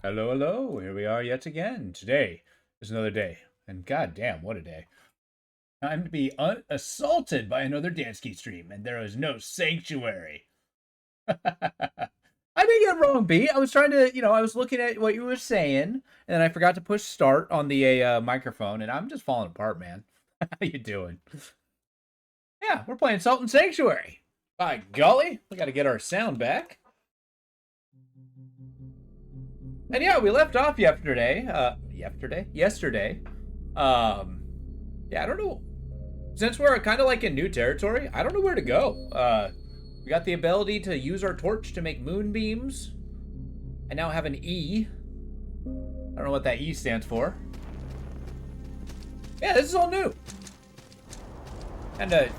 Hello, hello. Here we are yet again. Today is another day. And goddamn, what a day. Time to be assaulted by another Dansky stream, and there is no sanctuary. I didn't get it wrong, B. I was trying to, I was looking at what you were saying, and I forgot to push start on the microphone, and I'm just falling apart, man. How you doing? Yeah, we're playing Salt and Sanctuary. By golly, we got to get our sound back. And yeah, we left off yesterday. Yesterday. Yeah, I don't know. Since we're kind of like in new territory, I don't know where to go. We got the ability to use our torch to make moonbeams. I now have an E. I don't know what that E stands for. Yeah, this is all new. And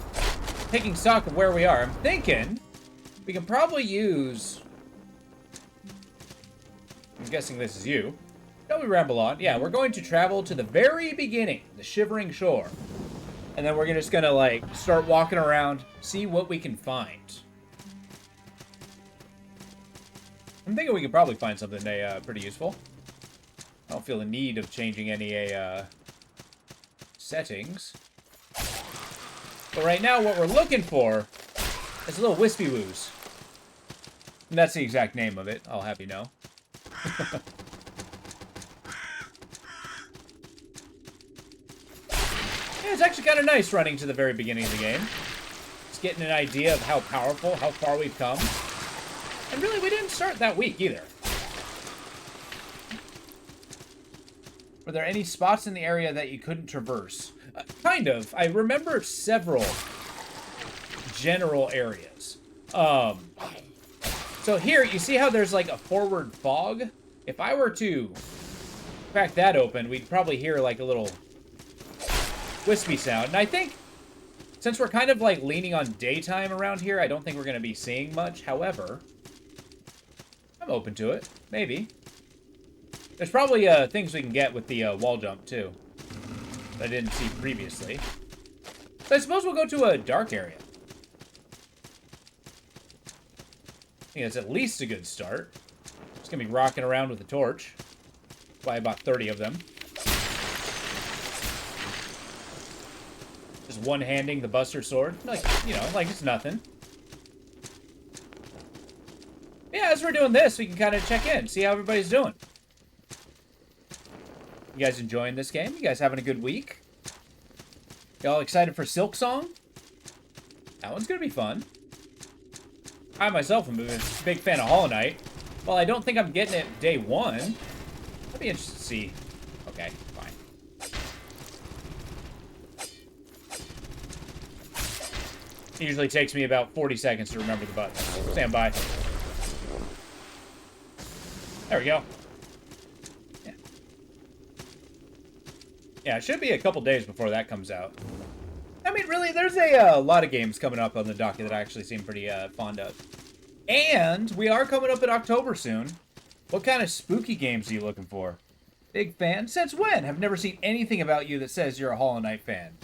taking stock of where we are, I'm thinking we can probably use... I'm guessing this is you. Shall we ramble on? Yeah, we're going to travel to the very beginning, the Shivering Shore. And then we're just gonna, like, start walking around, see what we can find. I'm thinking we could probably find something pretty useful. I don't feel the need of changing any settings. But right now, what we're looking for is a little Wispy Woos. And that's the exact name of it, I'll have you know. Yeah, it's actually kind of nice running to the very beginning of the game. Just getting an idea of how powerful, how far we've come. And really, we didn't start that weak either. Were there any spots in the area that you couldn't traverse? Kind of. I remember several general areas. So here, you see how there's like a forward fog? If I were to crack that open, we'd probably hear like a little wispy sound. And I think, since we're kind of like leaning on daytime around here, I don't think we're going to be seeing much. However, I'm open to it. Maybe. There's probably things we can get with the wall jump too that I didn't see previously. So I suppose we'll go to a dark area. I think that's at least a good start. Just gonna be rocking around with a torch. Buy about 30 of them. Just one-handing the Buster Sword. Like, like it's nothing. Yeah, as we're doing this, we can kind of check in, see how everybody's doing. You guys enjoying this game? You guys having a good week? Y'all excited for Silk Song? That one's gonna be fun. I myself am a big fan of Hollow Knight. Well, I don't think I'm getting it day one. I'd be interested to see. Okay, fine. It usually takes me about 40 seconds to remember the buttons. Stand by. There we go. Yeah. Yeah, it should be a couple days before that comes out. I mean, really, there's a lot of games coming up on the docket that I actually seem pretty fond of. And we are coming up in October soon. What kind of spooky games are you looking for? Big fan? Since when? I've never seen anything about you that says you're a Hollow Knight fan.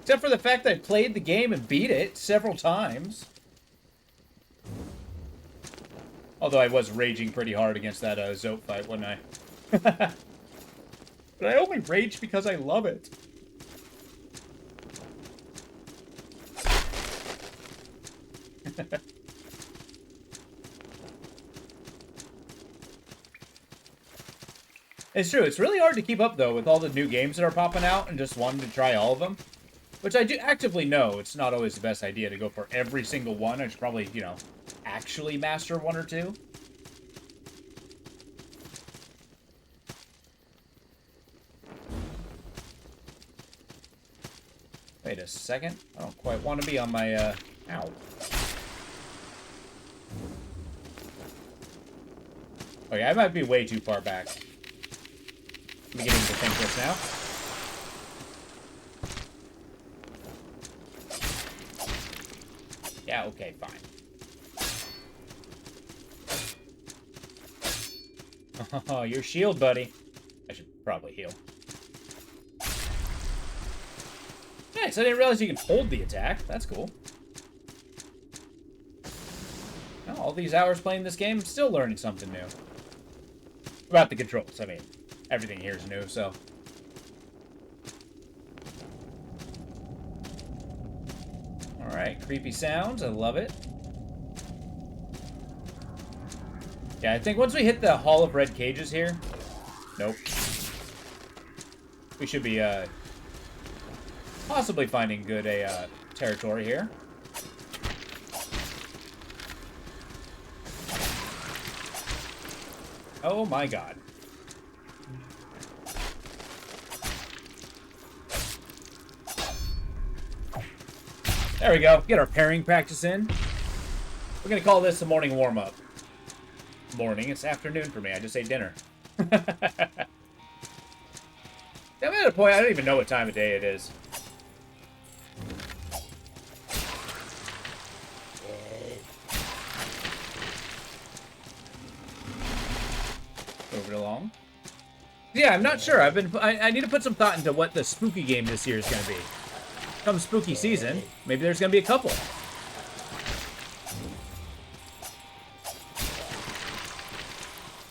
Except for the fact that I played the game and beat it several times. Although I was raging pretty hard against that Zope fight, wasn't I? But I only rage because I love it. It's true. It's really hard to keep up, though, with all the new games that are popping out and just wanting to try all of them. Which I do actively know it's not always the best idea to go for every single one. I should probably, actually master one or two. Wait a second. I don't quite want to be on my, Ow. Okay, I might be way too far back. I'm beginning to think this now. Yeah, okay, fine. Oh, your shield, buddy. I should probably heal. Nice, I didn't realize you can hold the attack. That's cool. Well, all these hours playing this game, I'm still learning something new. About the controls, I mean, everything here is new, so. Alright, creepy sounds, I love it. Yeah, I think once we hit the Hall of Red Cages here... Nope. We should be, possibly finding good, territory here. Oh my god. There we go. Get our pairing practice in. We're gonna call this a morning warm-up. Morning, it's afternoon for me. I just ate dinner. I'm at a point, I don't even know what time of day it is. Move it along. Yeah, I'm not sure. I need to put some thought into what the spooky game this year is going to be. Come spooky season, maybe there's going to be a couple.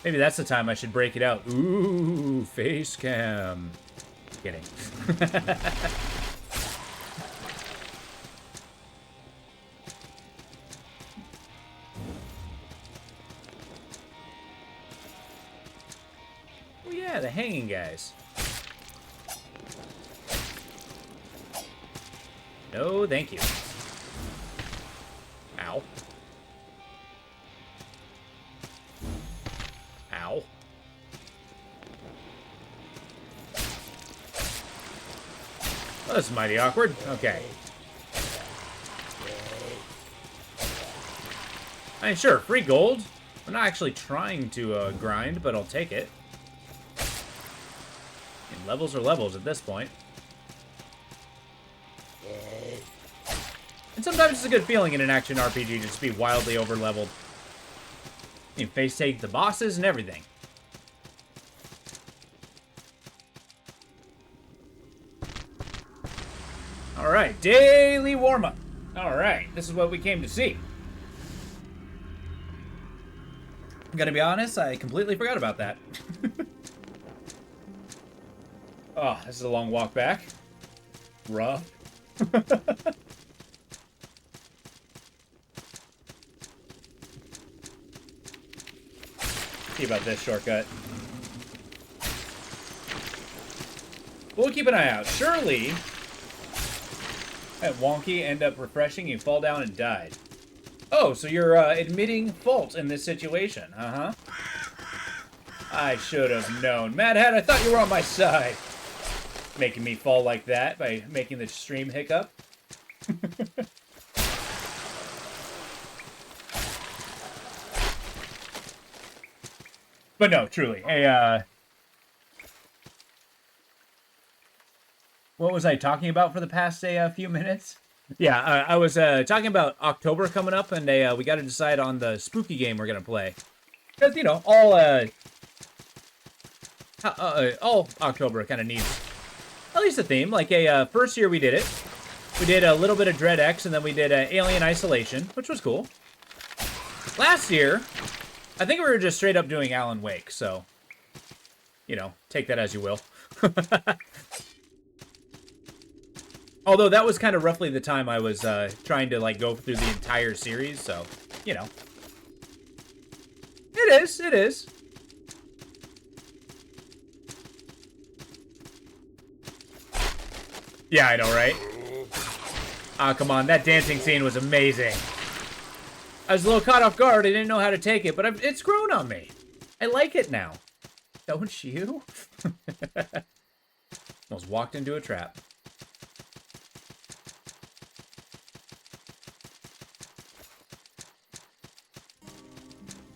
Maybe that's the time I should break it out. Ooh, face cam. Kidding. Oh yeah, the hanging guys. No, thank you. Ow. Ow. Well, that's mighty awkward. Okay. I mean, sure, free gold. I'm not actually trying to grind, but I'll take it. I mean, levels are levels at this point. And sometimes it's a good feeling in an action RPG just to be wildly over-leveled. You can face take the bosses and everything. Alright, daily warm-up. Alright, this is what we came to see. I'm gonna be honest, I completely forgot about that. Oh, this is a long walk back. Rough. See about this shortcut. We'll keep an eye out. Surely, that wonky end up refreshing, you fall down and died. Oh, so you're admitting fault in this situation, uh-huh. I should have known. Mad Hat, I thought you were on my side. Making me fall like that by making the stream hiccup. But no, truly. Hey, what was I talking about for the past, few minutes? Yeah, I was talking about October coming up, and we got to decide on the spooky game we're going to play. Because, you know, all October kind of needs at least a theme. Like, first year we did it. We did a little bit of Dread X, and then we did Alien Isolation, which was cool. Last year, I think we were just straight up doing Alan Wake, so, you know, take that as you will. Although that was kind of roughly the time I was trying to, like, go through the entire series, so, you know. It is, it is. Yeah, I know, right? Ah, come on, that dancing scene was amazing. I was a little caught off guard. I didn't know how to take it, but it's grown on me. I like it now. Don't you? Almost walked into a trap.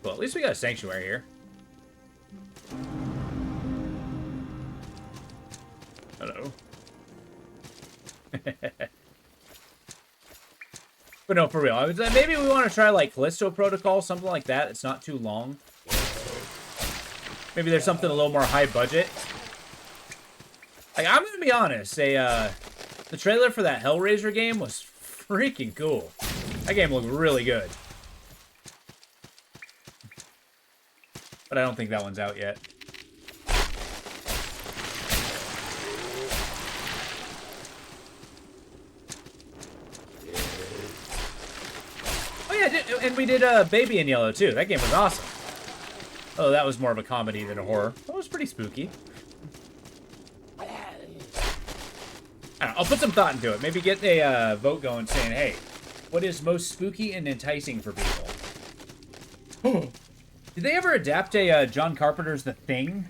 Well, at least we got a sanctuary here. Hello. But no, for real. I was, maybe we want to try, like, Callisto Protocol, something like that. It's not too long. Maybe there's something a little more high budget. Like, I'm going to be honest. The trailer for that Hellraiser game was freaking cool. That game looked really good. But I don't think that one's out yet. and we did Baby in Yellow, too. That game was awesome. Oh, that was more of a comedy than a horror. That was pretty spooky. I don't know, I'll put some thought into it. Maybe get a vote going saying, hey, what is most spooky and enticing for people? Did they ever adapt a John Carpenter's The Thing?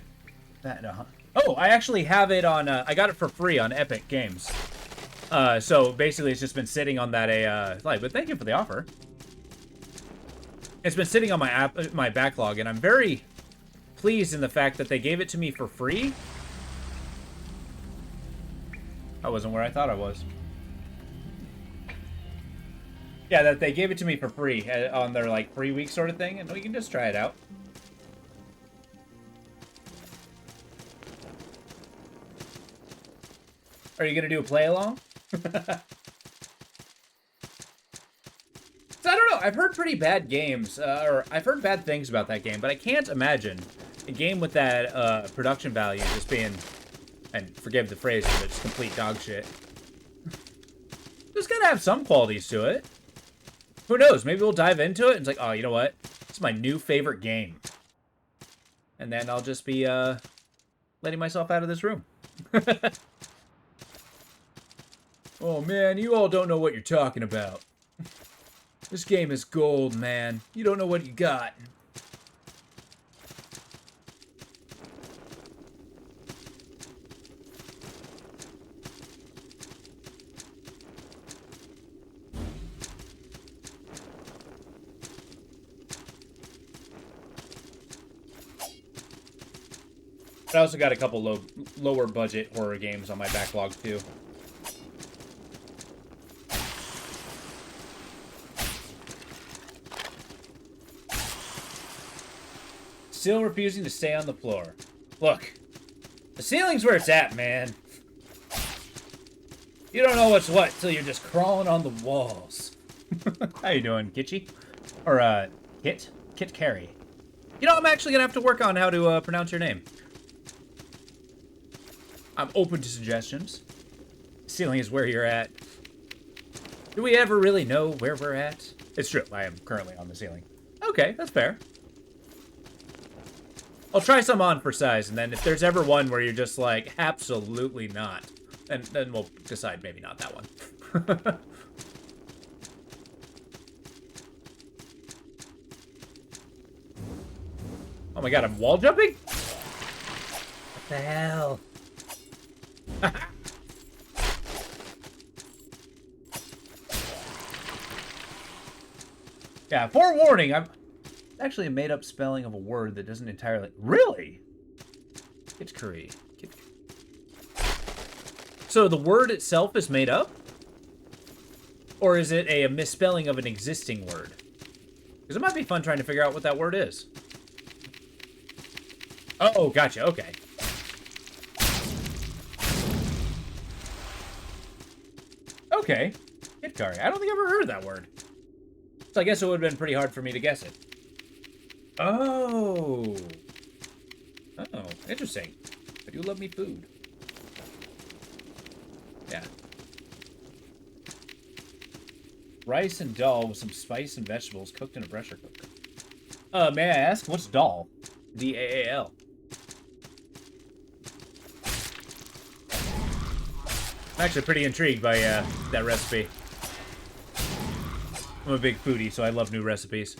Oh, I actually have it on, I got it for free on Epic Games. So basically it's just been sitting on that but thank you for the offer. It's been sitting on my backlog, and I'm very pleased in the fact that they gave it to me for free. I wasn't where I thought I was. Yeah, that they gave it to me for free on their, like, free week sort of thing, and we can just try it out. Are you gonna do a play-along? So I don't know, I've heard pretty bad games, or I've heard bad things about that game, but I can't imagine a game with that production value just being, and forgive the phrase, but it's complete dog shit. There's gotta have some qualities to it. Who knows, maybe we'll dive into it and it's like, oh, you know what? It's my new favorite game. And then I'll just be letting myself out of this room. Oh man, you all don't know what you're talking about. This game is gold, man. You don't know what you got. I also got a couple lower budget horror games on my backlog too. Still refusing to stay on the floor. Look, the ceiling's where it's at, man. You don't know what's what till you're just crawling on the walls. How you doing, Kitchy? Or, Kit? Kit Carey. You know, I'm actually gonna have to work on how to, pronounce your name. I'm open to suggestions. The ceiling is where you're at. Do we ever really know where we're at? It's true, I am currently on the ceiling. Okay, that's fair. I'll try some on for size, and then if there's ever one where you're just like, absolutely not, then we'll decide maybe not that one. Oh my god, I'm wall jumping? What the hell? Yeah, forewarning, I'm actually a made-up spelling of a word that doesn't entirely... Really? Kit curry. So the word itself is made up? Or is it a misspelling of an existing word? Because it might be fun trying to figure out what that word is. Oh, gotcha, okay. Okay. Kit curry. I don't think I've ever heard that word. So I guess it would have been pretty hard for me to guess it. Oh. Oh, interesting. I do love me food. Yeah. Rice and dal with some spice and vegetables cooked in a pressure cooker. May I ask, what's dal? D-A-A-L. I'm actually pretty intrigued by that recipe. I'm a big foodie, so I love new recipes.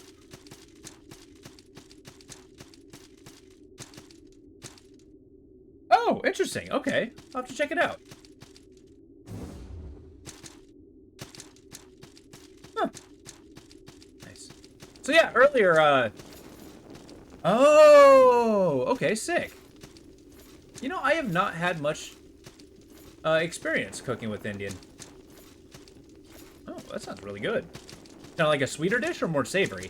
Oh, interesting. Okay. I'll have to check it out. Huh. Nice. So yeah, earlier, oh, okay, sick. You know, I have not had much experience cooking with Indian. Oh, that sounds really good. Kind of like a sweeter dish or more savory?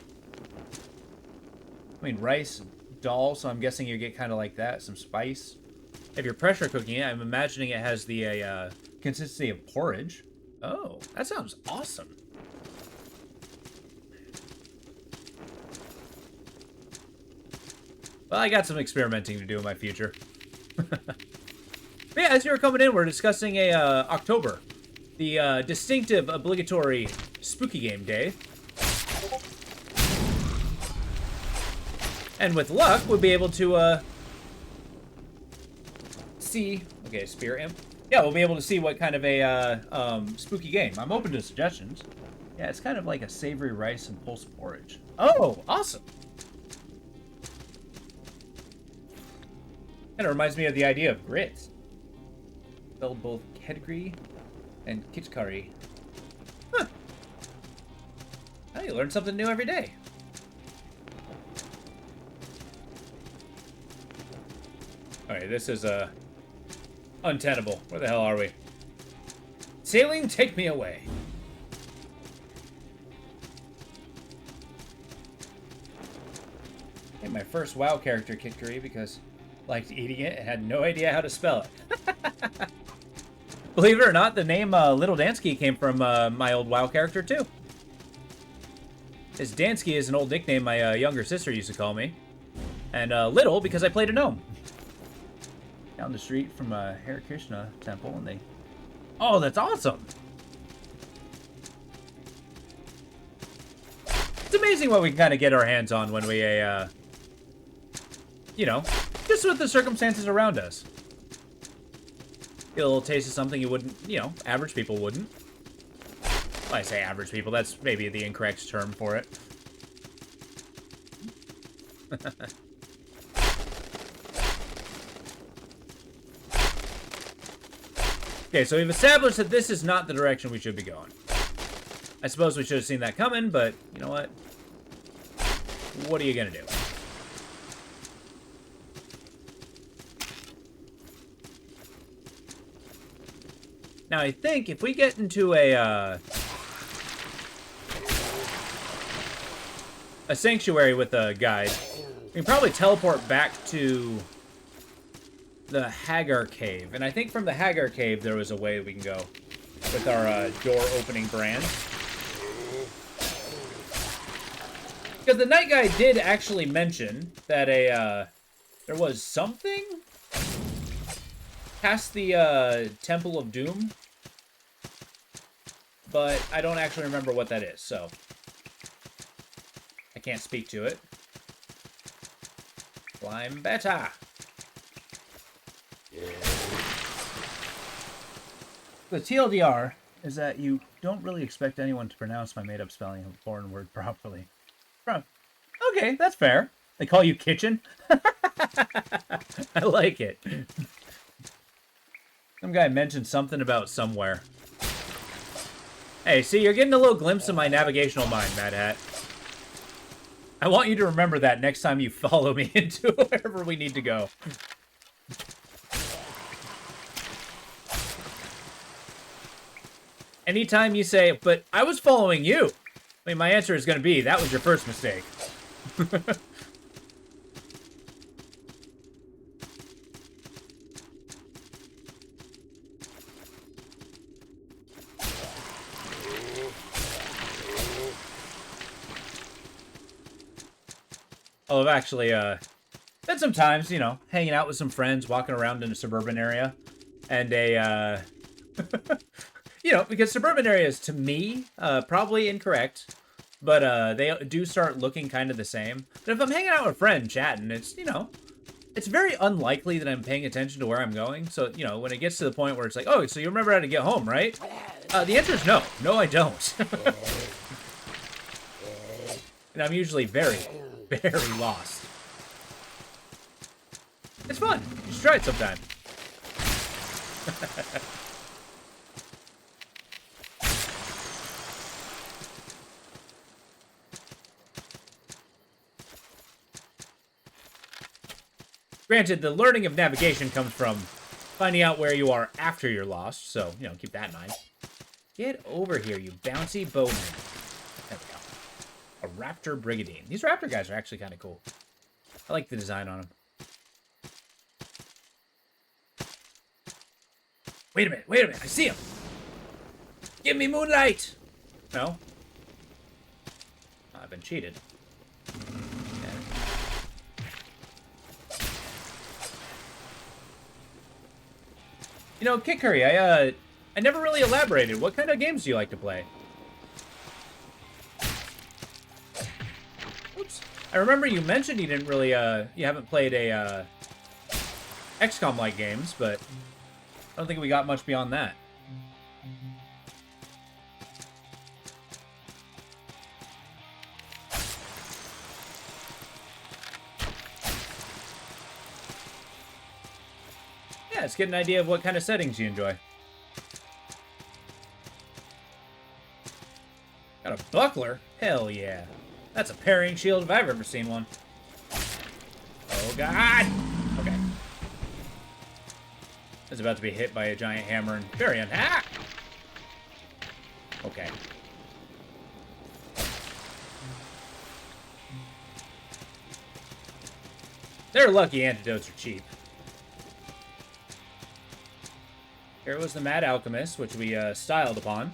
I mean, rice, dal, so I'm guessing you get kind of like that, some spice. If you're pressure cooking it, I'm imagining it has the consistency of porridge. Oh, that sounds awesome. Well, I got some experimenting to do in my future. But yeah, as you were coming in, we're discussing October. The distinctive, obligatory spooky game day. And with luck, we'll be able to, see... Okay, Spear Imp. Yeah, we'll be able to see what kind of a, spooky game. I'm open to suggestions. Yeah, it's kind of like a savory rice and pulse porridge. Oh, awesome! Kind of reminds me of the idea of grits. Spelled both kedgri and kitchkari. Huh. Oh, you learn something new every day. Alright, this is, untenable. Where the hell are we? Sailing, take me away. Hey, my first WoW character, Kitguri, because I liked eating it and had no idea how to spell it. Believe it or not, the name Little Dansky came from my old WoW character, too. His Dansky is an old nickname my younger sister used to call me. And Little, because I played a gnome. Down the street from Hare Krishna temple, and they... Oh, that's awesome! It's amazing what we can kind of get our hands on when we, you know, just with the circumstances around us. Get a little taste of something you wouldn't, you know, average people wouldn't. Well, I say average people, that's maybe the incorrect term for it. Okay, so we've established that this is not the direction we should be going. I suppose we should have seen that coming, but you know what? What are you gonna do? Now, I think if we get into a sanctuary with a guide, we can probably teleport back to the Hagar Cave. And I think from the Hagar Cave, there was a way we can go with our door-opening brand. Because the Night Guy did actually mention that there was something past the Temple of Doom, but I don't actually remember what that is, so I can't speak to it. Climb better. The TLDR is that you don't really expect anyone to pronounce my made-up spelling of a foreign word properly. Okay, that's fair. They call you kitchen? I like it. Some guy mentioned something about somewhere. Hey, see, you're getting a little glimpse of my navigational mind, Mad Hat. I want you to remember that next time you follow me into wherever we need to go. Anytime you say, but I was following you, I mean, my answer is going to be, that was your first mistake. Oh, I've actually, spent some times, you know, hanging out with some friends, walking around in a suburban area, and a, you know, because suburban areas, to me, probably incorrect, but they do start looking kind of the same. But if I'm hanging out with a friend, chatting, it's, you know, it's very unlikely that I'm paying attention to where I'm going. So, you know, when it gets to the point where it's like, oh, so you remember how to get home, right? The answer is no. No, I don't. And I'm usually very, very lost. It's fun. You should try it sometime. Granted, the learning of navigation comes from finding out where you are after you're lost, so, you know, keep that in mind. Get over here, you bouncy bowman. There we go. A Raptor Brigadine. These Raptor guys are actually kind of cool. I like the design on them. Wait a minute, I see him! Give me moonlight! No? I've been cheated. You know, Kit Curry, I never really elaborated. What kind of games do you like to play? Oops. I remember you mentioned you didn't really, you haven't played a, XCOM-like games, but I don't think we got much beyond that. Yeah, let's get an idea of what kind of settings you enjoy. Got a buckler? Hell yeah. That's a parrying shield if I've ever seen one. Oh, God! Okay. I was about to be hit by a giant hammer and very unhappy. Okay. They're lucky antidotes are cheap. Here was the Mad Alchemist, which we styled upon.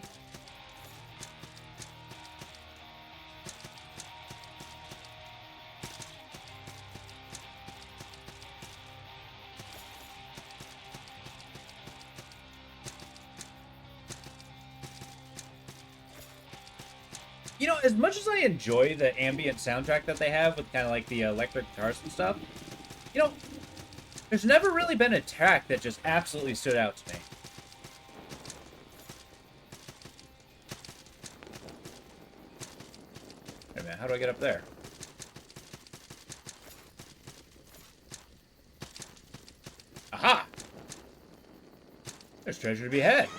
You know, as much as I enjoy the ambient soundtrack that they have with kind of like the electric guitars and stuff, you know, there's never really been a track that just absolutely stood out to me. Wait a minute, how do I get up there? Aha! There's treasure to be had.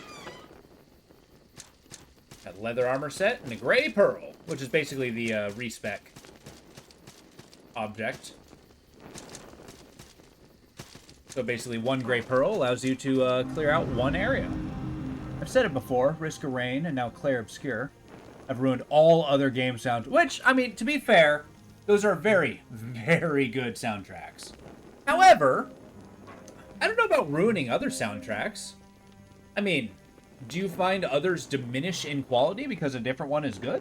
Got a leather armor set and a gray pearl, which is basically the respec object. So basically, one gray pearl allows you to clear out one area. I've said it before, Risk of Rain and now Clair Obscur have ruined all other game sounds, which, I mean, to be fair, those are very, very good soundtracks. However, I don't know about ruining other soundtracks. I mean, do you find others diminish in quality because a different one is good?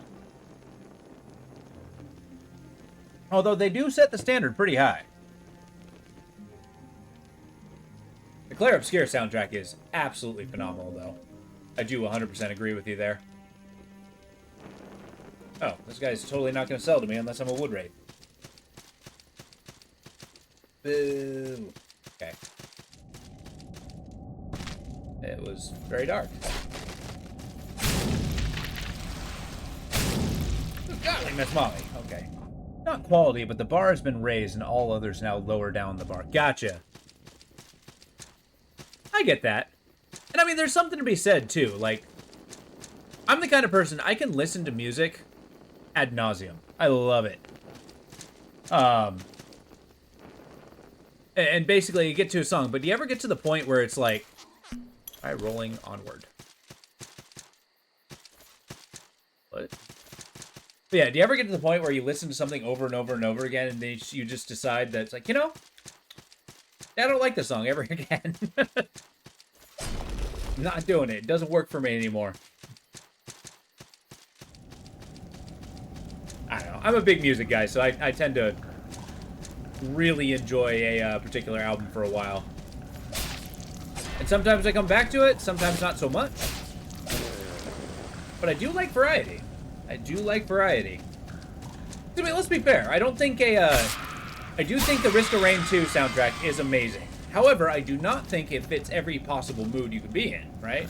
Although they do set the standard pretty high. The Clair Obscur soundtrack is absolutely phenomenal, though. I do 100% agree with you there. Oh, this guy's totally not going to sell to me unless I'm a wood wraith. Boo. Okay. It was very dark. Golly, Miss Molly. Okay. Not quality, but the bar has been raised and all others now lower down the bar. Gotcha. I get that. And I mean, there's something to be said, too. Like, I'm the kind of person, I can listen to music ad nauseum. I love it. And basically, you get to a song, but do you ever get to the point where it's like, all right, rolling onward. What? But yeah, do you ever get to the point where you listen to something over and over and over again, and then you just decide that it's like, you know, I don't like this song ever again. I'm not doing it. It doesn't work for me anymore. I don't know. I'm a big music guy, so I tend to really enjoy a particular album for a while. And sometimes I come back to it, sometimes not so much. But I do like variety. I do like variety. I mean, let's be fair. I don't think I do think the Risk of Rain 2 soundtrack is amazing. However, I do not think it fits every possible mood you could be in, right?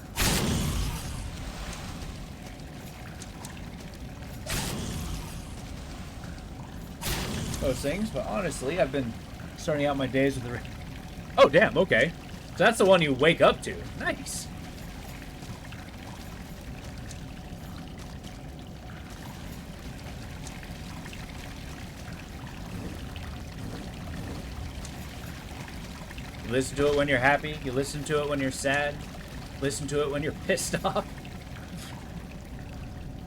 Those things, but honestly, I've been starting out my days with the... Oh, damn, okay. So that's the one you wake up to. Nice. You listen to it when you're happy. You listen to it when you're sad. Listen to it when you're pissed off.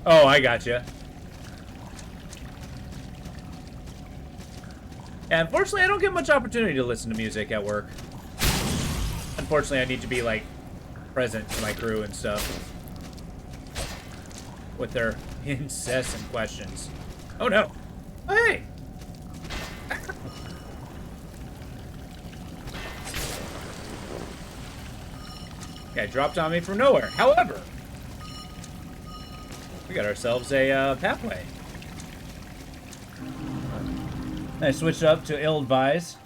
Oh, I gotcha. And unfortunately, I don't get much opportunity to listen to music at work. Unfortunately, I need to be, like, present to my crew and stuff. With their incessant questions. Oh, no. Oh, hey! Yeah, dropped on me from nowhere. However, we got ourselves a pathway. I switched up to Ill-Advised.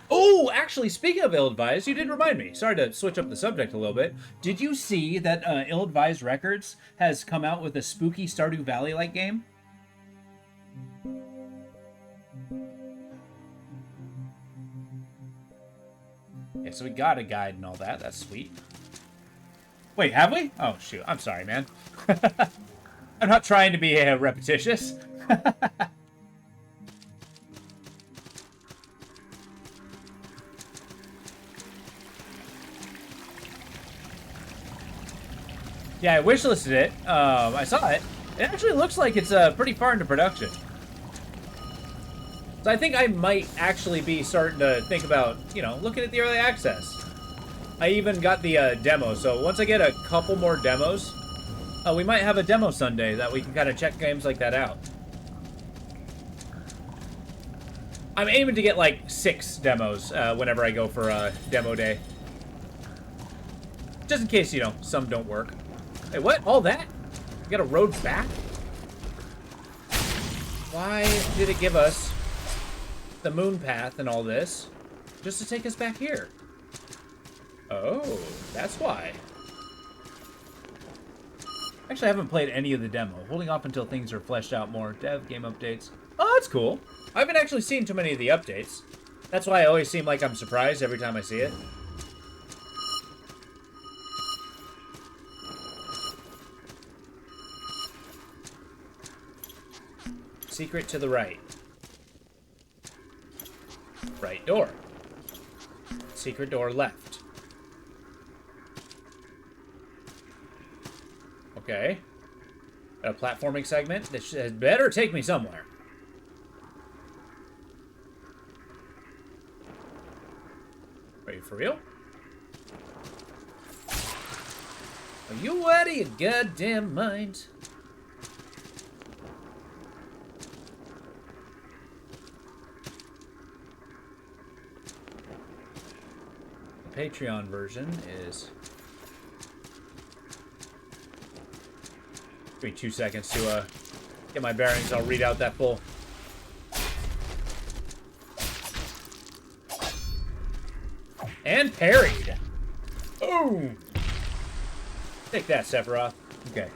Oh, actually, speaking of Ill-Advised, you did remind me. Sorry to switch up the subject a little bit. Did you see that Ill-Advised Records has come out with a spooky Stardew Valley-like game? Okay, so we got a guide and all that. That's sweet. Wait, have we? Oh, shoot. I'm sorry, man. I'm not trying to be repetitious. Yeah, I wishlisted it. I saw it. It actually looks like it's pretty far into production. So I think I might actually be starting to think about, you know, looking at the early access. I even got the demo, so once I get a couple more demos, we might have a demo Sunday that we can kind of check games like that out. I'm aiming to get like 6 demos whenever I go for demo day. Just in case, you know, some don't work. Hey, what? All that? You got a road back? Why did it give us the moon path and all this just to take us back here? Oh, that's why. Actually, I haven't played any of the demo. Holding off until things are fleshed out more. Dev, game updates. Oh, that's cool. I haven't actually seen too many of the updates. That's why I always seem like I'm surprised every time I see it. Secret to the right. Right door. Secret door left. Okay. Got a platforming segment. This had better take me somewhere. Are you for real? Are you out of your goddamn mind? Patreon version is... Give me 2 seconds to get my bearings. I'll read out that full. And parried. Boom. Take that, Sephiroth. Okay.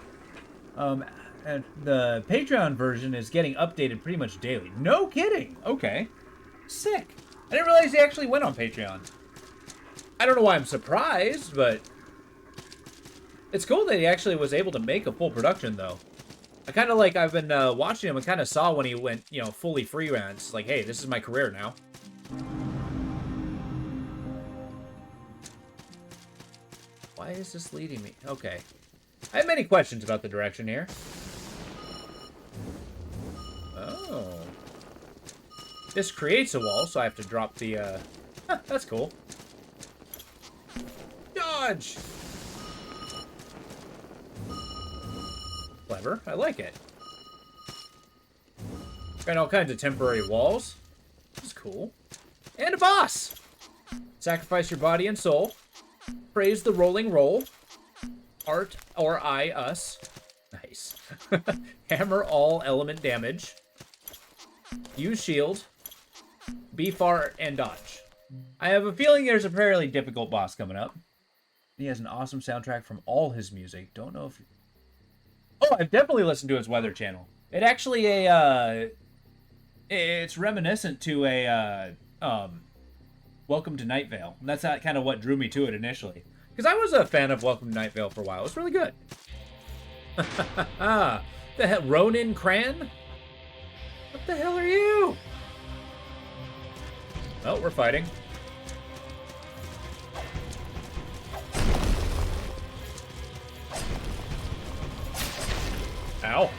And the Patreon version is getting updated pretty much daily. No kidding. Okay. Sick. I didn't realize they actually went on Patreon. I don't know why I'm surprised, but it's cool that he actually was able to make a full production, though. I kind of like, I've been watching him and kind of saw when he went, you know, fully freelance. Like, hey, this is my career now. Why is this leading me? Okay. I have many questions about the direction here. Oh. This creates a wall, so I have to drop the, Huh, that's cool. Dodge! Clever. I like it. Got all kinds of temporary walls. That's cool. And a boss! Sacrifice your body and soul. Praise the rolling roll. Art or I, us. Nice. Hammer all element damage. Use shield. Be far and dodge. I have a feeling there's a fairly difficult boss coming up. He has an awesome soundtrack from all his music. Don't know if... Oh, I've definitely listened to his Weather Channel. It actually it's reminiscent to a Welcome to Night Vale. And that's kind of what drew me to it initially. Because I was a fan of Welcome to Night Vale for a while. It was really good. The hell, Ronin Cran? What the hell are you? Oh, we're fighting. Ow.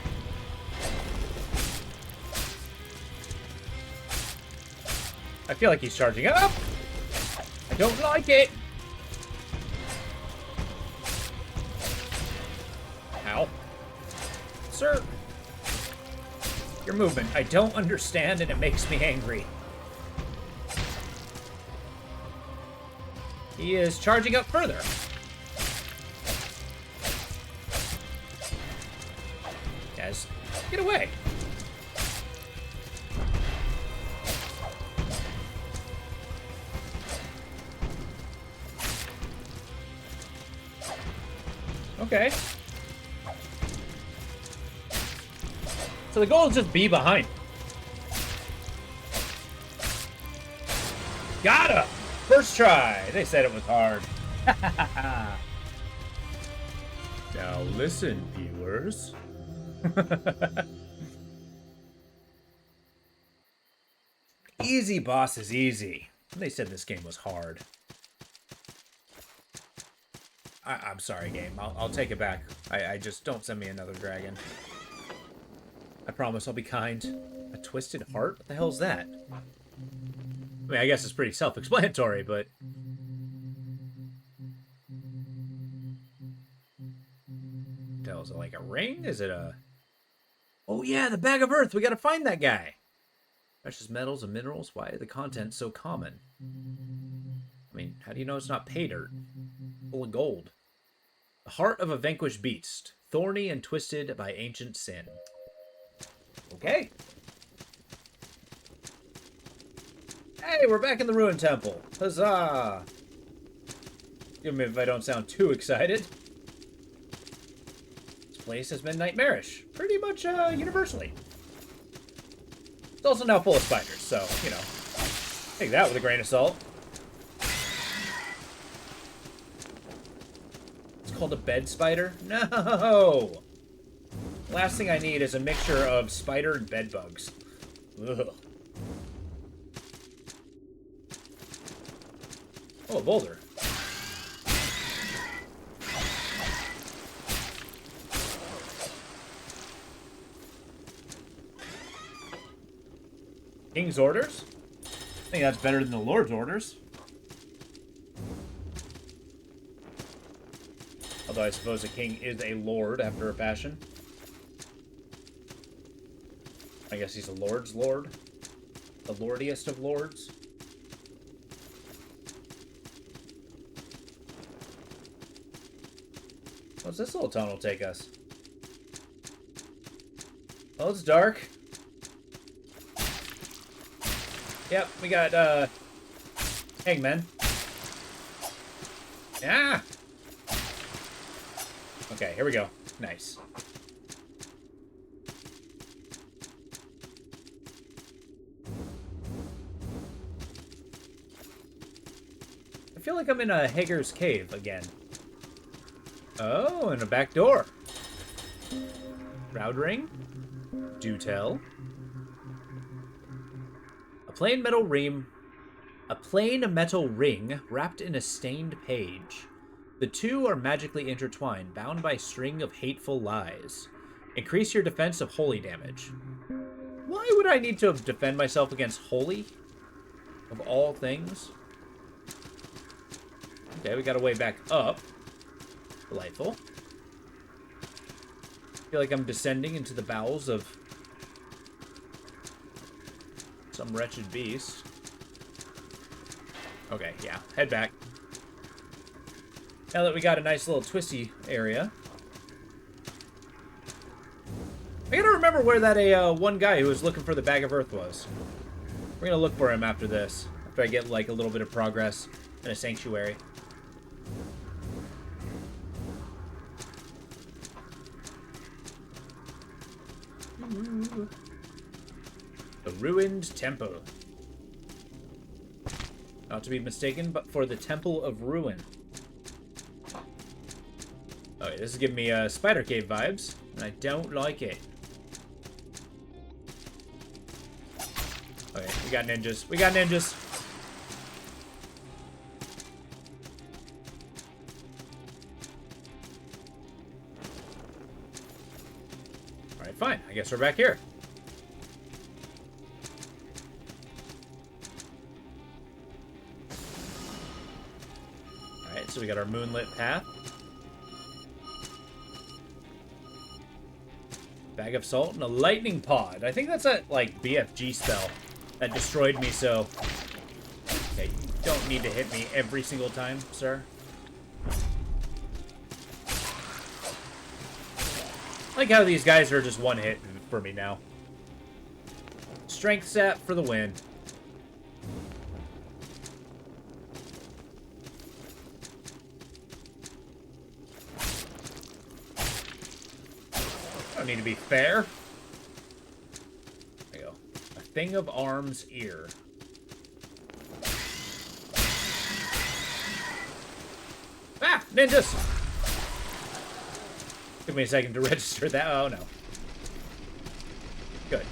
I feel like he's charging up. I don't like it. Ow. Sir. Your movement, I don't understand and it makes me angry. He is charging up further. Yes. Get away. Okay. So the goal is just be behind. Got him! First try. They said it was hard. Now listen, viewers. Easy, boss, is easy. They said this game was hard. I'm sorry, game. I'll take it back. I just don't send me another dragon. I promise I'll be kind. A twisted heart? What the hell's that? I mean, I guess it's pretty self-explanatory, but... What the hell, is it like a ring? Is it a... Oh yeah, the bag of earth! We gotta find that guy! Precious metals and minerals? Why are the contents so common? I mean, how do you know it's not pay dirt? Full of gold. The heart of a vanquished beast. Thorny and twisted by ancient sin. Okay. Hey, we're back in the Ruin Temple. Huzzah! Forgive me if I don't sound too excited. This place has been nightmarish. Pretty much, universally. It's also now full of spiders, so, you know. Take that with a grain of salt. It's called a bed spider? No! Last thing I need is a mixture of spider and bed bugs. Ugh. Oh, a boulder. King's orders? I think that's better than the Lord's orders. Although I suppose a king is a lord after a fashion. I guess he's a lord's lord. The lordiest of lords. What's this little tunnel take us? Oh, it's dark. Yep, we got, hangmen. Ah! Okay, here we go. Nice. I feel like I'm in a Hager's Cave again. Oh, and a back door. Round ring. Do tell. A plain metal ring wrapped in a stained page. The two are magically intertwined, bound by a string of hateful lies. Increase your defense of holy damage. Why would I need to defend myself against holy? Of all things? Okay, we got a way back up. Delightful. I feel like I'm descending into the bowels of some wretched beast. Okay, yeah. Head back. Now that we got a nice little twisty area. I gotta remember where that one guy who was looking for the bag of earth was. We're gonna look for him after this. After I get, like, a little bit of progress in a sanctuary. The ruined temple. Not to be mistaken, but for the Temple of Ruin. Okay, this is giving me Spider Cave vibes, and I don't like it. Okay, we got ninjas. We got ninjas. Alright, fine. I guess we're back here. Alright, so we got our moonlit path. Bag of salt and a lightning pod. I think that's a, like, BFG spell that destroyed me, so... Okay, you don't need to hit me every single time, sir. I like how these guys are just one hit for me now. Strength sap for the win. don't need to be fair. There you go. A thing of arms ear. Ah! Ninjas! Took me a second to register that. Oh, no. Good.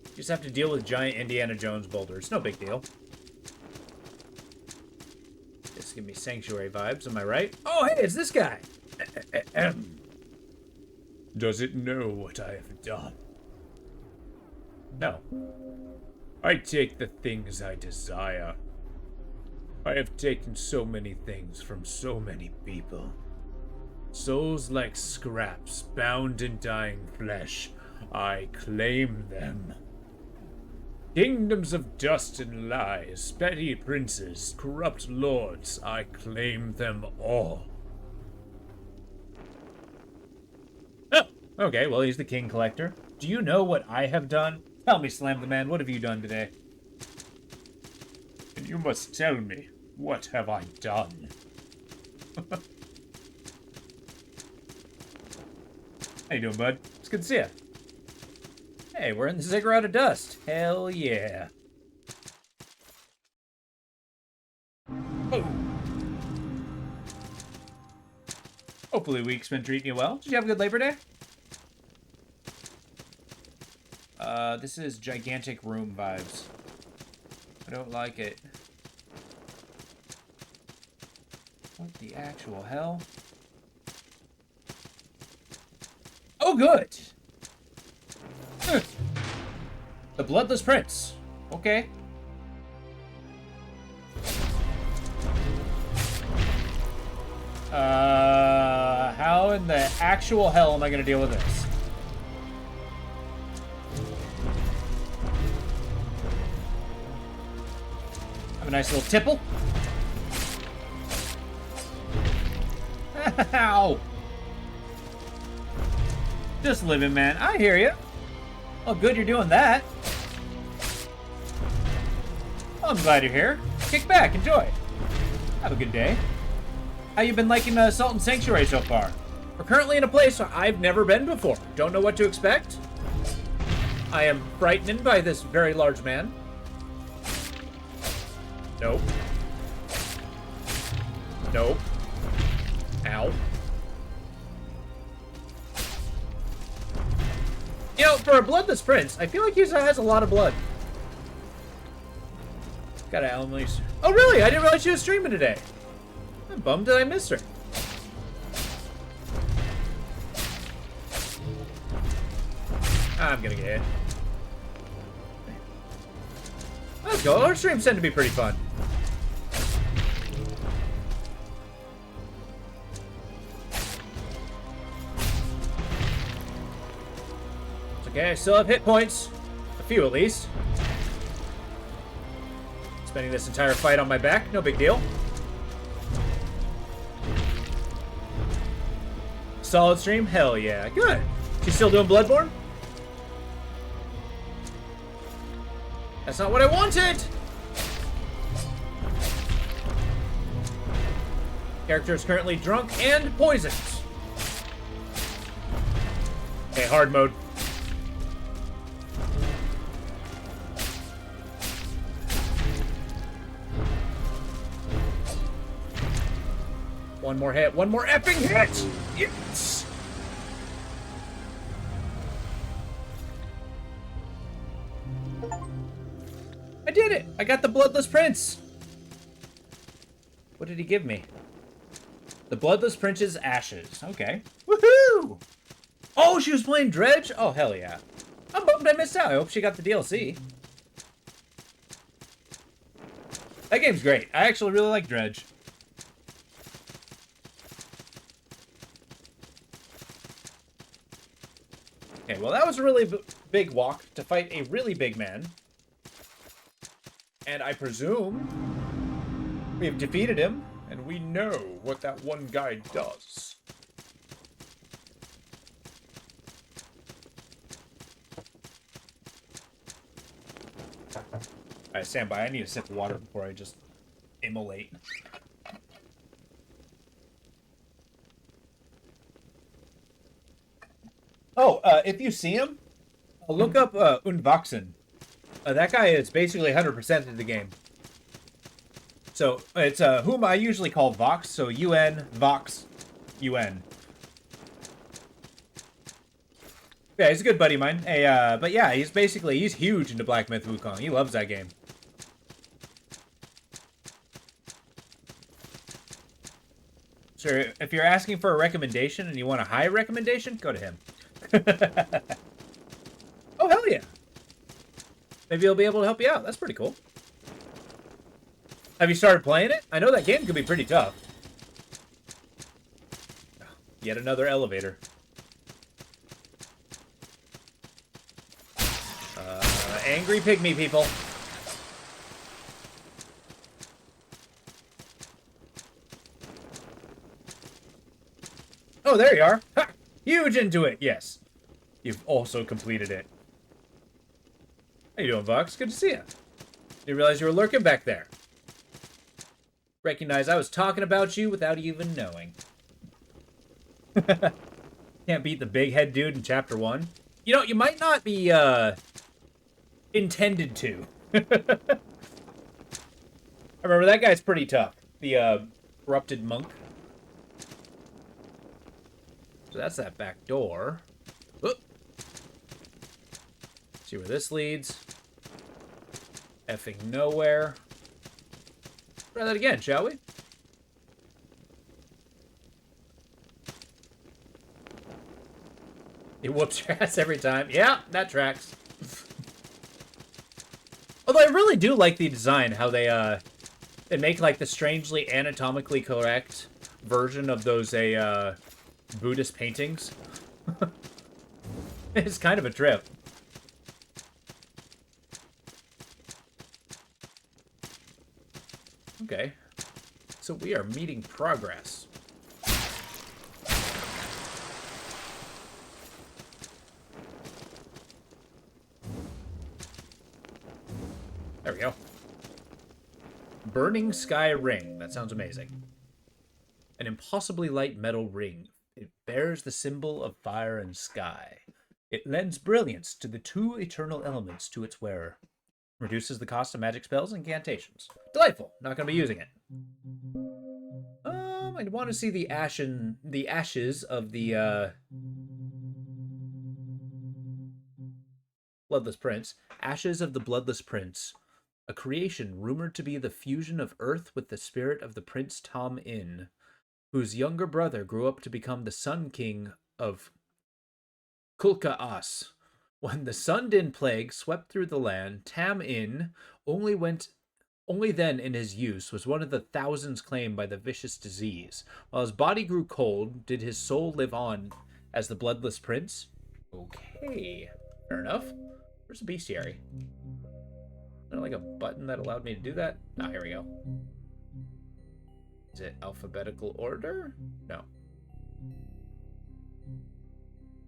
You just have to deal with giant Indiana Jones boulders. No big deal. Just give me Sanctuary vibes, am I right? Oh, hey, it's this guy! Does it know what I have done? No. I take the things I desire. I have taken so many things from so many people. Souls like scraps, bound in dying flesh. I claim them. Kingdoms of dust and lies, petty princes, corrupt lords, I claim them all. Oh, okay, well, he's the king collector. Do you know what I have done? Tell me, Slam the Man, what have you done today? And you must tell me, what have I done? How you doing, bud? It's good to see you. Hey, we're in the Ziggurat of Dust. Hell yeah. Oh. Hopefully week's been treating you well. Did you have a good Labor Day? This is gigantic room vibes. I don't like it. What the actual hell? Oh, good! The Bloodless Prince. Okay. How in the actual hell am I gonna deal with this? Have a nice little tipple. Ow! Just living, man. I hear you. Oh, good you're doing that. Well, I'm glad you're here. Kick back, enjoy. Have a good day. How you been liking Salt Sanctuary so far? We're currently in a place where I've never been before. Don't know what to expect. I am frightened by this very large man. Nope. Nope. Ow. You know, for a Bloodless Prince, I feel like he has a lot of blood. Got Emily's. Oh, really? I didn't realize she was streaming today. I'm bummed that I missed her. I'm gonna get hit. Let's go. Our streams tend to be pretty fun. It's okay. I still have hit points. A few at least. Spending this entire fight on my back. No big deal. Solid stream? Hell yeah. Good. She's still doing Bloodborne? That's not what I wanted! Character is currently drunk and poisoned. Okay, hard mode. One more hit. One more effing hit! Yes! I did it! I got the Bloodless Prince! What did he give me? The Bloodless Prince's ashes. Okay. Woohoo! Oh, she was playing Dredge? Oh, hell yeah. I'm bummed I missed out. I hope she got the DLC. That game's great. I actually really like Dredge. Okay, well that was a really big walk to fight a really big man. And I presume we have defeated him, and we know what that one guy does. Alright, stand by. I need a sip of water before I just immolate. Oh, if you see him, look up Unvoxen. That guy is basically 100% in the game. So it's whom I usually call Vox. So UN Vox UN. Yeah, he's a good buddy of mine. Hey, but yeah, he's huge into Black Myth Wukong. He loves that game. So if you're asking for a recommendation and you want a high recommendation, go to him. Oh, hell yeah. Maybe he'll be able to help you out. That's pretty cool. Have you started playing it? I know that game could be pretty tough. Yet another elevator. Angry pygmy people. Oh, there you are. Ha! Huge into it, yes. You've also completed it. How you doing, Vox? Good to see you. Didn't realize you were lurking back there. Recognize I was talking about you without even knowing. Can't beat the big head dude in chapter 1. You know, you might not be, intended to. I remember that guy's pretty tough. The, corrupted monk. So that's that back door. Oop. See where this leads. Effing nowhere. Try that again, shall we? It whoops your ass every time. Yeah, that tracks. Although I really do like the design, how they make like the strangely anatomically correct version of those Buddhist paintings. It's kind of a trip. Okay. So we are meeting progress. There we go. Burning Sky Ring. That sounds amazing. An impossibly light metal ring. It bears the symbol of fire and sky. It lends brilliance to the two eternal elements to its wearer. Reduces the cost of magic spells and incantations. Delightful. Not going to be using it. I want to see the ashes of the Bloodless Prince. Ashes of the Bloodless Prince. A creation rumored to be the fusion of Earth with the spirit of the Prince Tom In, whose younger brother grew up to become the Sun King of Kulka As. When the Sun Din plague swept through the land, Tam In only then in his use was one of the thousands claimed by the vicious disease. While his body grew cold, did his soul live on as the Bloodless Prince? Okay, fair enough. Where's the bestiary? Is there like a button that allowed me to do that? Ah, here we go. Is it alphabetical order? No.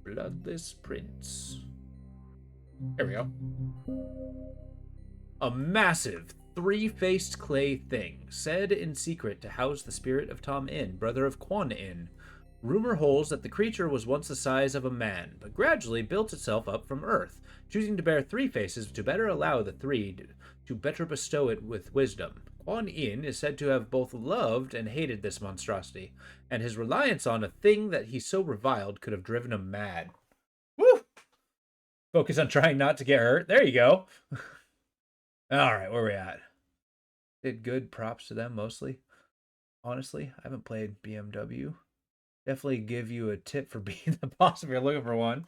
Bloodless Prince. There we go. A massive, three-faced clay thing, said in secret to house the spirit of Tom In, brother of Quan In. Rumor holds that the creature was once the size of a man, but gradually built itself up from earth, choosing to bear three faces to better allow the three to better bestow it with wisdom. Quan In is said to have both loved and hated this monstrosity, and his reliance on a thing that he so reviled could have driven him mad. Woo! Focus on trying not to get hurt. There you go. Alright, where are we at? Did good, props to them mostly. Honestly, I haven't played BMW. Definitely give you a tip for being the boss if you're looking for one.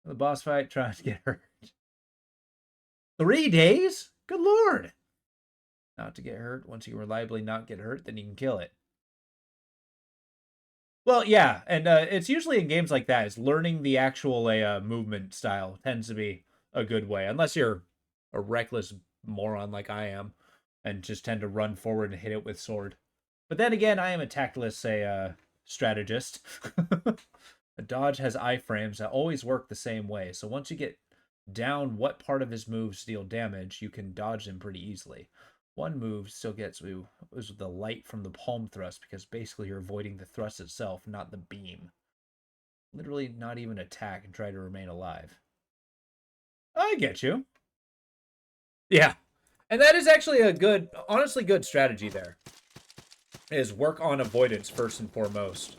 The boss fight, trying to get hurt. 3 days? Good lord! Not to get hurt. Once you reliably not get hurt, then you can kill it. Well, yeah, and it's usually in games like that, is learning the actual movement style tends to be a good way, unless you're a reckless moron like I am, and just tend to run forward and hit it with sword. But then again, I am a tactless strategist. A dodge has iframes that always work the same way, so once you get down what part of his moves deal damage, you can dodge them pretty easily. One move still gets you was the light from the palm thrust, because basically you're avoiding the thrust itself, not the beam. Literally not even attack and try to remain alive. I get you. Yeah. And that is actually a good, honestly good strategy there. Is work on avoidance first and foremost.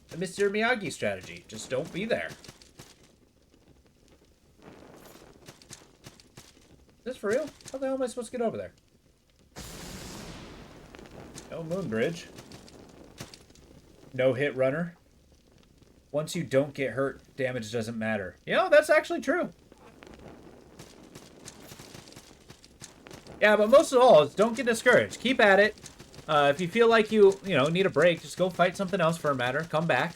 The Mr. Miyagi strategy. Just don't be there. Is this for real? How the hell am I supposed to get over there? No moon bridge. No hit runner. Once you don't get hurt, damage doesn't matter. You know, that's actually true. Yeah, but most of all, don't get discouraged. Keep at it. If you feel like you need a break, just go fight something else for a matter. Come back.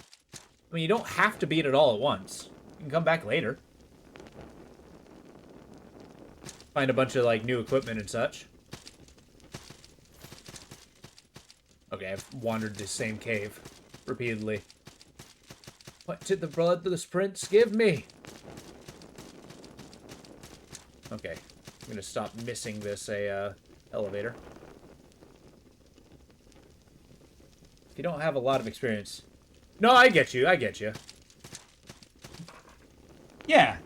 I mean, you don't have to beat it all at once. You can come back later. Find a bunch of, like, new equipment and such. Okay, I've wandered this same cave repeatedly. What did the bloodless prince give me? Okay, I'm gonna stop missing this elevator. If you don't have a lot of experience... No, I get you, I get you. Yeah.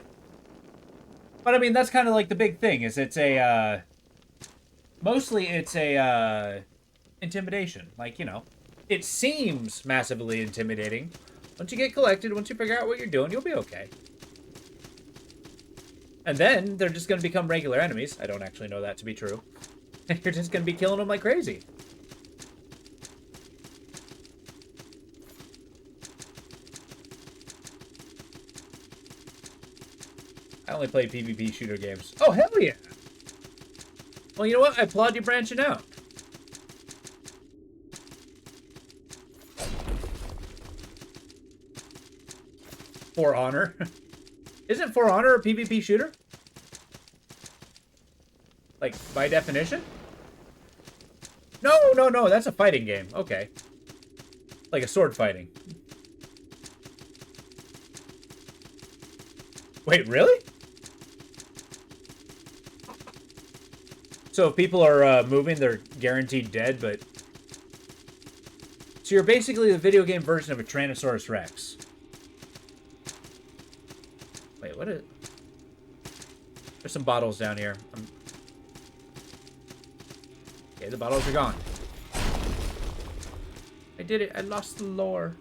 But I mean, that's kind of like the big thing, is it's a, mostly it's a, intimidation. Like, you know, it seems massively intimidating. Once you get collected, once you figure out what you're doing, you'll be okay. And then they're just going to become regular enemies. I don't actually know that to be true. And you're just going to be killing them like crazy. I only play PvP shooter games. Oh, hell yeah! Well, you know what? I applaud you branching out. For Honor. Isn't For Honor a PvP shooter? Like, by definition? No, that's a fighting game. Okay. Like a sword fighting. Wait, really? So if people are moving, they're guaranteed dead, but... So you're basically the video game version of a Tyrannosaurus Rex. Wait, what is... There's some bottles down here. Okay, the bottles are gone. I did it. I lost the lore.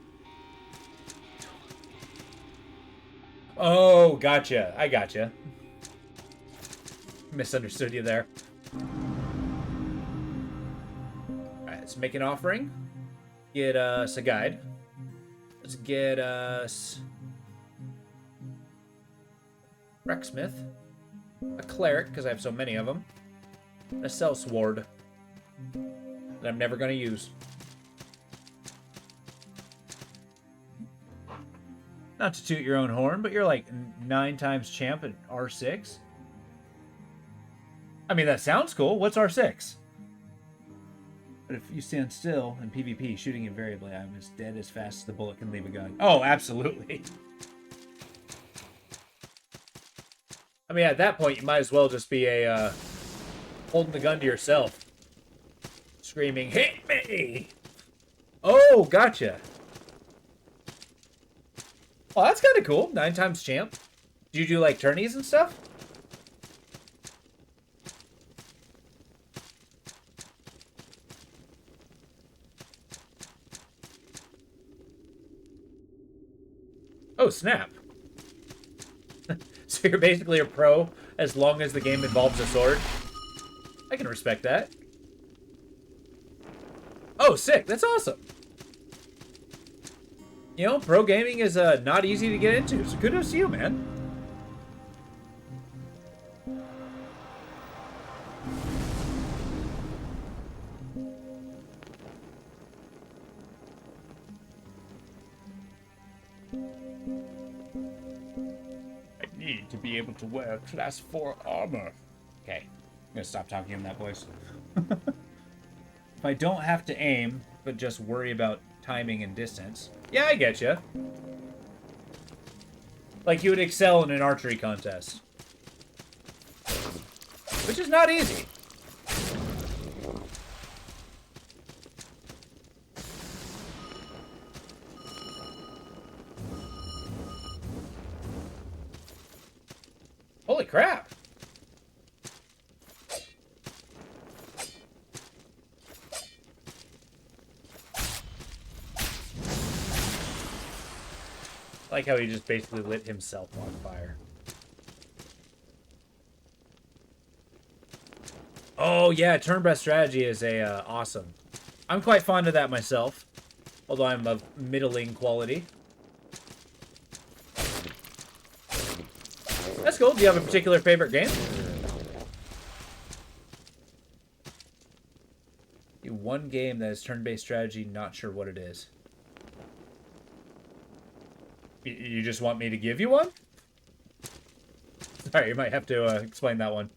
Oh, gotcha. I gotcha. Misunderstood you there. Alright, let's make an offering. Get us a guide. Let's get us... Rexsmith. A cleric, because I have so many of them. A sellsword. That I'm never going to use. Not to toot your own horn, but you're like 9 times champ at R6. I mean, that sounds cool. What's R6? But if you stand still in PvP, shooting invariably, I'm as dead as fast as the bullet can leave a gun. Oh, absolutely. I mean, at that point, you might as well just be a, holding the gun to yourself. Screaming, hit me! Oh, gotcha. Oh, that's kind of cool. 9 times champ. Do you do, like, tourneys and stuff? Oh, snap. So you're basically a pro as long as the game involves a sword? I can respect that. Oh, sick. That's awesome. You know, pro gaming is not easy to get into, so kudos to you, man. I need to be able to wear class 4 armor. Okay, I'm gonna stop talking in that voice. If I don't have to aim, but just worry about timing and distance. Yeah, I get you. Like you would excel in an archery contest. Which is not easy. crap. I like how he just basically lit himself on fire. Oh, yeah, turn-based strategy is awesome. I'm quite fond of that myself, although I'm of middling quality. That's cool. Do you have a particular favorite game? One game that is turn-based strategy, not sure what it is. You just want me to give you one? Sorry, you might have to explain that one.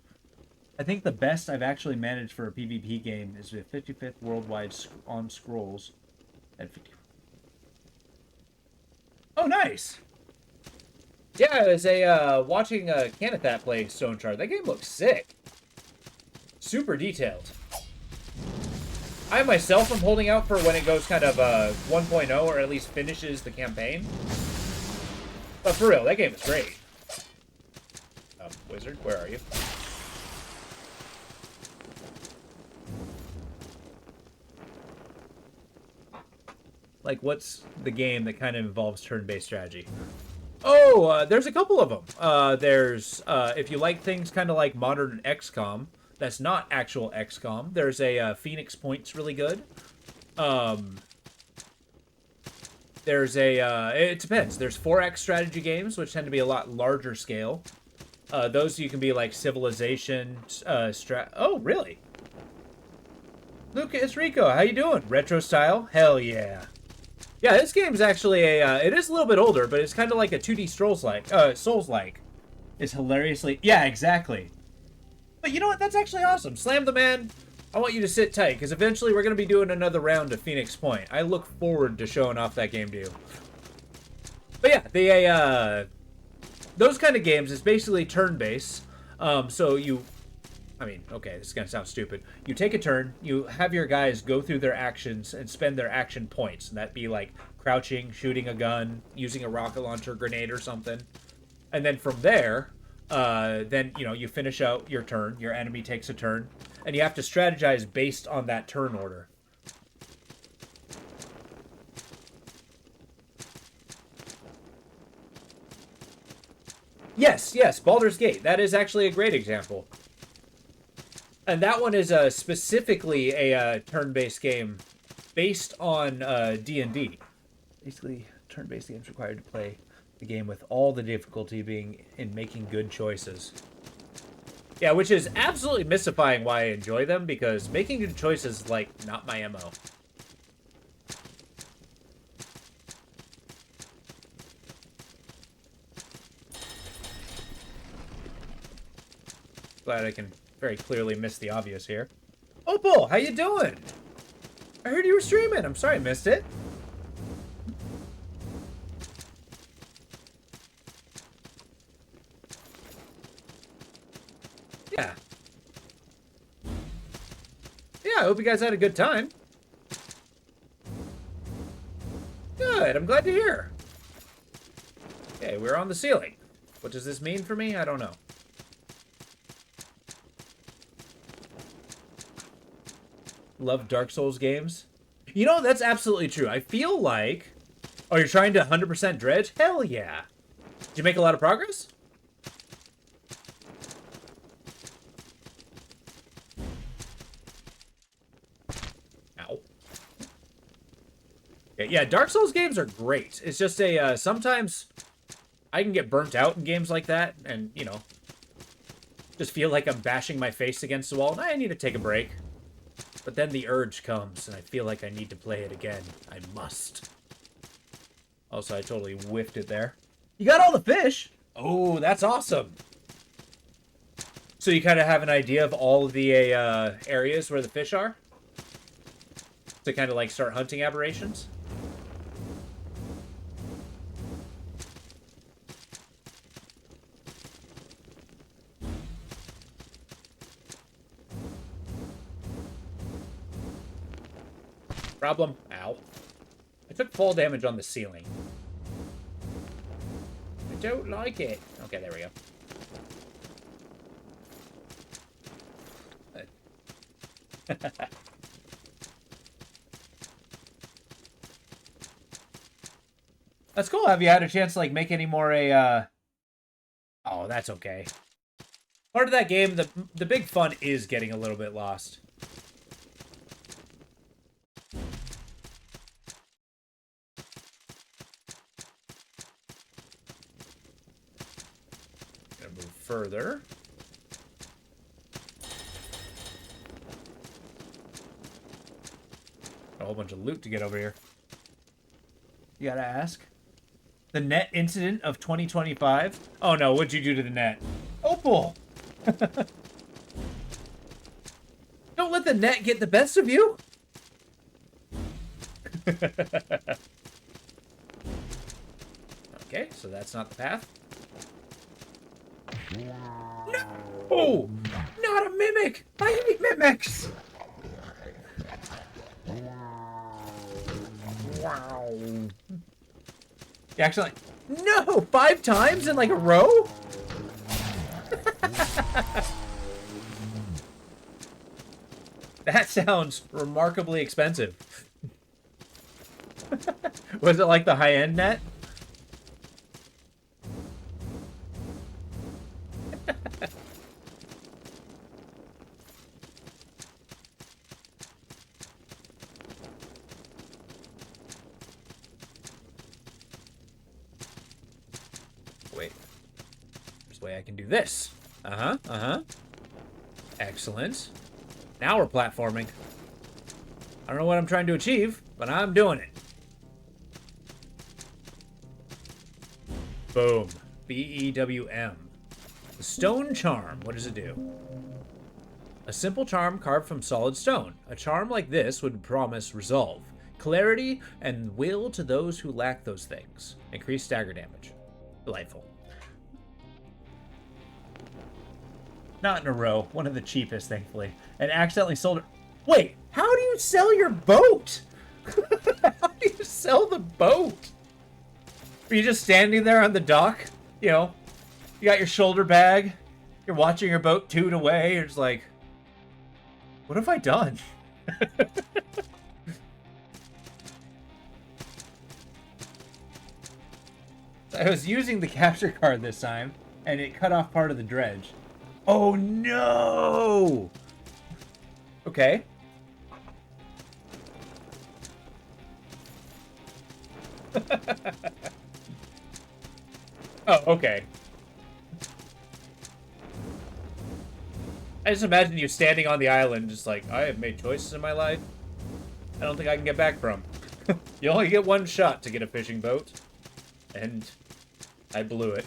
I think the best I've actually managed for a PvP game is the 55th Worldwide on Scrolls at 50. Oh, nice! Yeah, it was watching Kanathat play Stone Shard. That game looks sick. Super detailed. I myself am holding out for when it goes kind of 1.0, or at least finishes the campaign. But for real, that game is great. Wizard, where are you? Like, what's the game that kind of involves turn-based strategy? Oh, there's a couple of them. There's, if you like things kind of like modern XCOM, that's not actual XCOM. There's a Phoenix Point's really good. There's it depends. There's 4X strategy games, which tend to be a lot larger scale. Those you can be like Civilization, Oh, really? Lucas Rico, how you doing? Retro style? Hell yeah. Yeah, this game's actually it is a little bit older, but it's kind of like a 2D Souls-like. It's hilariously... Yeah, exactly. But you know what? That's actually awesome. Slam the Man, I want you to sit tight, because eventually we're going to be doing another round of Phoenix Point. I look forward to showing off that game to you. But yeah, those kind of games is basically turn-based. So you... I mean, okay, this is going to sound stupid. You take a turn, you have your guys go through their actions and spend their action points. And that'd be like crouching, shooting a gun, using a rocket launcher, grenade or something. And then from there, then, you know, you finish out your turn. Your enemy takes a turn. And you have to strategize based on that turn order. Yes, Baldur's Gate. That is actually a great example. And that one is specifically a turn-based game based on D&D. Basically, turn-based games required to play the game with all the difficulty being in making good choices. Yeah, which is absolutely mystifying why I enjoy them, because making good choices is, like, not my MO. Glad I can very clearly miss the obvious here. Opal, how you doing? I heard you were streaming. I'm sorry I missed it. Yeah. Yeah, I hope you guys had a good time. Good, I'm glad to hear. Okay, we're on the ceiling. What does this mean for me? I don't know. Love Dark Souls games. You know, that's absolutely true. I feel like... Oh, you're trying to 100% dredge? Hell yeah. Did you make a lot of progress? Ow. Yeah, Dark Souls games are great. It's just sometimes I can get burnt out in games like that, and, you know, just feel like I'm bashing my face against the wall, and I need to take a break. But then the urge comes, and I feel like I need to play it again. I must. Also, I totally whiffed it there. You got all the fish? Oh, that's awesome. So you kind of have an idea of all of the areas where the fish are? To kind of like start hunting aberrations? Problem. Ow. I took fall damage on the ceiling. I don't like it. Okay, there we go. That's cool. Have you had a chance to, like, make any more Oh, that's okay. Part of that game, the big fun is getting a little bit lost. Gonna move further. A whole bunch of loot to get over here. You gotta ask. The net incident of 2025? Oh no, what'd you do to the net? Opal! Don't let the net get the best of you! Okay, so that's not the path. No! Not a mimic! I hate mimics! Wow. You actually... No! 5 times in, like, a row? That sounds remarkably expensive. Was it like the high-end net? Wait. There's a way I can do this. Uh-huh, uh-huh. Excellent. Now we're platforming. I don't know what I'm trying to achieve, but I'm doing it. Boom. B-E-W-M. The stone charm. What does it do? A simple charm carved from solid stone. A charm like this would promise resolve, clarity, and will to those who lack those things. Increased stagger damage. Delightful. Not in a row. One of the cheapest, thankfully. And accidentally sold it. Wait, how do you sell your boat? How do you sell the boat? Are you just standing there on the dock? You know, you got your shoulder bag. You're watching your boat toot away. You're just like, what have I done? I was using the capture card this time, and it cut off part of the dredge. Oh no! Okay. Oh, okay. I just imagine you standing on the island just like, I have made choices in my life I don't think I can get back from. You only get one shot to get a fishing boat. And I blew it.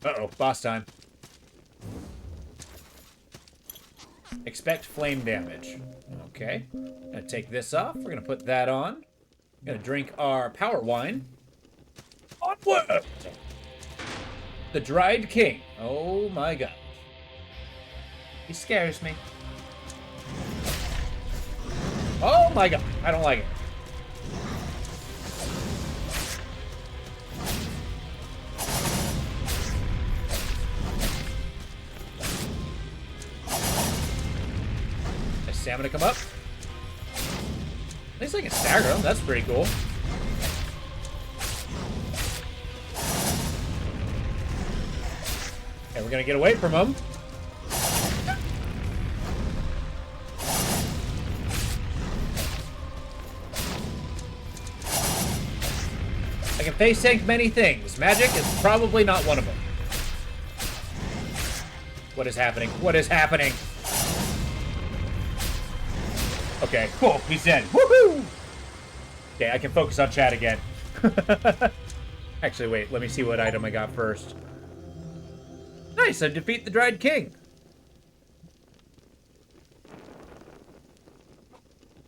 Uh-oh, boss time. Expect flame damage. Okay. Gonna take this off. We're gonna put that on. Gonna drink our power wine. Onward! The Dried King. Oh my god. He scares me. Oh my god. I don't like it. Stamina come up. At least I can stagger him. That's pretty cool. Okay, we're gonna get away from him. I can face tank many things. Magic is probably not one of them. What is happening? What is happening? Okay, cool. He's dead. Woohoo! Okay, I can focus on chat again. Actually, wait. Let me see what item I got first. Nice, I defeat the Dried King.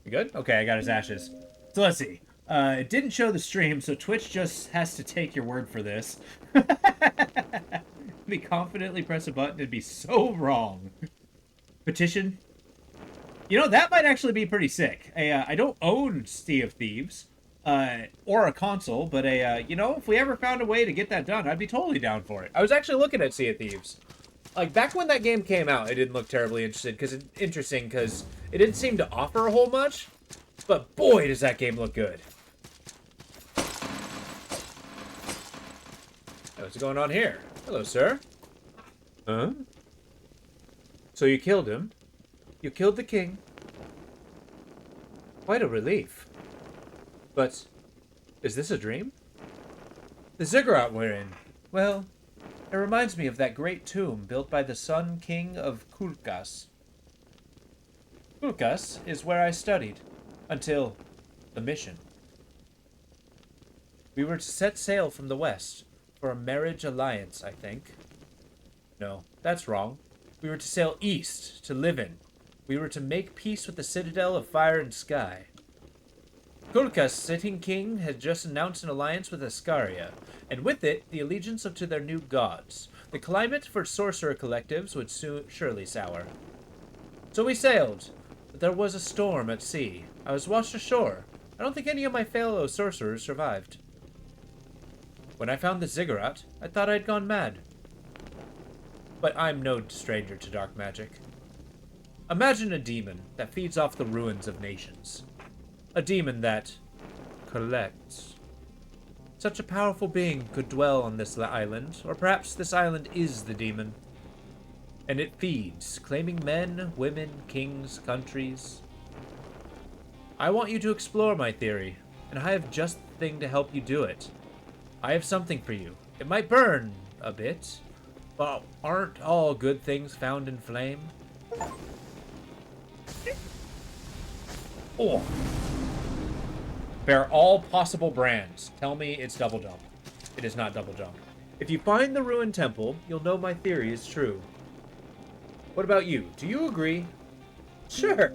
You good? Okay, I got his ashes. So let's see. It didn't show the stream, so Twitch just has to take your word for this. Me confidently press a button and be so wrong. Petition. You know, that might actually be pretty sick. I don't own Sea of Thieves, or a console, but you know, if we ever found a way to get that done, I'd be totally down for it. I was actually looking at Sea of Thieves. Like, back when that game came out, I didn't look terribly interesting because it didn't seem to offer a whole much. But boy, does that game look good. What's going on here? Hello, sir. Huh? So you killed him? You killed the king? Quite a relief. But, is this a dream? The ziggurat we're in. Well, it reminds me of that great tomb built by the Sun King of Kulkas. Kulkas is where I studied, until the mission. We were to set sail from the west, for a marriage alliance, I think. No, that's wrong. We were to sail east, to Livin. We were to make peace with the Citadel of Fire and Sky. Kulkas, sitting king, had just announced an alliance with Ascaria, and with it, the allegiance to their new gods. The climate for sorcerer collectives would surely sour. So we sailed, but there was a storm at sea. I was washed ashore. I don't think any of my fellow sorcerers survived. When I found the ziggurat, I thought I'd gone mad. But I'm no stranger to dark magic. Imagine a demon that feeds off the ruins of nations. A demon that collects. Such a powerful being could dwell on this island, or perhaps this island is the demon. And it feeds, claiming men, women, kings, countries. I want you to explore my theory, and I have just the thing to help you do it. I have something for you. It might burn a bit, but aren't all good things found in flame? Oh. Bear all possible brands. Tell me it's double jump. It is not double jump. If you find the ruined temple, you'll know my theory is true. What about you? Do you agree? Sure.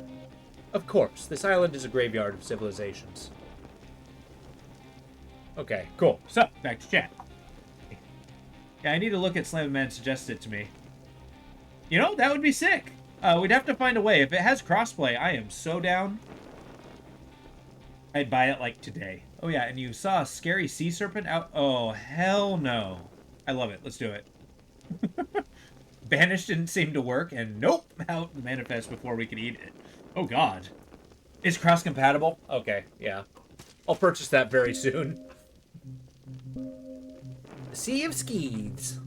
Of course, this island is a graveyard of civilizations. Okay, cool. So, back to chat. Yeah, I need to look at Slam Man suggested it to me. You know, that would be sick. We'd have to find a way. If it has crossplay, I am so down. I'd buy it, like, today. Oh, yeah, and you saw a scary sea serpent out? Oh, hell no. I love it. Let's do it. Banish didn't seem to work, and nope, out manifest before we could eat it. Oh, God. Is cross-compatible? Okay, yeah. I'll purchase that very soon. Sea of Skeeves.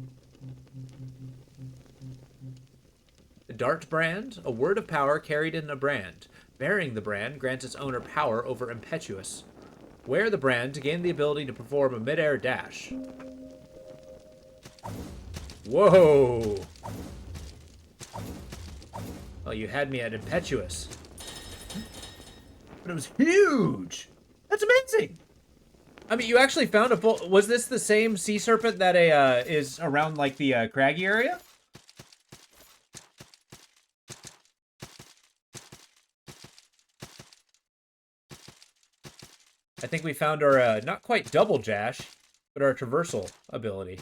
The Dart brand, a word of power carried in a brand. Bearing the brand grants its owner power over Impetuous. Wear the brand to gain the ability to perform a mid-air dash. Whoa! Oh, you had me at Impetuous. But it was huge! That's amazing! I mean, you actually found a full... Was this the same sea serpent that is around, like, the craggy area? I think we found our, not quite double dash, but our traversal ability.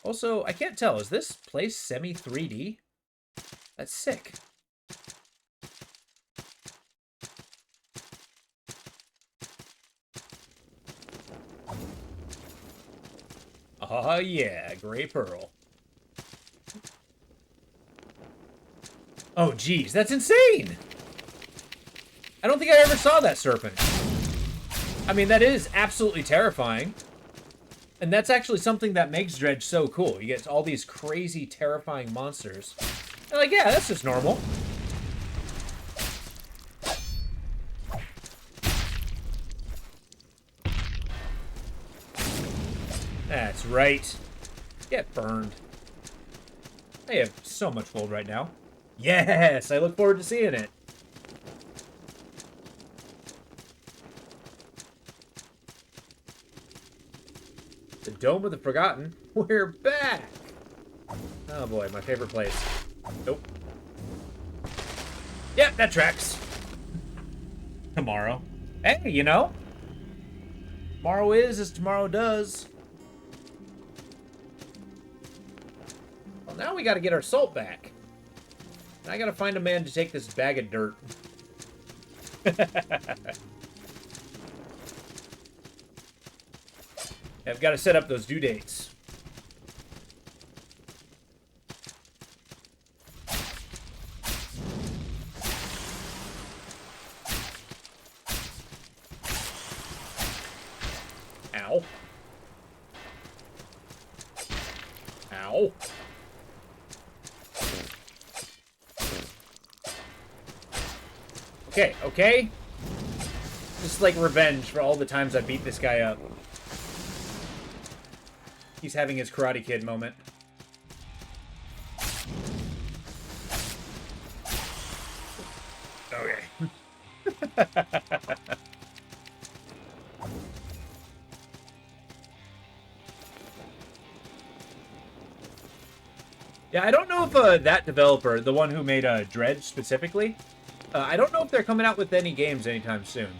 Also, I can't tell, is this place semi-3D? That's sick. Oh yeah, Gray Pearl. Oh geez, that's insane! I don't think I ever saw that serpent. I mean, that is absolutely terrifying. And that's actually something that makes Dredge so cool. You get all these crazy, terrifying monsters. And like, yeah, that's just normal. That's right. Get burned. I have so much gold right now. Yes, I look forward to seeing it. The Dome of the Forgotten. We're back! Oh boy, my favorite place. Nope. Yep, that tracks. Tomorrow. Hey, you know? Tomorrow is as tomorrow does. Well, now we gotta get our salt back. I gotta find a man to take this bag of dirt. I've got to set up those due dates. Ow. Ow. Okay, okay. Just like revenge for all the times I beat this guy up. He's having his Karate Kid moment. Okay. Yeah, I don't know if that developer, the one who made Dredge specifically, I don't know if they're coming out with any games anytime soon.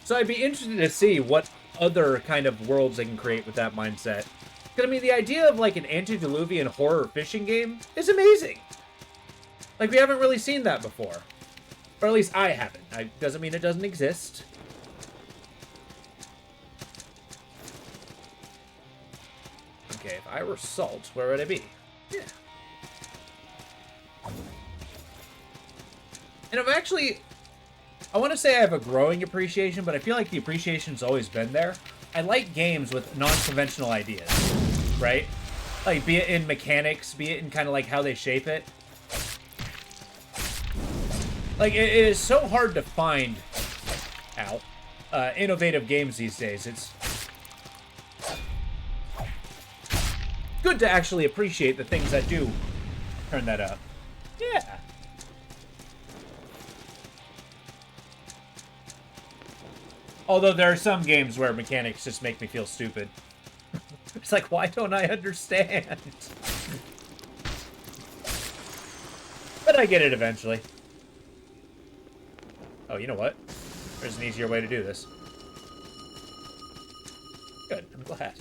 So I'd be interested to see what other kind of worlds they can create with that mindset. Because, I mean, the idea of, like, an antediluvian horror fishing game is amazing. Like, we haven't really seen that before. Or at least I haven't. Doesn't mean it doesn't exist. Okay, if I were Salt, where would I be? Yeah. And I've actually... I want to say I have a growing appreciation, but I feel like the appreciation's always been there. I like games with non-conventional ideas, right? Like, be it in mechanics, be it in kind of like how they shape it. Like, it is so hard to find, innovative games these days. It's good to actually appreciate the things that do turn that up. Yeah. Although there are some games where mechanics just make me feel stupid. It's like, why don't I understand? But I get it eventually. Oh, you know what? There's an easier way to do this. Good, I'm glad.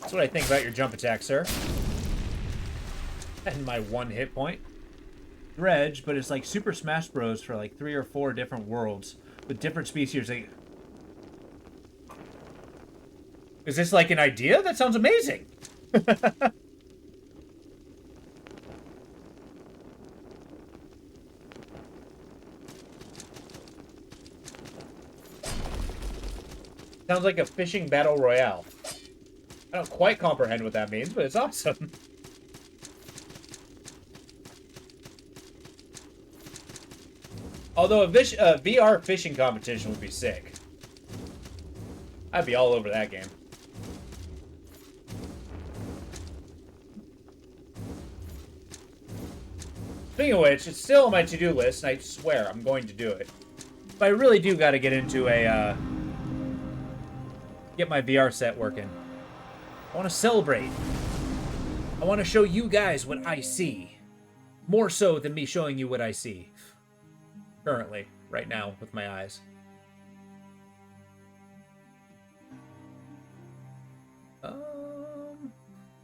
That's what I think about your jump attack, sir. And my 1 hit point. Dredge, but it's like Super Smash Bros. For like 3 or 4 different worlds with different species. Like... Is this like an idea? That sounds amazing. Sounds like a fishing battle royale. I don't quite comprehend what that means, but it's awesome. Although a VR fishing competition would be sick. I'd be all over that game. Speaking of which, it's still on my to-do list, and I swear I'm going to do it. But I really do got to get into a, get my VR set working. I want to celebrate. I want to show you guys what I see. More so than me showing you what I see. Currently, right now, with my eyes.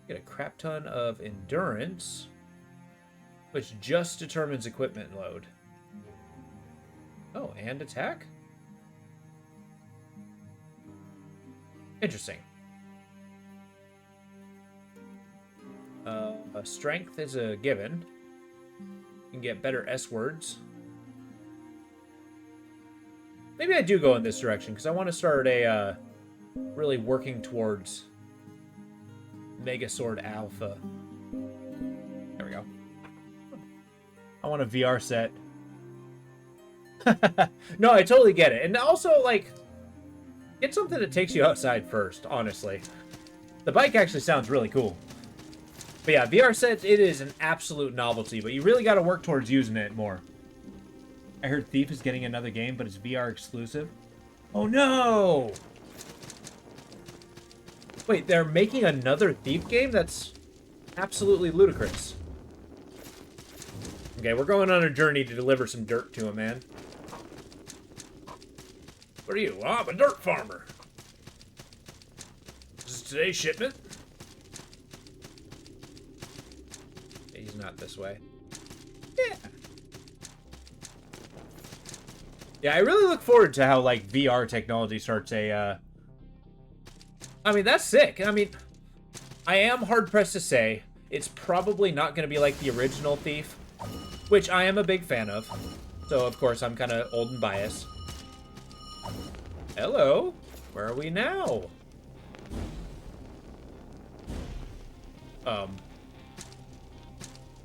Get a crap ton of endurance, which just determines equipment load. Oh, and attack? Interesting. Strength is a given. You can get better S words. Maybe I do go in this direction, because I want to start a, really working towards Megasword Alpha. There we go. I want a VR set. No, I totally get it. And also, like, get something that takes you outside first, honestly. The bike actually sounds really cool. But yeah, VR sets, it is an absolute novelty, but you really got to work towards using it more. I heard Thief is getting another game, but it's VR exclusive. Oh no! Wait, they're making another Thief game? That's absolutely ludicrous. Okay, we're going on a journey to deliver some dirt to him, man. What are you? Oh, I'm a dirt farmer. today's shipment? He's not this way. Yeah. Yeah, I really look forward to how, like, VR technology starts a, I mean, that's sick. I mean, I am hard-pressed to say it's probably not going to be like the original Thief, which I am a big fan of. So, of course, I'm kind of old and biased. Hello. Where are we now?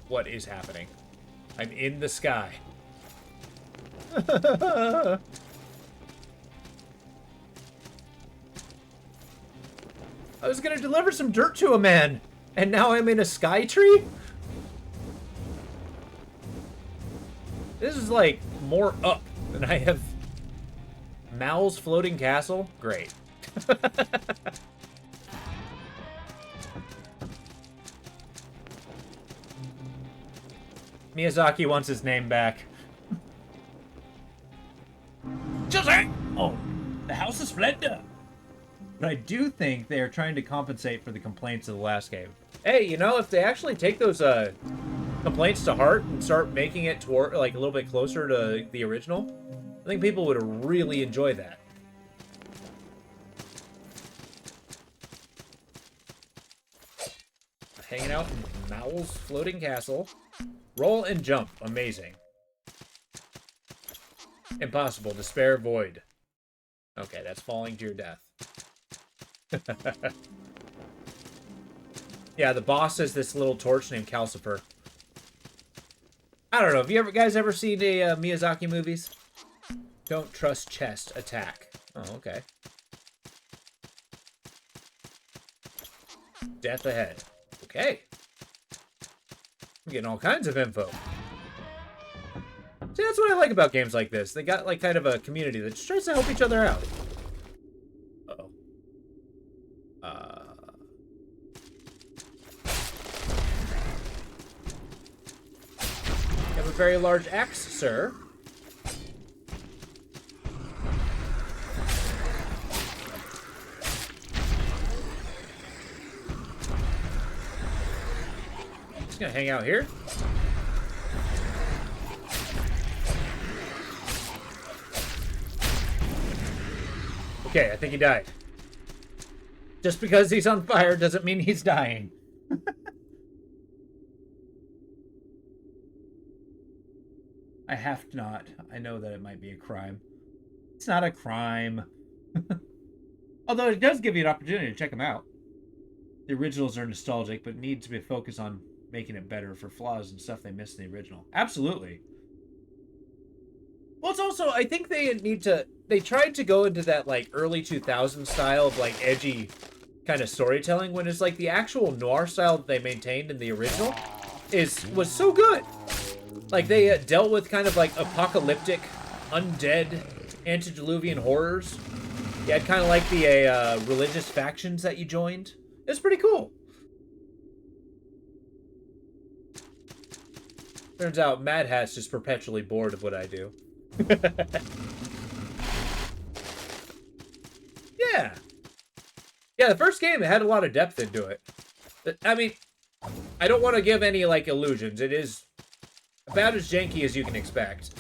What is happening? I'm in the sky. I was gonna deliver some dirt to a man, and now I'm in a sky tree? This is like more up than I have. Mal's floating castle? Great. Miyazaki wants his name back. Oh, the House of Splendor. But I do think they are trying to compensate for the complaints of the last game. Hey, you know, if they actually take those complaints to heart and start making it toward like a little bit closer to the original, I think people would really enjoy that. Hanging out in Mal's floating castle. Roll and jump. Amazing. Impossible. Despair void. Okay, that's falling to your death. Yeah, the boss is this little torch named Calcifer. I don't know. Have you guys ever seen a Miyazaki movies? Don't trust chest. Attack. Oh, okay. Death ahead. Okay. I'm getting all kinds of info. See, that's what I like about games like this. They got, like, kind of a community that just tries to help each other out. Uh-oh. You have a very large axe, sir. Just gonna hang out here. Okay, I think he died. Just because he's on fire doesn't mean he's dying. I have not. I know that it might be a crime. It's not a crime. Although it does give you an opportunity to check them out. The originals are nostalgic, but need to be focused on making it better for flaws and stuff they missed in the original. Absolutely. Well, it's also, I think they need to... They tried to go into that, like, early 2000s style of, like, edgy kind of storytelling, when it's, like, the actual noir style that they maintained in the original was so good. Like, they dealt with kind of, like, apocalyptic, undead, antediluvian horrors. You had kind of, like, the religious factions that you joined. It was pretty cool. Turns out Mad Hat's just perpetually bored of what I do. Yeah. Yeah, the first game, it had a lot of depth into it. I mean, I don't want to give any, like, illusions. It is about as janky as you can expect.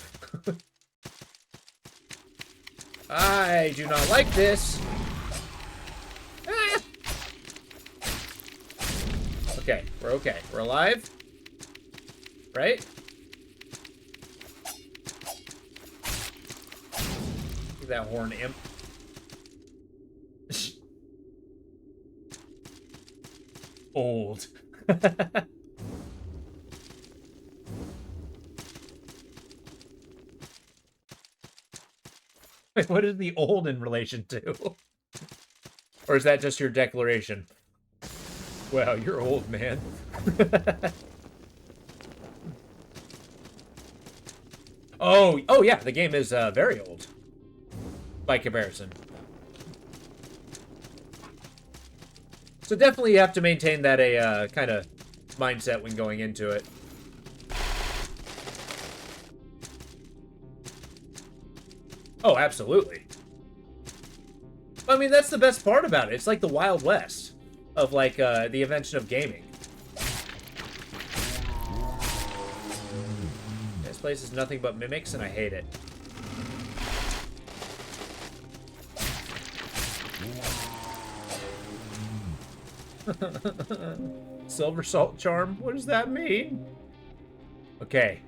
I do not like this. Ah! Okay, we're okay. We're alive. Right? Look at that horn imp. Old. Wait, what is the old in relation to? Or is that just your declaration? Wow, you're old, man. Oh yeah, the game is very old by comparison. So definitely you have to maintain that kind of mindset when going into it. Oh, absolutely. I mean, that's the best part about it. It's like the Wild West. of like the invention of gaming. This place is nothing but mimics, and I hate it. Silver salt charm? What does that mean? Okay.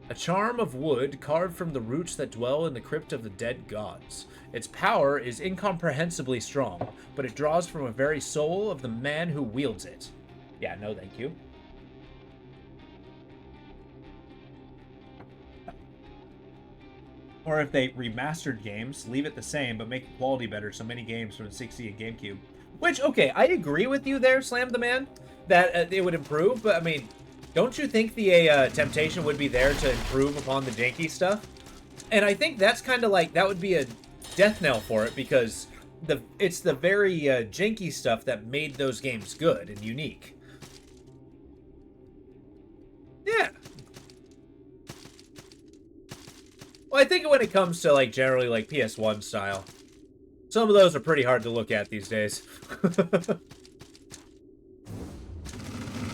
A charm of wood carved from the roots that dwell in the crypt of the dead gods. Its power is incomprehensibly strong, but it draws from a very soul of the man who wields it. Yeah, no thank you. Or if they remastered games, leave it the same, but make the quality better, so many games from the 60 and GameCube. Which, okay, I agree with you there, Slam the Man, that it would improve, but I mean, don't you think the temptation would be there to improve upon the janky stuff? And I think that's kind of like, that would be a death knell for it, because it's the very janky stuff that made those games good and unique. Yeah. Well, I think when it comes to, like, generally, like, PS1 style, some of those are pretty hard to look at these days.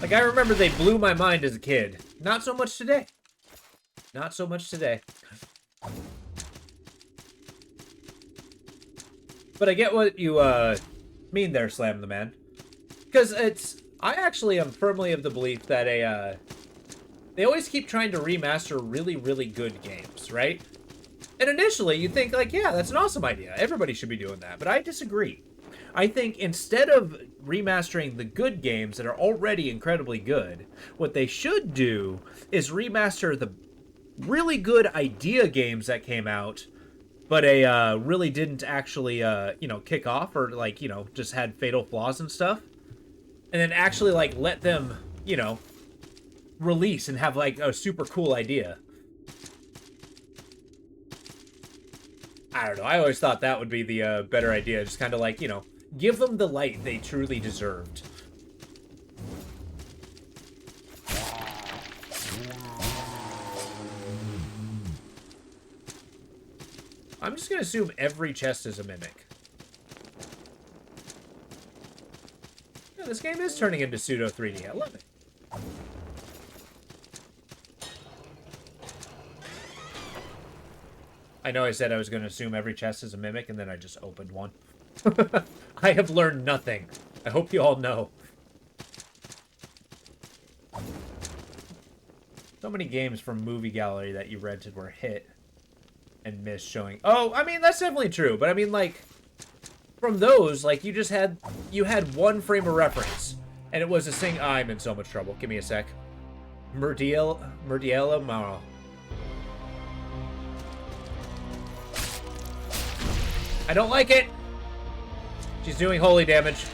Like, I remember they blew my mind as a kid. Not so much today. Not so much today. But I get what you, mean there, Slam the Man. Because I actually am firmly of the belief that they always keep trying to remaster really, really good games, right? And initially, you think, like, yeah, that's an awesome idea. Everybody should be doing that. But I disagree. I think instead of remastering the good games that are already incredibly good, what they should do is remaster the really good idea games that came out, but really didn't actually, kick off or, like, just had fatal flaws and stuff. And then actually, like, let them, release and have, like, a super cool idea. I don't know. I always thought that would be the better idea. Just kind of like, give them the light they truly deserved. I'm just going to assume every chest is a mimic. Yeah, this game is turning into pseudo 3D. I love it. I know I said I was going to assume every chest is a mimic, and then I just opened one. I have learned nothing. I hope you all know. So many games from Movie Gallery that you rented were hit and miss showing. Oh, I mean, that's definitely true. But I mean, like, from those, like, you had one frame of reference. And it was a sing. I'm in so much trouble. Give me a sec. Murdiela Maro. I don't like it. She's doing holy damage.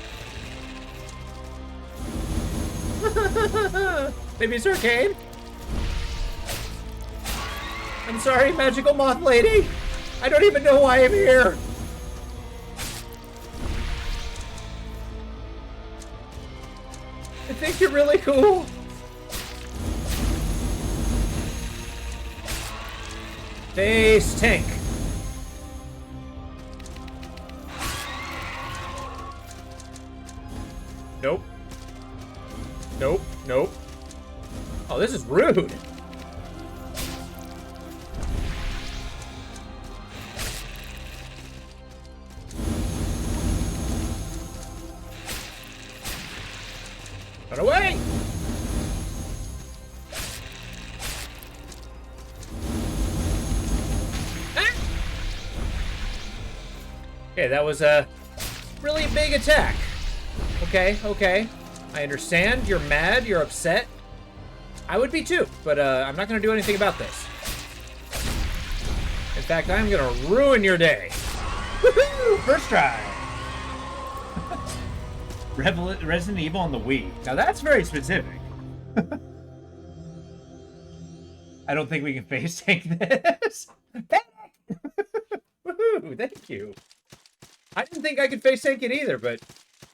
Maybe it's arcane? I'm sorry, magical moth lady. I don't even know why I'm here. I think you're really cool. Face tank. Nope. Nope. Nope. Oh, this is rude. Run away! Ah! Okay, that was a really big attack. Okay, okay. I understand. You're mad. You're upset. I would be too, but I'm not going to do anything about this. In fact, I'm going to ruin your day. Woohoo! First try. Resident Evil on the Wii. Now that's very specific. I don't think we can face tank this. Woohoo! Thank you. I didn't think I could face tank it either, but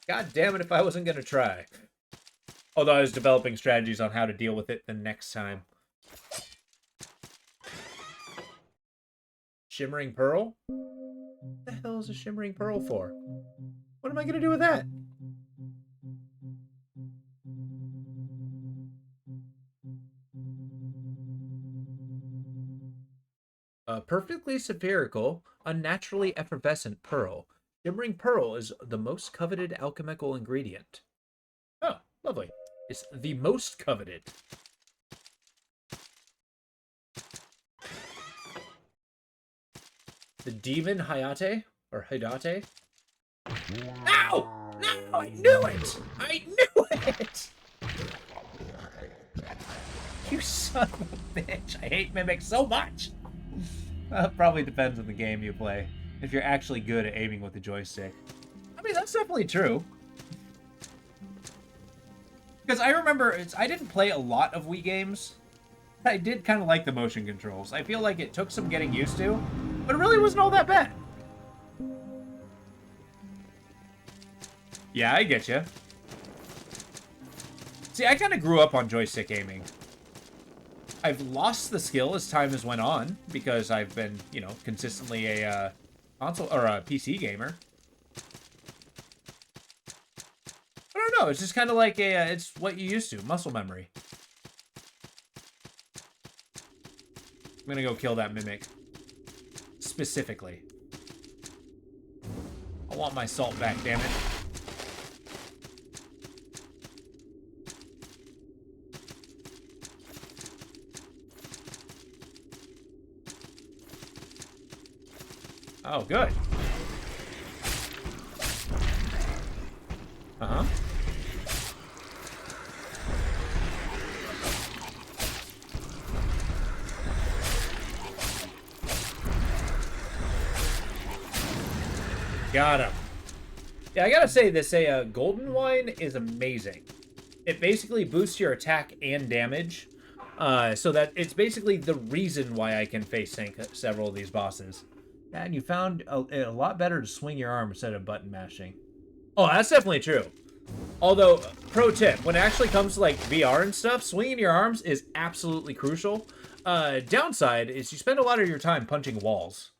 god damn it if I wasn't going to try. Although I was developing strategies on how to deal with it the next time. Shimmering Pearl? What the hell is a Shimmering Pearl for? What am I going to do with that? A perfectly spherical, unnaturally effervescent pearl. Shimmering pearl is the most coveted alchemical ingredient. Oh, lovely. It's the most coveted. The demon Hayate? Or Hidate? No! No! I knew it! I knew it! You son of a bitch. I hate mimics so much. Probably depends on the game you play. If you're actually good at aiming with the joystick. I mean, that's definitely true. Because I remember, I didn't play a lot of Wii games. I did kind of like the motion controls. I feel like it took some getting used to, but it really wasn't all that bad. Yeah, I get you. See, I kind of grew up on joystick aiming. I've lost the skill as time has went on because I've been, you know, consistently a console or a PC gamer. I don't know. It's just kind of like it's what you used to, muscle memory. I'm gonna go kill that mimic specifically. I want my salt back, damn it. Oh, good. Uh-huh. Got him. Yeah, I gotta say, this golden wine is amazing. It basically boosts your attack and damage, so that it's basically the reason why I can face tank several of these bosses. And you found a lot better to swing your arm instead of button mashing. Oh, that's definitely true. Although, pro tip, when it actually comes to like VR and stuff, swinging your arms is absolutely crucial. Downside is you spend a lot of your time punching walls.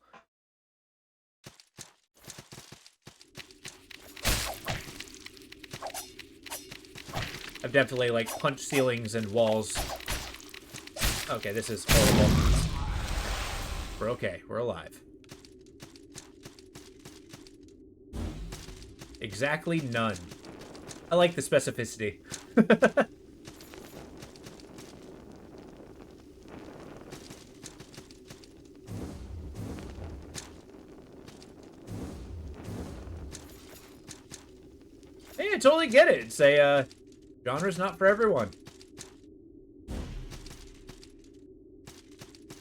I've definitely like punched ceilings and walls. Okay, this is horrible. We're okay. We're alive. Exactly none. I like the specificity. Hey, I totally get it. It's a, genre's not for everyone.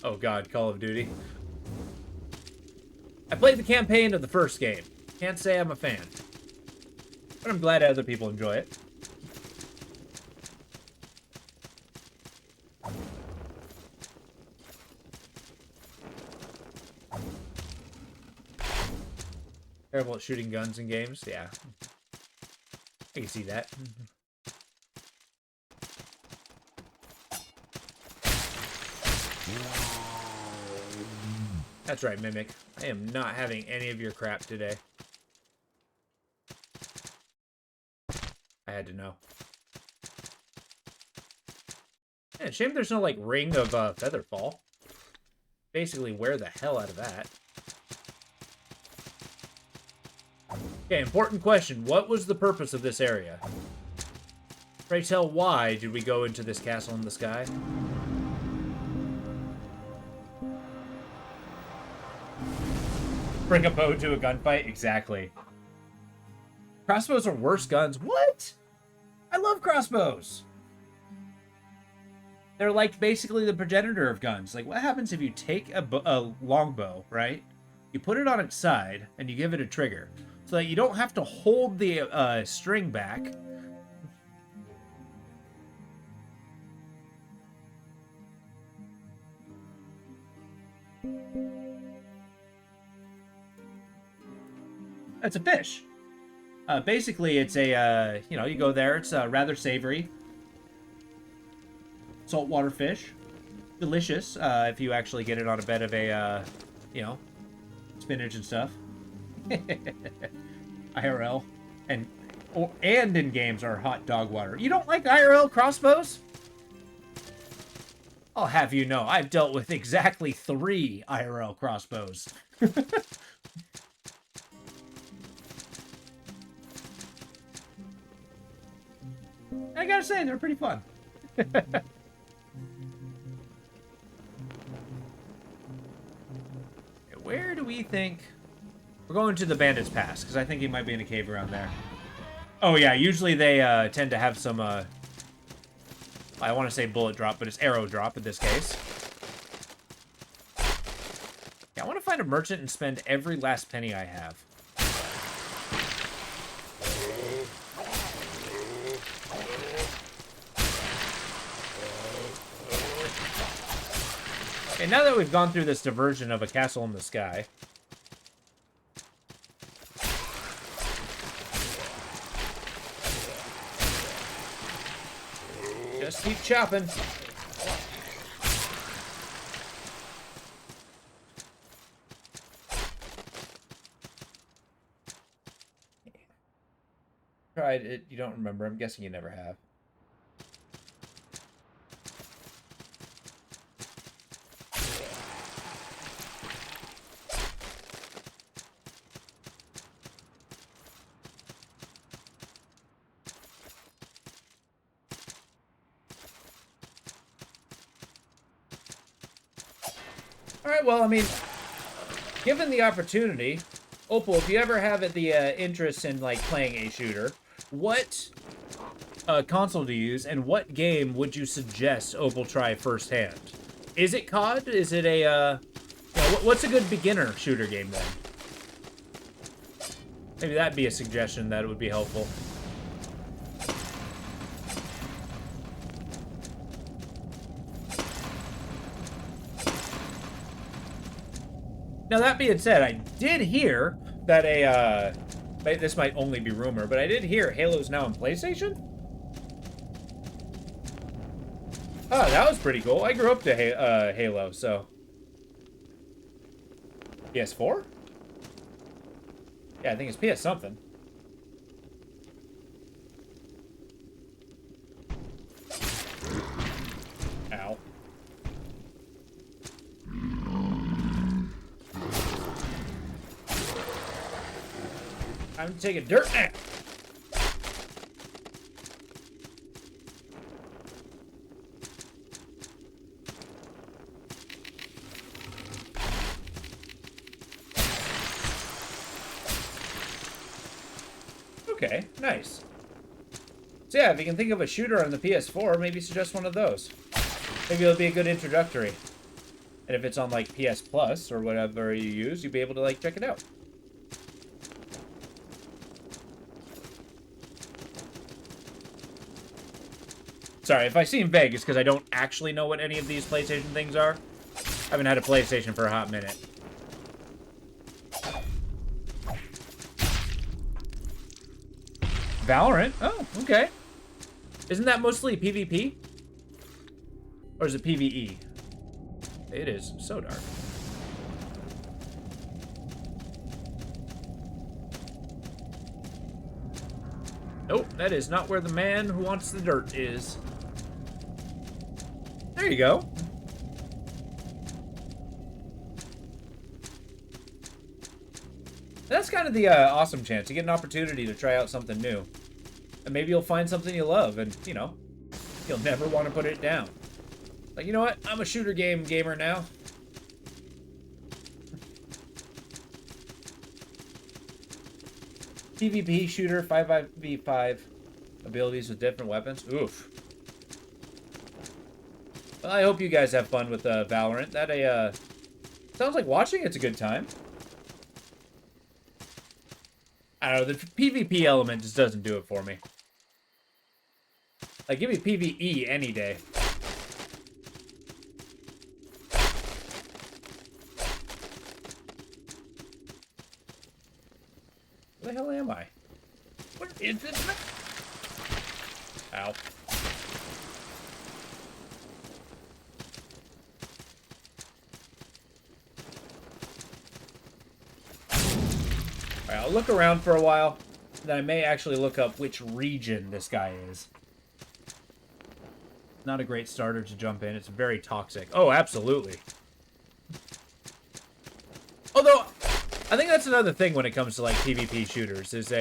Oh god, Call of Duty. I played the campaign of the first game. Can't say I'm a fan. But I'm glad other people enjoy it. Terrible at shooting guns in games? Yeah. I can see that. That's right, Mimic. I am not having any of your crap today. I had to know. Yeah, shame there's no, like, ring of Featherfall. Basically, wear the hell out of that. Okay, important question. What was the purpose of this area? Pray tell, why did we go into this castle in the sky? Bring a bow to a gunfight? Exactly. Crossbows are worse guns. What? I love crossbows. They're like basically the progenitor of guns. Like, what happens if you take a longbow, right? You put it on its side, and you give it a trigger. So that you don't have to hold the string back. That's a fish. Basically, it's a, you know, you go there. It's rather savory. Saltwater fish. Delicious, if you actually get it on a bed of a, you know, spinach and stuff. IRL. And in games are hot dog water. You don't like IRL crossbows? I'll have you know, I've dealt with exactly 3 IRL crossbows. I gotta say, they're pretty fun. Where do we think... We're going to the Bandit's Pass, because I think he might be in a cave around there. Oh yeah, usually they tend to have some... I want to say bullet drop, but it's arrow drop in this case. Yeah, I want to find a merchant and spend every last penny I have. Okay, now that we've gone through this diversion of a castle in the sky... Just keep chopping. Tried it, you don't remember. I'm guessing you never have. Alright, well, I mean, given the opportunity, Opal, if you ever have the interest in, like, playing a shooter, what console do you use, and what game would you suggest Opal try firsthand? Is it COD? Is it a, you know, what's a good beginner shooter game, then? Maybe that'd be a suggestion that would be helpful. Now, that being said, I did hear that this might only be rumor, but I did hear Halo's now on PlayStation? Oh, that was pretty cool. I grew up to Halo, so... PS4? Yeah, I think it's PS something. Ow. Time to take a dirt nap. Okay, nice. So yeah, if you can think of a shooter on the PS4, maybe suggest one of those. Maybe it'll be a good introductory. And if it's on, like, PS Plus or whatever you use, you'll be able to, like, check it out. Sorry, if I seem vague, it's because I don't actually know what any of these PlayStation things are. I haven't had a PlayStation for a hot minute. Valorant? Oh, okay. Isn't that mostly PvP? Or is it PvE? It is so dark. Nope, that is not where the man who wants the dirt is. There you go. That's kind of the awesome chance. You get an opportunity to try out something new. And maybe you'll find something you love and, you know, you'll never want to put it down. Like, you know what? I'm a shooter gamer now. PvP shooter, 5v5 abilities with different weapons. Oof. Well, I hope you guys have fun with Valorant. That sounds like watching it's a good time. I don't know, the PvP element just doesn't do it for me. Like, give me PvE any day. Where the hell am I? What is this? Ow. Alright, I'll look around for a while. Then I may actually look up which region this guy is. Not a great starter to jump in. It's very toxic. Oh, absolutely. Although, I think that's another thing when it comes to, like, PvP shooters, is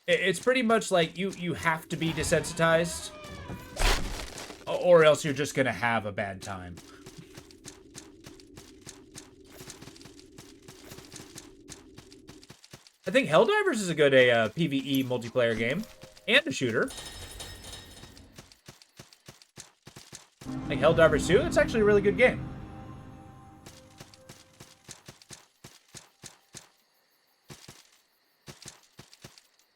it's pretty much like you have to be desensitized, or else you're just gonna have a bad time. I think Helldivers is a good PvE multiplayer game, and a shooter. Like Helldivers 2, it's actually a really good game.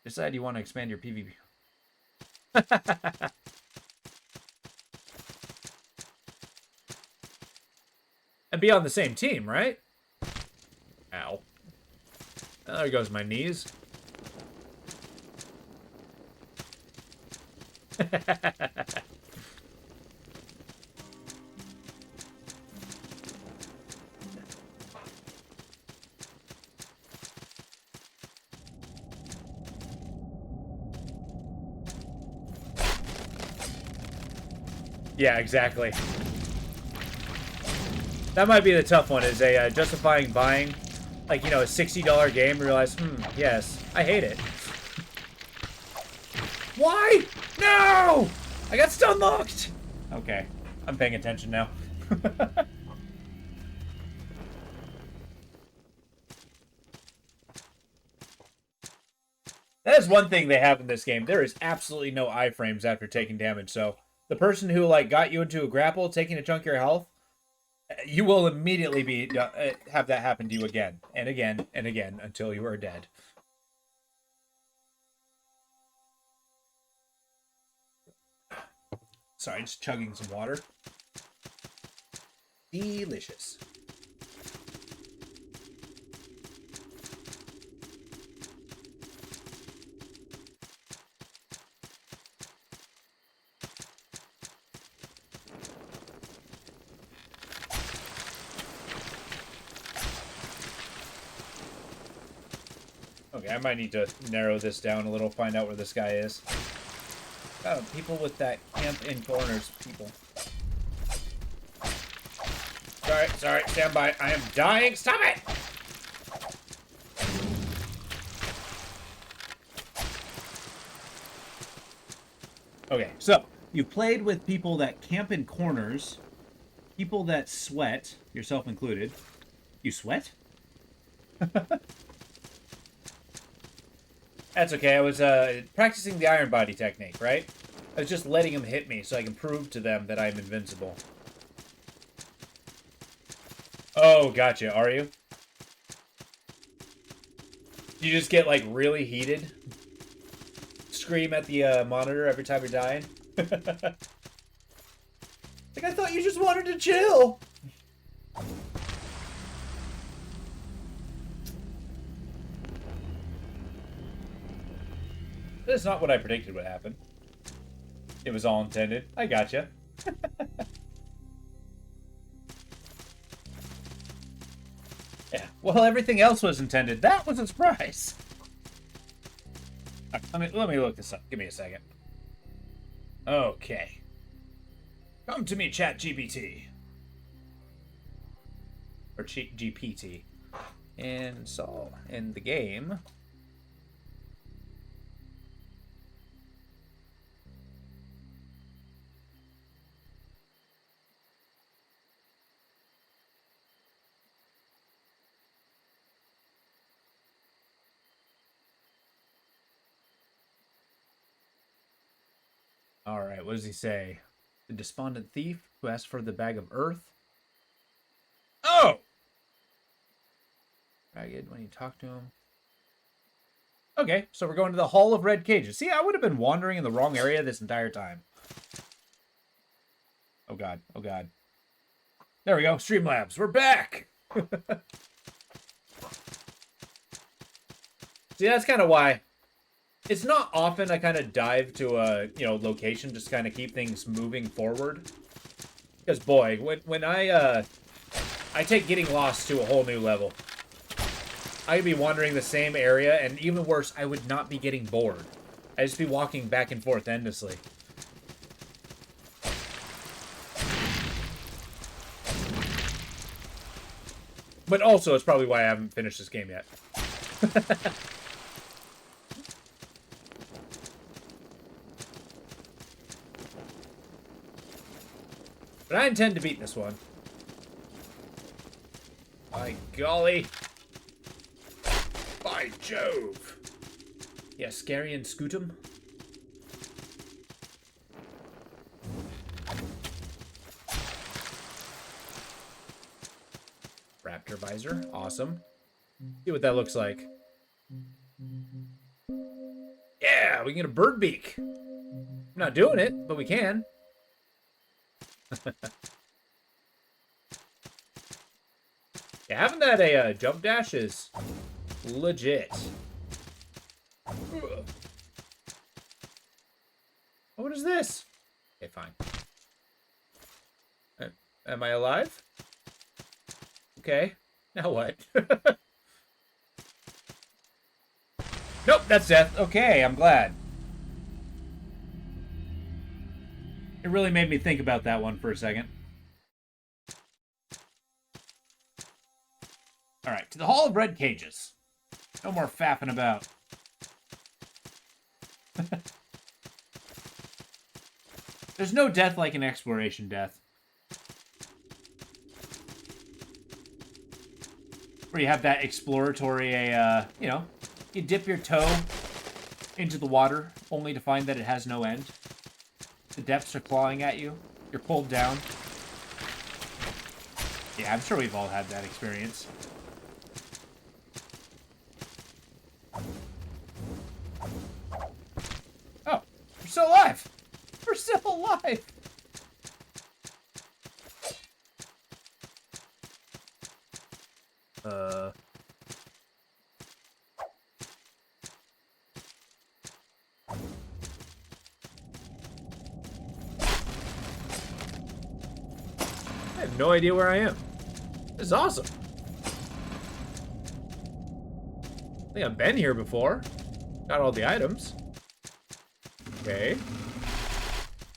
Decide you want to expand your PvP. And be on the same team, right? Ow. Oh, there goes my knees. Yeah, exactly. That might be the tough one, is justifying buying, like, you know, a $60 game and realize, yes, I hate it. Why? No! I got stun locked! Okay, I'm paying attention now. That is one thing they have in this game. There is absolutely no iframes after taking damage, so the person who, like, got you into a grapple, taking a chunk of your health, you will immediately be have that happen to you again and again and again until you are dead. Sorry, just chugging some water. Delicious. Okay, I might need to narrow this down a little, find out where this guy is. Oh, people with that camp in corners, people. Sorry, stand by. I am dying. Stop it! Okay, so you played with people that camp in corners, people that sweat, yourself included. You sweat? That's okay. I was practicing the Iron Body technique, right? I was just letting them hit me so I can prove to them that I'm invincible. Oh, gotcha. Are you? You just get, like, really heated? Scream at the monitor every time you're dying? Like, I thought you just wanted to chill! That's not what I predicted would happen. It was all intended. I gotcha. Yeah. Well, everything else was intended. That was a surprise. Right, let me look this up. Give me a second. Okay. Come to me, ChatGPT. Or GPT. Install in the game. All right, what does he say? The despondent thief who asked for the bag of earth. Oh! Ragged when you talk to him. Okay, so we're going to the Hall of Red Cages. See, I would have been wandering in the wrong area this entire time. Oh god, oh god. There we go, Streamlabs, we're back! See, that's kind of why. It's not often I kind of dive to a, location, just kind of keep things moving forward. Because, boy, when I take getting lost to a whole new level. I'd be wandering the same area, and even worse, I would not be getting bored. I'd just be walking back and forth endlessly. But also, it's probably why I haven't finished this game yet. But I intend to beat this one. By golly. By Jove. Yeah, Scarian Scutum. Raptor visor. Awesome. See what that looks like. Yeah, we can get a bird beak. I'm not doing it, but we can. Yeah, having that a jump dash is legit. Oh, what is this? Okay, fine. Am I alive? Okay. Now what? Nope, that's death. Okay, I'm glad. It really made me think about that one for a second. Alright, to the Hall of Red Cages. No more faffing about. There's no death like an exploration death. Where you have that exploratory, you know, you dip your toe into the water, only to find that it has no end. The depths are clawing at you. You're pulled down. Yeah, I'm sure we've all had that experience. Oh, we're still alive! We're still alive! I have no idea where I am. This is awesome. I think I've been here before. Got all the items. Okay.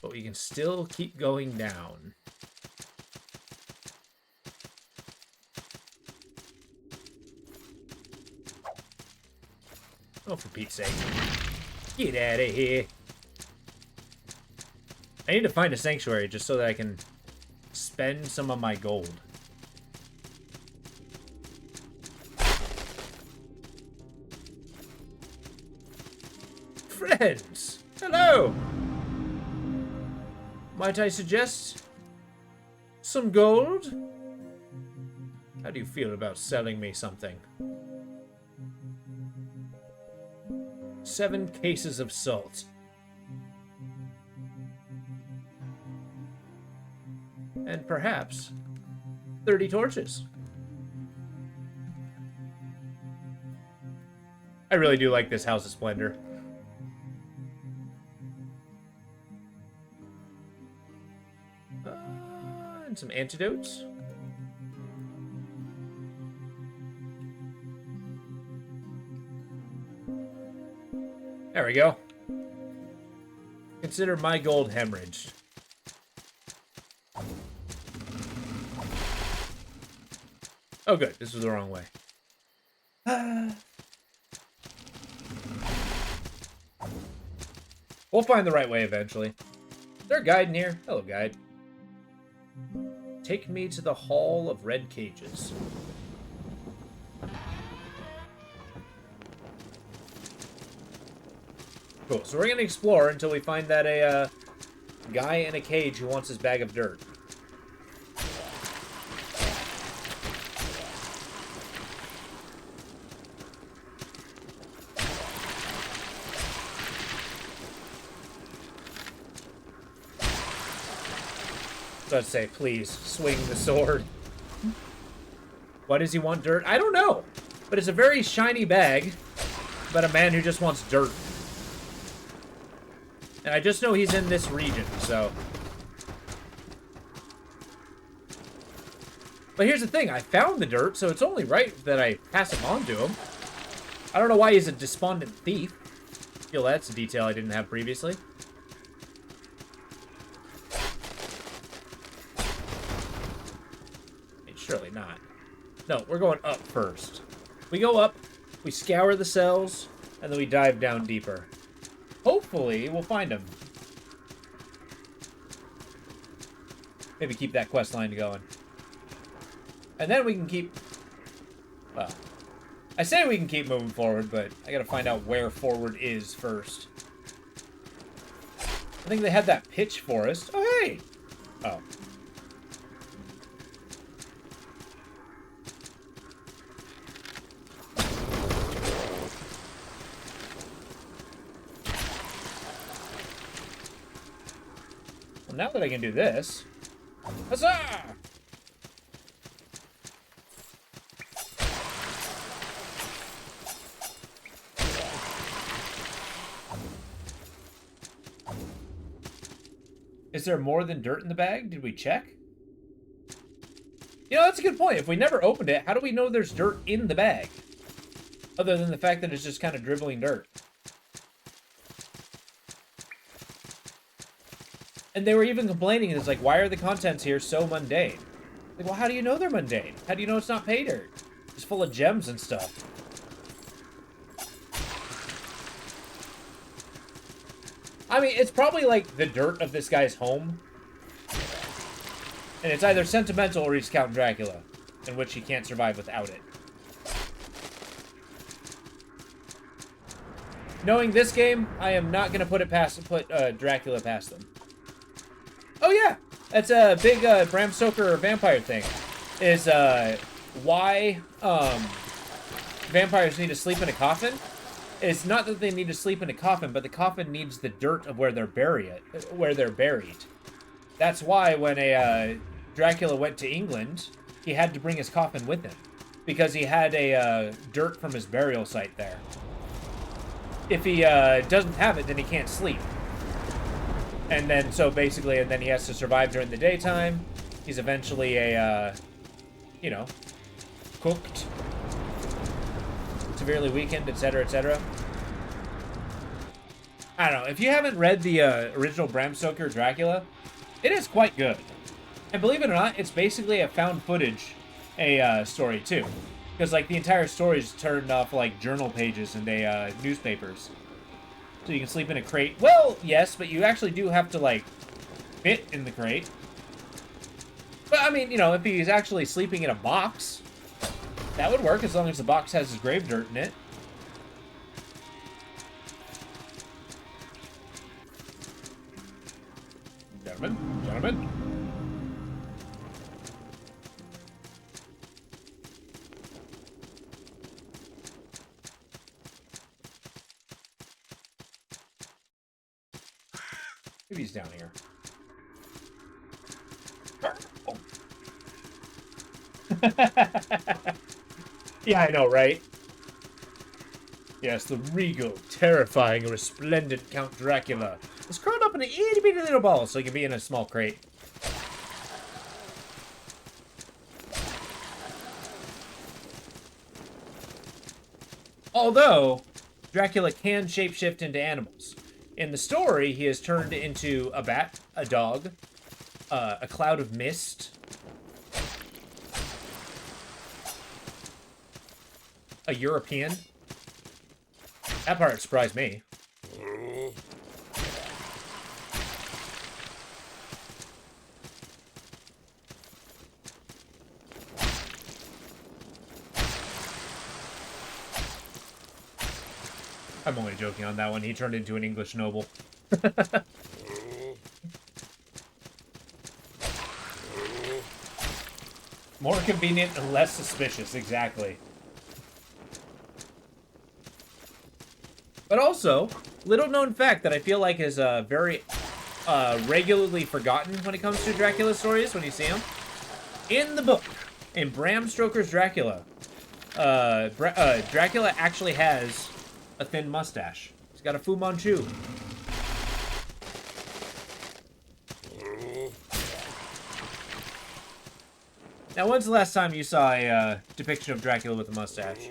But we can still keep going down. Oh, for Pete's sake. Get out of here. I need to find a sanctuary just so that I can spend some of my gold. Friends! Hello! Might I suggest some gold? How do you feel about selling me something? 7 cases of salt. And perhaps 30 torches. I really do like this House of Splendor. And some antidotes. There we go. Consider my gold hemorrhaged. Oh, good. This was the wrong way. We'll find the right way eventually. Is there a guide in here? Hello, guide. Take me to the Hall of Red Cages. Cool. So we're going to explore until we find that a guy in a cage who wants his bag of dirt. Let's say, please, swing the sword. Why does he want dirt? I don't know. But it's a very shiny bag about a man who just wants dirt. And I just know he's in this region, so. But here's the thing. I found the dirt, so it's only right that I pass it on to him. I don't know why he's a despondent thief. I feel that's a detail I didn't have previously. Surely not. No, we're going up first. We go up, we scour the cells, and then we dive down deeper. Hopefully, we'll find him. Maybe keep that quest line going. And then we can keep... Well, I say we can keep moving forward, but I gotta find out where forward is first. I think they had that pitch forest. Oh, hey! Oh. Well, now that I can do this... Huzzah! Is there more than dirt in the bag? Did we check? You know, that's a good point. If we never opened it, how do we know there's dirt in the bag? Other than the fact that it's just kind of dribbling dirt. And they were even complaining, it's like, why are the contents here so mundane? Like, well, how do you know they're mundane? How do you know it's not pay dirt? It's full of gems and stuff. I mean, it's probably like the dirt of this guy's home. And it's either sentimental or he's Count Dracula, in which he can't survive without it. Knowing this game, I am not going to put Dracula past them. Oh yeah, that's a big Bram Stoker vampire thing. Is why vampires need to sleep in a coffin. It's not that they need to sleep in a coffin, but the coffin needs the dirt of where they're buried. That's why when a Dracula went to England, he had to bring his coffin with him, because he had a dirt from his burial site there. If he doesn't have it, then he can't sleep. And then, so basically, and then he has to survive during the daytime. He's eventually you know, cooked, severely weakened, etc., etc. I don't know. If you haven't read the original Bram Stoker Dracula, it is quite good. And believe it or not, it's basically a found footage story, too. Because, like, the entire story is turned off, like, journal pages and newspapers. So you can sleep in a crate. Well, yes, but you actually do have to, like, fit in the crate. But, I mean, you know, if he's actually sleeping in a box, that would work as long as the box has his grave dirt in it. Gentlemen. Maybe he's down here. Oh. Yeah, I know, right? Yes, the regal, terrifying, resplendent Count Dracula is curled up in an itty-bitty little ball so he can be in a small crate. Although, Dracula can shapeshift into animals. In the story, he is turned into a bat, a dog, a cloud of mist, a European. That part surprised me. I'm only joking on that one. He turned into an English noble. More convenient and less suspicious, exactly. But also, little known fact that I feel like is very regularly forgotten when it comes to Dracula stories when you see them. In the book, in Bram Stoker's Dracula, Dracula actually has a thin mustache. He's got a Fu Manchu. Now, when's the last time you saw a depiction of Dracula with a mustache?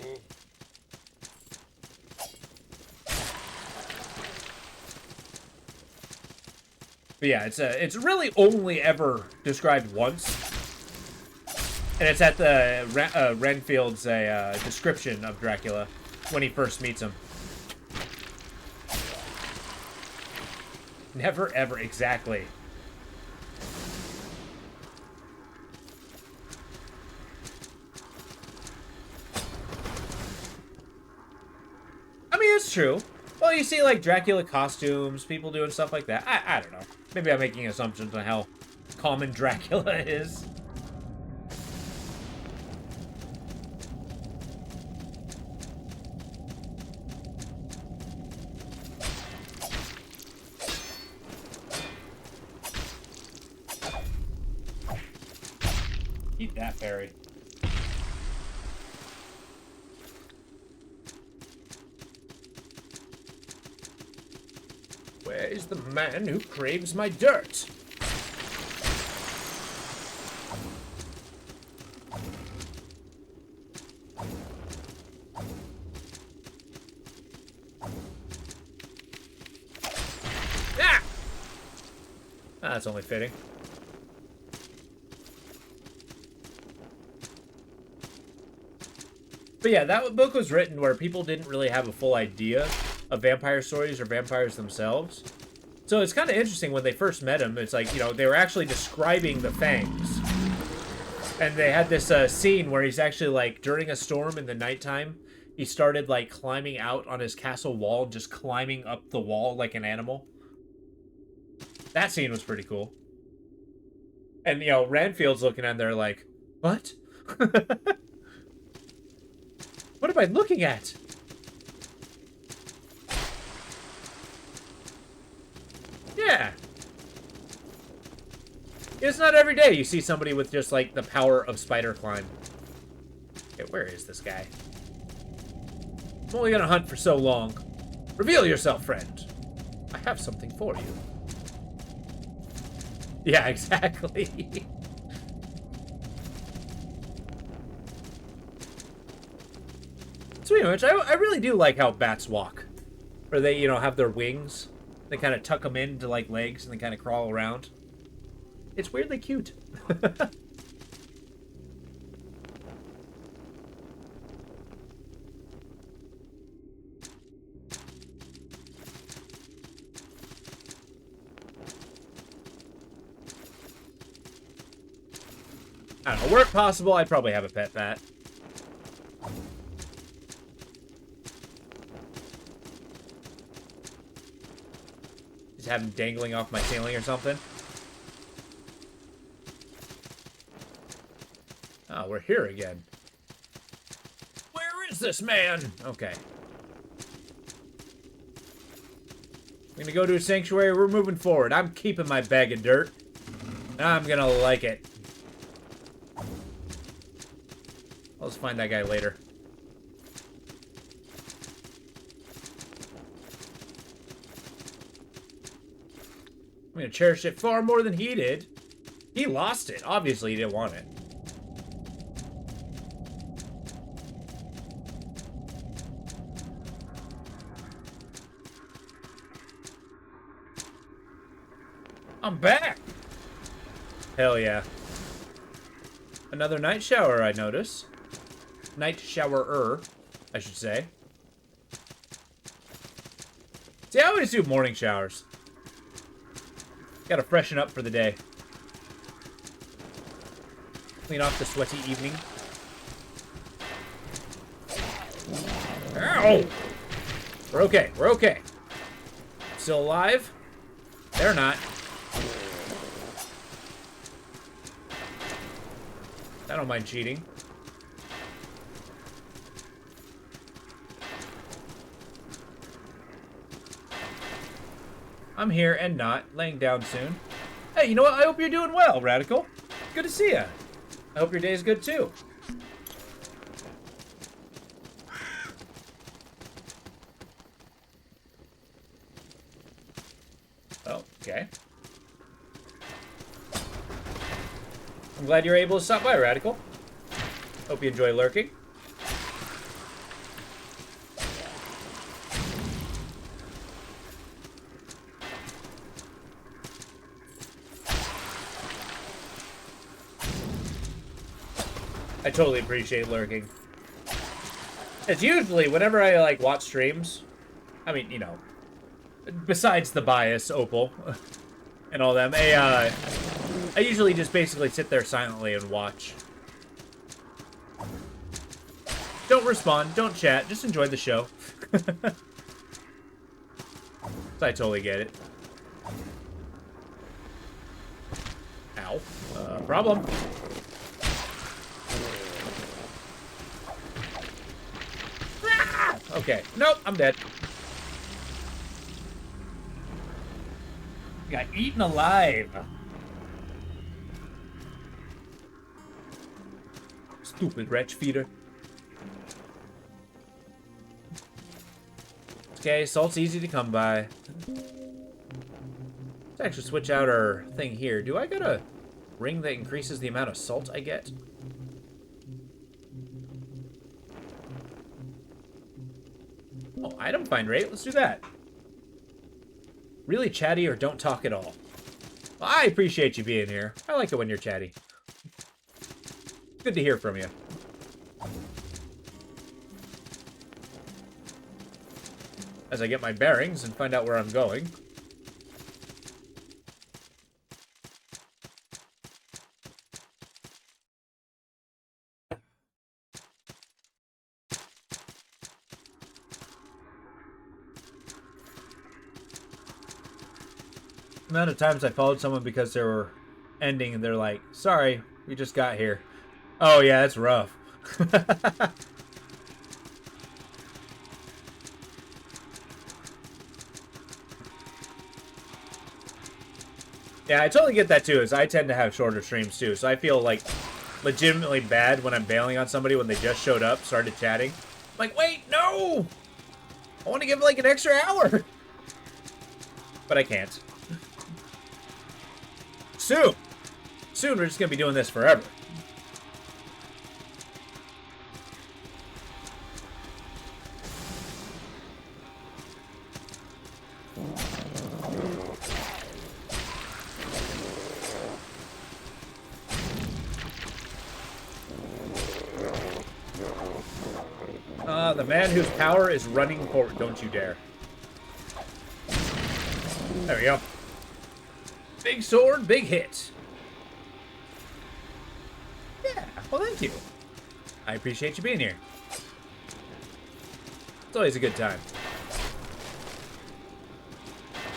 But yeah, it's really only ever described once. And it's at the Renfield's description of Dracula when he first meets him. Never, ever, exactly. I mean, it's true. Well, you see, like, Dracula costumes, people doing stuff like that. I don't know. Maybe I'm making assumptions on how common Dracula is. Eat that berry. Where is the man who craves my dirt? Ah! That's only fitting. But yeah, that book was written where people didn't really have a full idea of vampire stories or vampires themselves. So it's kind of interesting when they first met him. It's like, you know, they were actually describing the fangs. And they had this scene where he's actually, like, during a storm in the nighttime, he started, like, climbing out on his castle wall, just climbing up the wall like an animal. That scene was pretty cool. And, you know, Renfield's looking at there like, what? What am I looking at? Yeah. It's not every day you see somebody with just, like, the power of spider climb. Okay, where is this guy? I'm only gonna hunt for so long. Reveal yourself, friend. I have something for you. Yeah, exactly. Speaking of which, I really do like how bats walk. Where they, you know, have their wings. They kind of tuck them into, like, legs and they kind of crawl around. It's weirdly cute. I don't know. Were it possible, I'd probably have a pet bat. Just have him dangling off my ceiling or something. Oh, we're here again. Where is this man? Okay. We're gonna go to a sanctuary. We're moving forward. I'm keeping my bag of dirt. I'm gonna like it. I'll just find that guy later. I'm gonna cherish it far more than he did. He lost it. Obviously, he didn't want it. I'm back! Hell yeah. Another night shower, I notice. Night shower-er, I should say. See, I always do morning showers. Gotta freshen up for the day. Clean off the sweaty evening. Ow! We're okay, we're okay. Still alive? They're not. I don't mind cheating. I'm here and not. Laying down soon. Hey, you know what? I hope you're doing well, Radical. Good to see ya. I hope your day is good, too. Oh, okay. I'm glad you're able to stop by, Radical. Hope you enjoy lurking. I totally appreciate lurking. It's usually whenever I, like, watch streams. I mean, you know, besides the bias, Opal, and all them, I usually just basically sit there silently and watch. Don't respond, don't chat, just enjoy the show. So I totally get it. Ow. Problem. Ah! Okay. Nope, I'm dead. Got eaten alive. Stupid wretch feeder. Okay, salt's easy to come by. Let's actually switch out our thing here. Do I got a ring that increases the amount of salt I get? Oh, item find rate. Let's do that. Really chatty or don't talk at all? Well, I appreciate you being here. I like it when you're chatty. Good to hear from you. As I get my bearings and find out where I'm going. The amount of times I followed someone because they were ending and they're like, sorry, we just got here. Oh yeah, that's rough. Yeah, I totally get that too, as I tend to have shorter streams too, so I feel like legitimately bad when I'm bailing on somebody when they just showed up, started chatting. I'm like, wait, no! I want to give like an extra hour! But I can't. Soon! Soon we're just gonna be doing this forever. The man whose power is running forward. Don't you dare. There we go. Big sword, big hit. Yeah, well, thank you. I appreciate you being here. It's always a good time.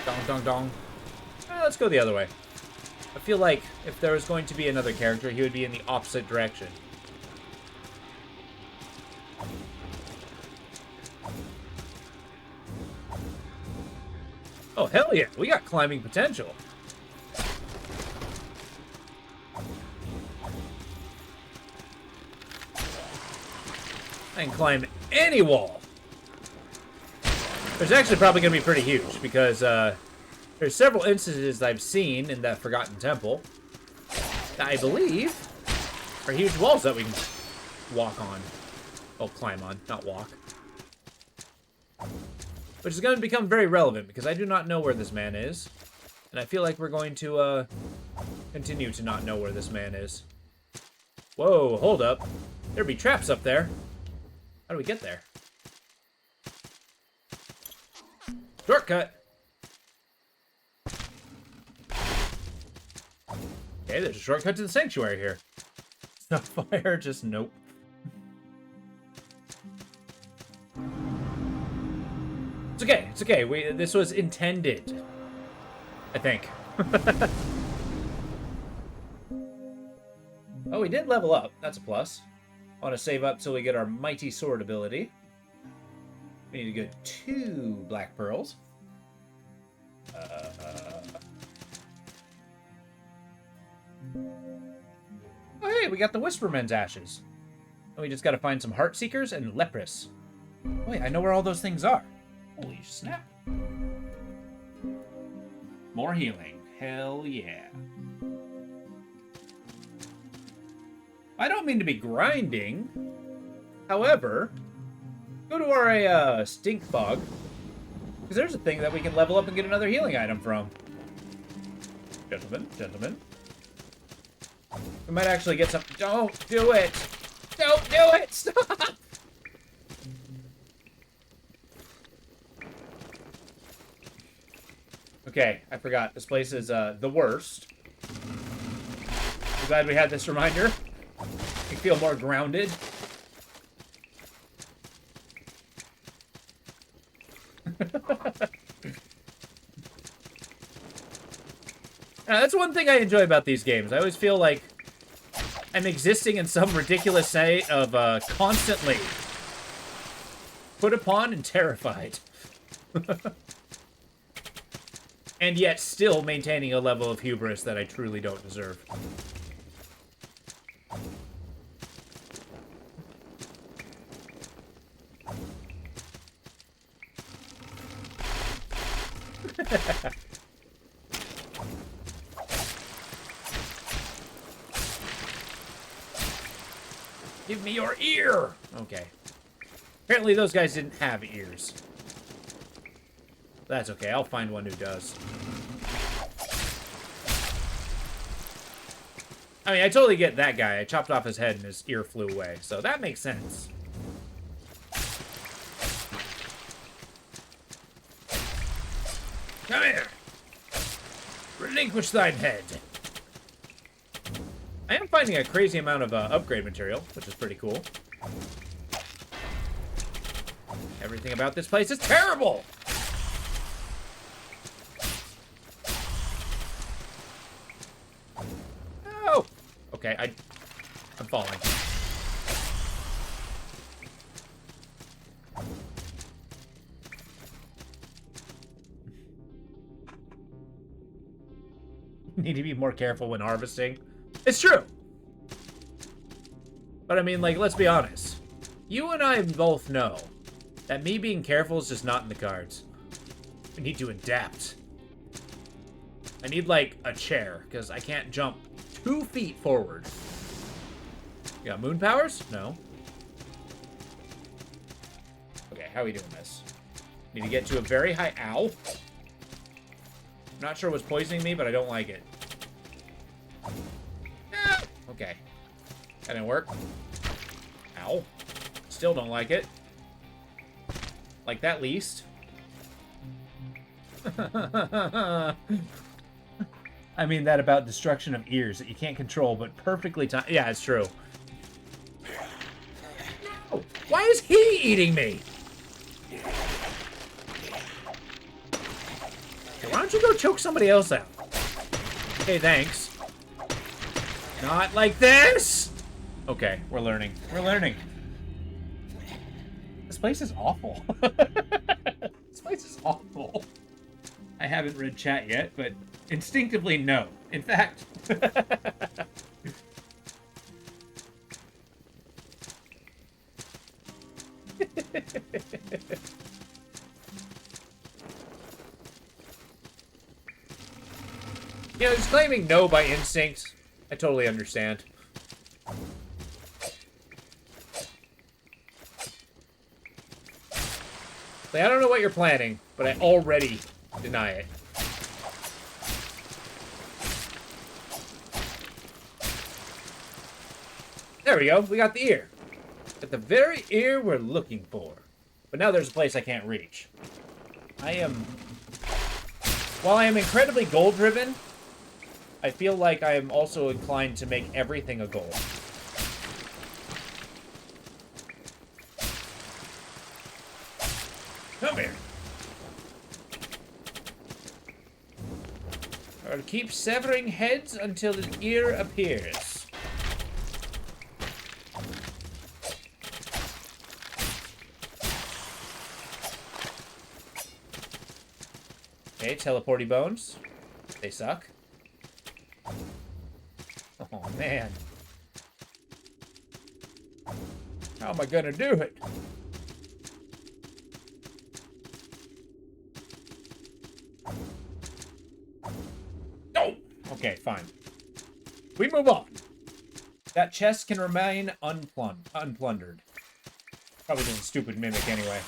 Dong, dong, dong. Let's go the other way. I feel like if there was going to be another character, he would be in the opposite direction. Oh, hell yeah. We got climbing potential. I can climb any wall. There's actually probably going to be pretty huge because there's several instances I've seen in that Forgotten Temple that I believe are huge walls that we can walk on. Oh, climb on, not walk. Which is going to become very relevant because I do not know where this man is. And I feel like we're going to continue to not know where this man is. Whoa, hold up. There'd be traps up there. How do we get there? Shortcut. Okay, there's a shortcut to the sanctuary here. No fire, just nope. It's okay, it's okay. This was intended. I think. Oh, we did level up. That's a plus. I want to save up till we get our mighty sword ability. We need to get 2 black pearls. Oh, hey, we got the Whisperman's ashes. And we just got to find some Heart Seekers and Leprous. Wait, I know where all those things are. Holy snap. More healing. Hell yeah. I don't mean to be grinding. However, go to our stink fog. Because there's a thing that we can level up and get another healing item from. Gentlemen, gentlemen. We might actually get some... Don't do it! Don't do it! Stop! Okay, I forgot. This place is the worst. I'm glad we had this reminder. I feel more grounded. Now, that's one thing I enjoy about these games. I always feel like I'm existing in some ridiculous state of constantly put upon and terrified. And yet still maintaining a level of hubris that I truly don't deserve. Give me your ear! Okay. Apparently those guys didn't have ears. That's okay, I'll find one who does. I mean, I totally get that guy. I chopped off his head and his ear flew away, so that makes sense. Come here! Relinquish thine head! I am finding a crazy amount of upgrade material, which is pretty cool. Everything about this place is terrible! Oh! Okay, I'm falling. Need to be more careful when harvesting. It's true! But I mean, like, let's be honest. You and I both know that me being careful is just not in the cards. I need to adapt. I need, like, a chair, because I can't jump 2 feet forward. You got moon powers? No. Okay, how are we doing this? Need to get to a very high... Ow! I'm not sure what's poisoning me, but I don't like it. Ah, okay. That didn't work. Ow. Still don't like it. Like that least. I mean that about destruction of ears that you can't control, but perfectly timed. Yeah, it's true. No! Why is he eating me? Okay, why don't you go choke somebody else out? Okay, thanks. Not like this! Okay, we're learning. We're learning. This place is awful. This place is awful. I haven't read chat yet, but instinctively, no. In fact... You know, just claiming no by instinct, I totally understand. Like, I don't know what you're planning, but I already deny it. There we go. We got the ear. Got the very ear we're looking for. But now there's a place I can't reach. While I am incredibly goal-driven, I feel like I am also inclined to make everything a goal. Come here. I'll keep severing heads until an ear appears. Okay, teleporty bones. They suck. Oh, man. How am I gonna do it? No! Okay, fine. We move on. That chest can remain unplundered. Probably doing stupid mimic anyway.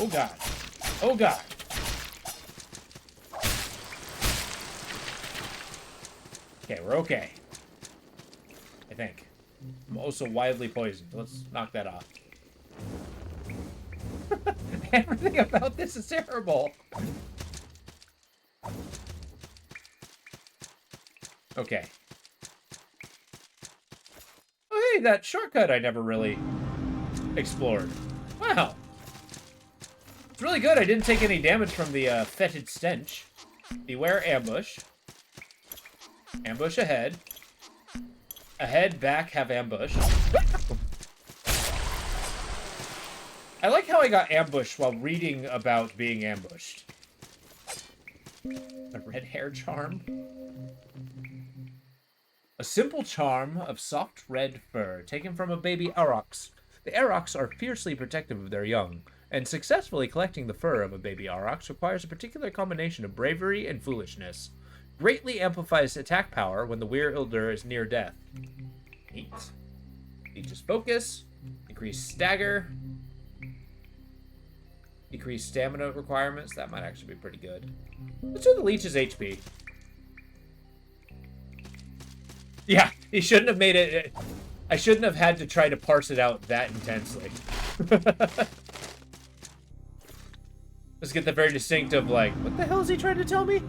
Oh, God. Oh, God. Okay, we're okay. I think. I'm also wildly poisoned. Let's knock that off. Everything about this is terrible. Okay. Oh, hey, that shortcut I never really explored. Wow. It's really good. I didn't take any damage from the fetid stench. Beware ambush. Ambush ahead. Ahead, back, have ambush. I like how I got ambushed while reading about being ambushed. A red hair charm. A simple charm of soft red fur taken from a baby aurochs. The aurochs are fiercely protective of their young, and successfully collecting the fur of a baby aurochs requires a particular combination of bravery and foolishness. Greatly amplifies attack power when the wielder is near death. Neat. Teaches focus. Increase stagger. Decrease stamina requirements. That might actually be pretty good. Let's do the leech's HP. Yeah, he shouldn't have made it... I shouldn't have had to try to parse it out that intensely. Let's get the very distinctive, like, what the hell is he trying to tell me?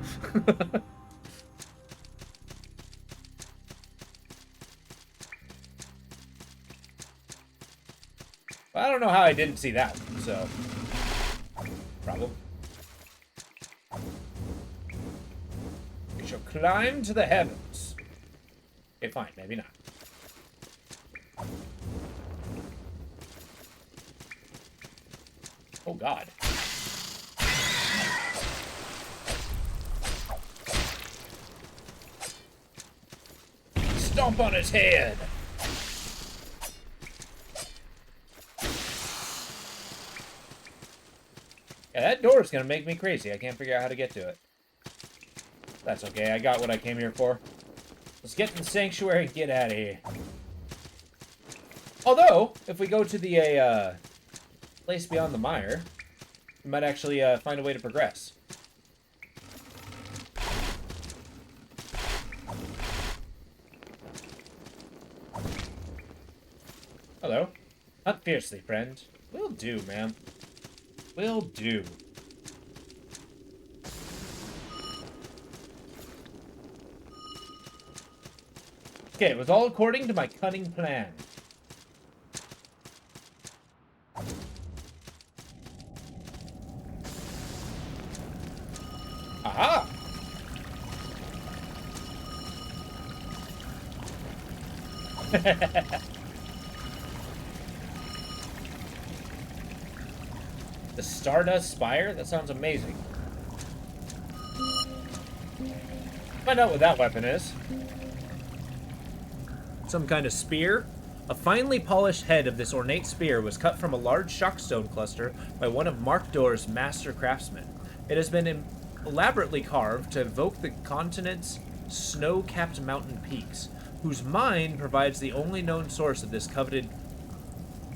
Well, I don't know how I didn't see that one, so... Problem. We shall climb to the heavens. Okay, fine, maybe not. Oh, God. Stomp on his head! Yeah, that door is gonna make me crazy. I can't figure out how to get to it. That's okay. I got what I came here for. Let's get in the sanctuary and get out of here. Although, if we go to the place beyond the mire, we might actually find a way to progress. Hello. Hunt fiercely, friend. Will do, ma'am. Will do. Okay, it was all according to my cunning plan. Aha! The Stardust Spire? That sounds amazing. Find out what that weapon is. Some kind of spear? A finely polished head of this ornate spear was cut from a large shockstone cluster by one of Mark Dorr's master craftsmen. It has been elaborately carved to evoke the continent's snow-capped mountain peaks, whose mine provides the only known source of this coveted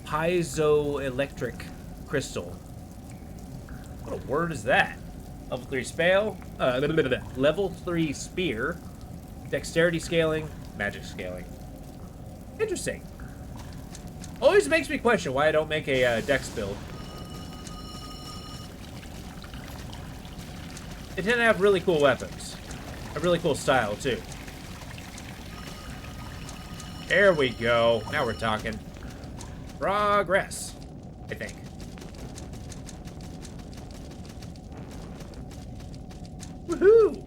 piezoelectric crystal. What a word is that? Level 3 spell, level 3 spear, dexterity scaling, magic scaling. Interesting. Always makes me question why I don't make a dex build. They tend to have really cool weapons. A really cool style, too. There we go. Now we're talking. Progress, I think. Woohoo!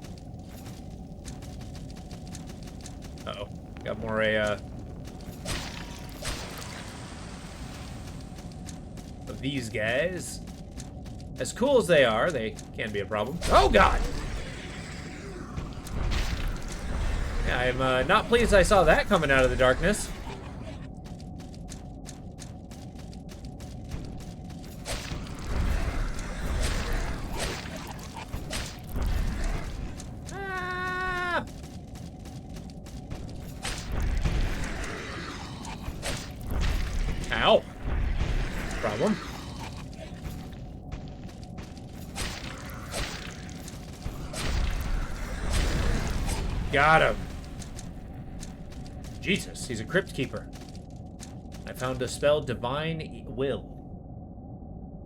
Uh-oh. Got more of these guys. As cool as they are, they can be a problem. Oh, God! Yeah, I'm not pleased I saw that coming out of the darkness. Ah! Ow. Problem. Got him. Jesus, he's a crypt keeper. I found a spell, Divine Will.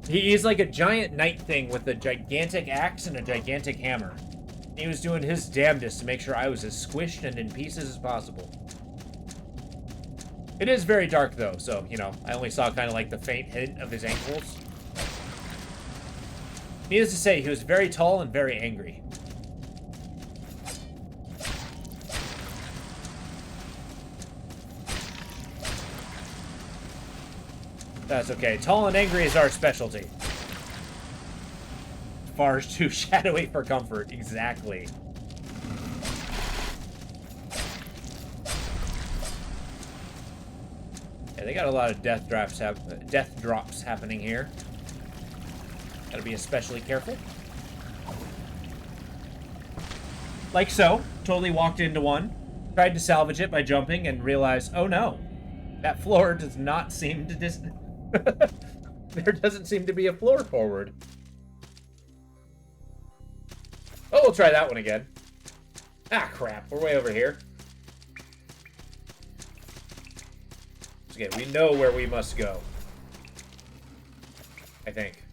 He is like a giant knight thing with a gigantic axe and a gigantic hammer. He was doing his damnedest to make sure I was as squished and in pieces as possible. It is very dark, though, so, you know, I only saw kind of like the faint hint of his ankles. Needless to say, he was very tall and very angry. That's okay. Tall and angry is our specialty. Far as too shadowy for comfort. Exactly. Yeah, they got a lot of death drops happening here. Gotta be especially careful. Like so. Totally walked into one. Tried to salvage it by jumping and realized, oh no. That floor does not seem to there doesn't seem to be a floor forward. Oh, we'll try that one again. Ah, crap. We're way over here. Okay, we know where we must go. I think.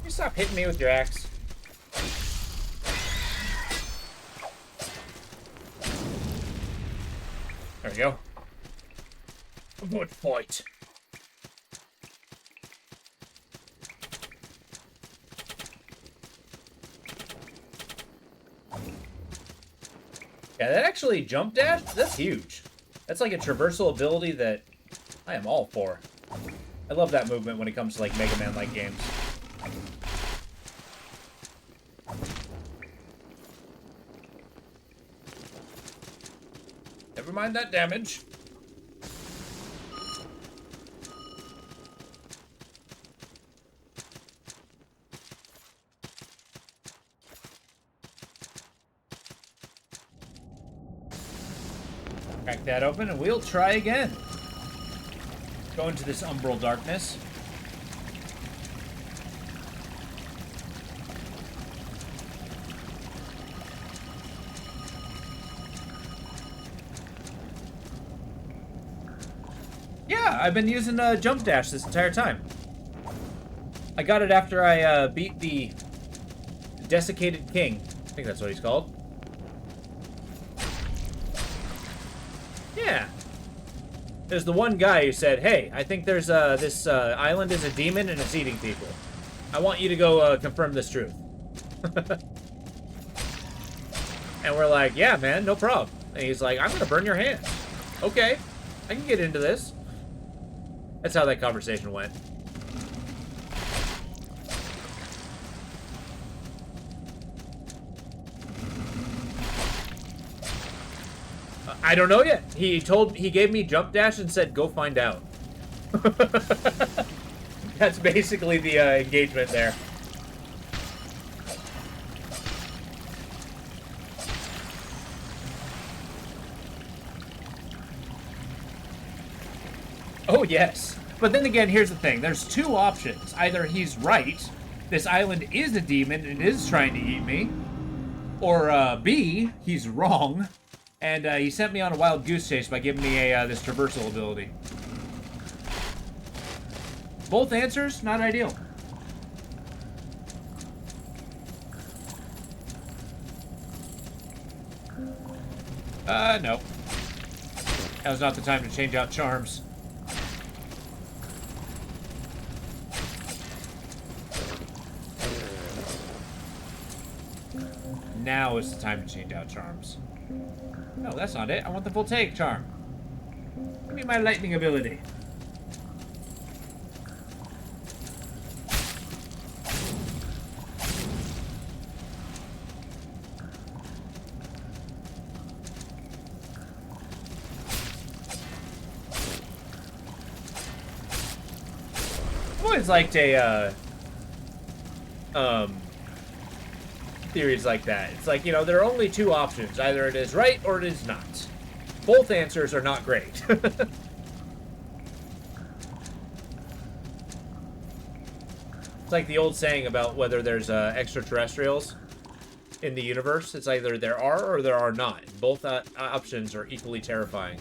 You stop hitting me with your axe. There we go. A good fight. Yeah, that actually jump dash, that's huge. That's like a traversal ability that I am all for. I love that movement when it comes to like Mega Man-like games. Never mind that damage. Crack that open and we'll try again. Go into this umbral darkness. Yeah, I've been using jump dash this entire time. I got it after I beat the Desiccated King. I think that's what he's called. Yeah. There's the one guy who said, hey, I think there's this island is a demon and it's eating people. I want you to go confirm this truth. And we're like, yeah, man, no problem. And he's like, I'm going to burn your hands. Okay, I can get into this. That's how that conversation went. I don't know yet. He gave me jump dash and said, go find out. That's basically the engagement there. Oh, yes. But then again, here's the thing. There's two options. Either he's right, this island is a demon and is trying to eat me, or B, he's wrong, and he sent me on a wild goose chase by giving me this traversal ability. Both answers, not ideal. No. That was not the time to change out charms. Now is the time to change out charms. No, that's not it. I want the voltaic charm. Give me my lightning ability. I've always liked a, theories like that. It's like, you know, there are only two options. Either it is right or it is not. Both answers are not great. It's like the old saying about whether there's extraterrestrials in the universe. It's either there are or there are not. Both options are equally terrifying.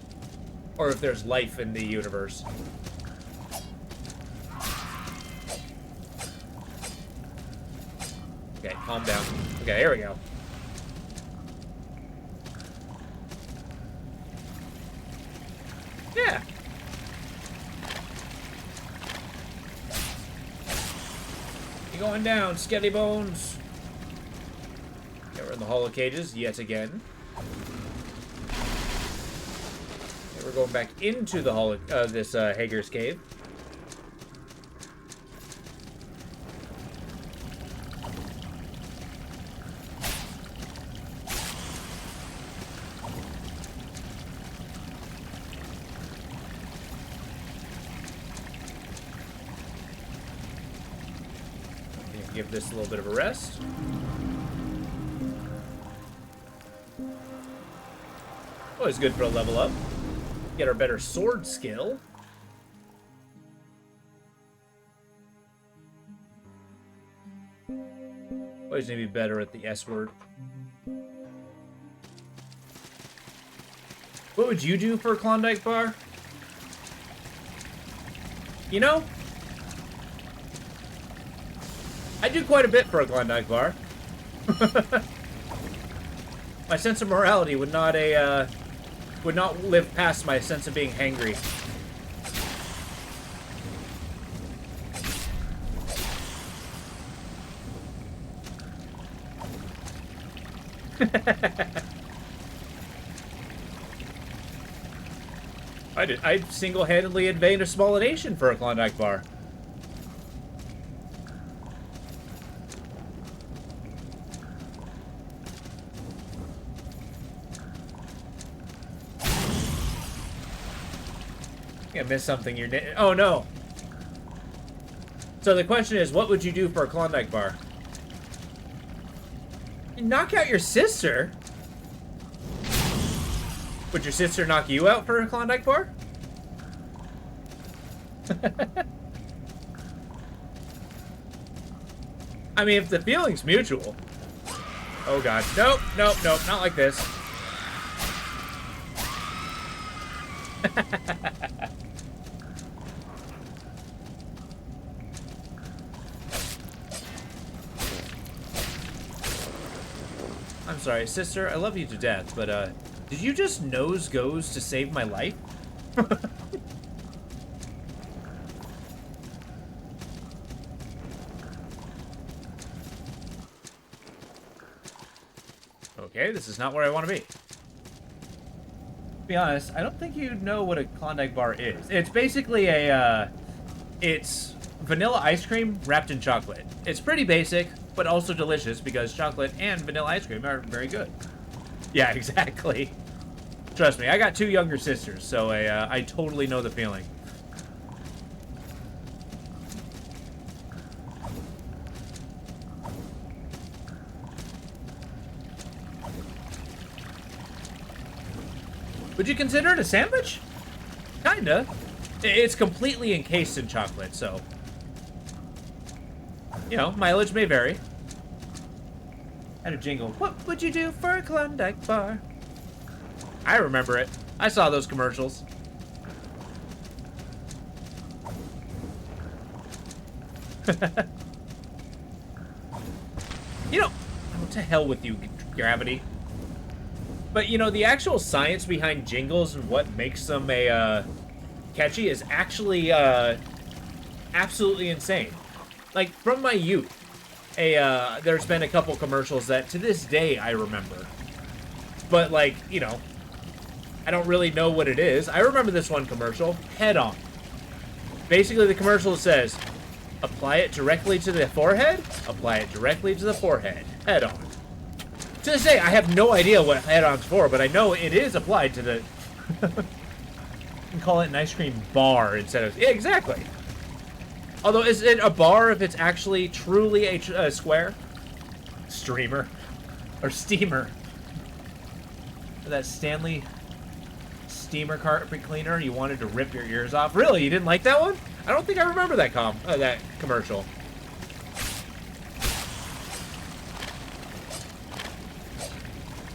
Or if there's life in the universe. Okay, calm down. Okay, here we go. Yeah. You going down, Skelly Bones? Okay, we're in the Hall of Cages yet again. Okay, we're going back into the Hall of this Hager's Cave. Give this a little bit of a rest. Always good for a level up. Get our better sword skill. Always need to be better at the S word. What would you do for a Klondike bar? You know, I do quite a bit for a Klondike bar. My sense of morality would not live past my sense of being hangry. I single-handedly invade a small nation for a Klondike bar. I missed something. Oh no. So the question is, what would you do for a Klondike bar? You knock out your sister? Would your sister knock you out for a Klondike bar? I mean, if the feeling's mutual. Oh god. Nope, nope, nope, not like this. I'm sorry, sister, I love you to death, but, did you just nose goes to save my life? Okay, this is not where I want to be. To be honest, I don't think you know what a Klondike bar is. It's basically a, it's vanilla ice cream wrapped in chocolate. It's pretty basic, but also delicious because chocolate and vanilla ice cream are very good. Yeah, exactly. Trust me, I got 2 younger sisters, so I totally know the feeling. Would you consider it a sandwich? Kinda. It's completely encased in chocolate, so... You know, mileage may vary. And a jingle. What would you do for a Klondike bar? I remember it. I saw those commercials. You know, oh, to hell with you, Gravity. But, you know, the actual science behind jingles and what makes them catchy is actually absolutely insane. Like, from my youth, there's been a couple commercials that to this day I remember. But, like, you know, I don't really know what it is. I remember this one commercial, Head On. Basically, the commercial says, apply it directly to the forehead, apply it directly to the forehead, Head On. To this day, I have no idea what Head On's for, but I know it is applied to the... You can call it an ice cream bar instead of... Yeah, exactly. Although, is it a bar if it's actually truly a square? Streamer. Or steamer. That Stanley steamer carpet cleaner and you wanted to rip your ears off. Really? You didn't like that one? I don't think I remember that that commercial.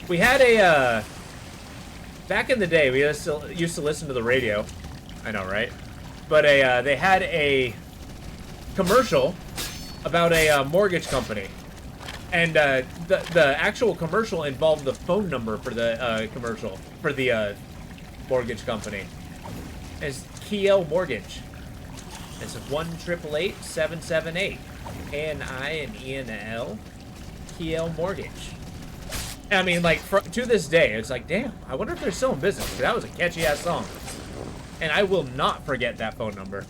We had a, back in the day, we used to listen to the radio. I know, right? But they had a commercial about a mortgage company. And the actual commercial involved the phone number for the commercial, for the mortgage company. It's Kiel Mortgage. It's 1-888-778. K-N-I and E-N-L. Kiel Mortgage. I mean, like, to this day, it's like, damn, I wonder if they're still in business. 'Cause that was a catchy-ass song. And I will not forget that phone number.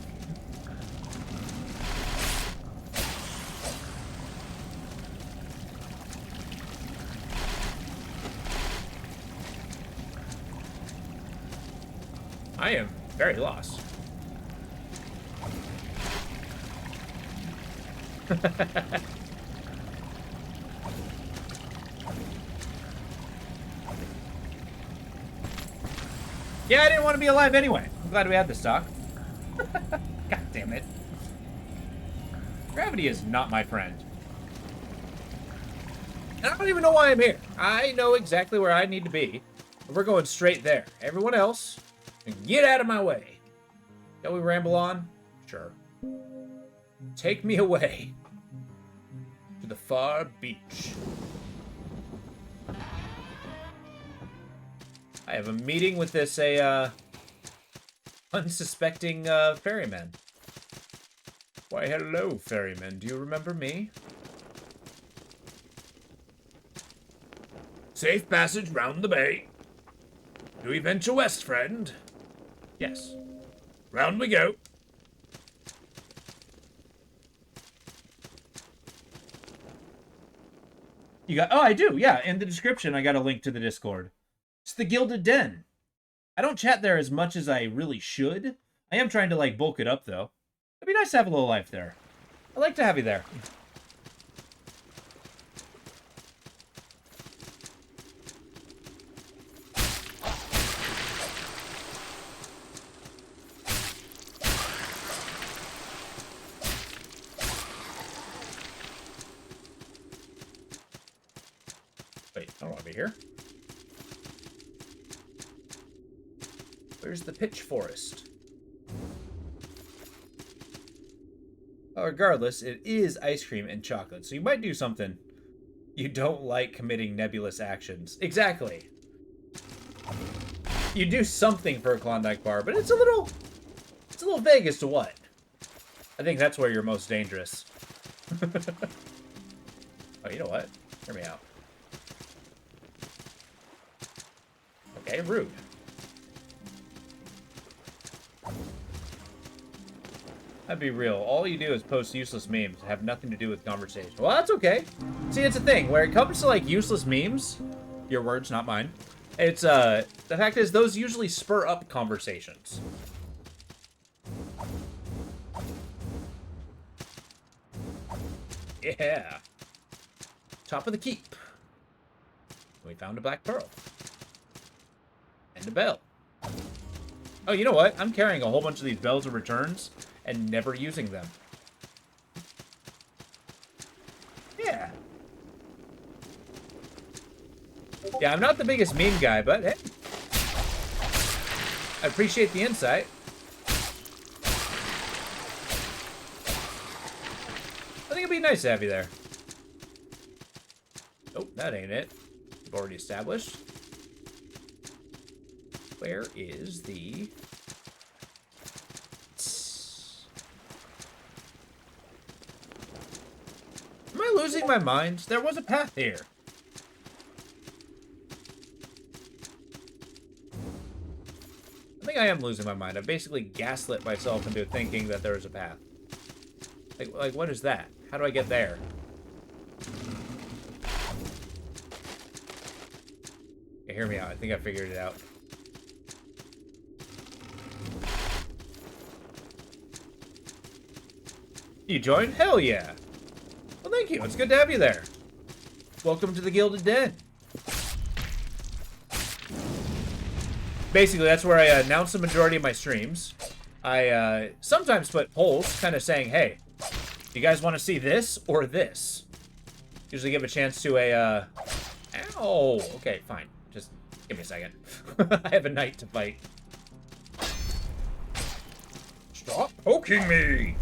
I am very lost. Yeah, I didn't want to be alive anyway. I'm glad we had this talk. God damn it. Gravity is not my friend. And I don't even know why I'm here. I know exactly where I need to be. We're going straight there. Everyone else, get out of my way. Shall we ramble on? Sure. Take me away to the far beach. I have a meeting with this unsuspecting ferryman. Why, hello, ferryman. Do you remember me? Safe passage round the bay. Do we venture west, friend? Yes. Round we go. You got... Oh, I do. Yeah, in the description, I got a link to the Discord. It's the Gilded Den. I don't chat there as much as I really should. I am trying to, like, bulk it up, though. It'd be nice to have a little life there. I'd like to have you there. Wait, I don't want to be here. Where's the pitch forest? Regardless, it is ice cream and chocolate, so you might do something. You don't like committing nebulous actions. Exactly. You do something for a Klondike bar, but it's a little vague as to what. I think that's where you're most dangerous. Oh, you know what? Hear me out. Okay, rude. I'd be real. All you do is post useless memes. Have nothing to do with conversation. Well, that's okay. See, it's a thing. Where it comes to, like, useless memes, your words, not mine, it's, the fact is, those usually spur up conversations. Yeah. Top of the keep. We found a black pearl. And a bell. Oh, you know what? I'm carrying a whole bunch of these bells of returns and never using them. Yeah. Yeah, I'm not the biggest meme guy, but hey. I appreciate the insight. I think it'd be nice to have you there. Oh, that ain't it. We've already established. Where is the... Am I losing my mind? There was a path here. I think I am losing my mind. I basically gaslit myself into thinking that there was a path. Like, what is that? How do I get there? Okay, hear me out. I think I figured it out. You joined? Hell yeah. Well, thank you. It's good to have you there. Welcome to the Gilded Den. Basically, that's where I announce the majority of my streams. I sometimes put polls kind of saying, hey, do you guys want to see this or this? Usually give a chance to a, ow! Okay, fine. Just give me a second. I have a knight to fight. Stop poking me!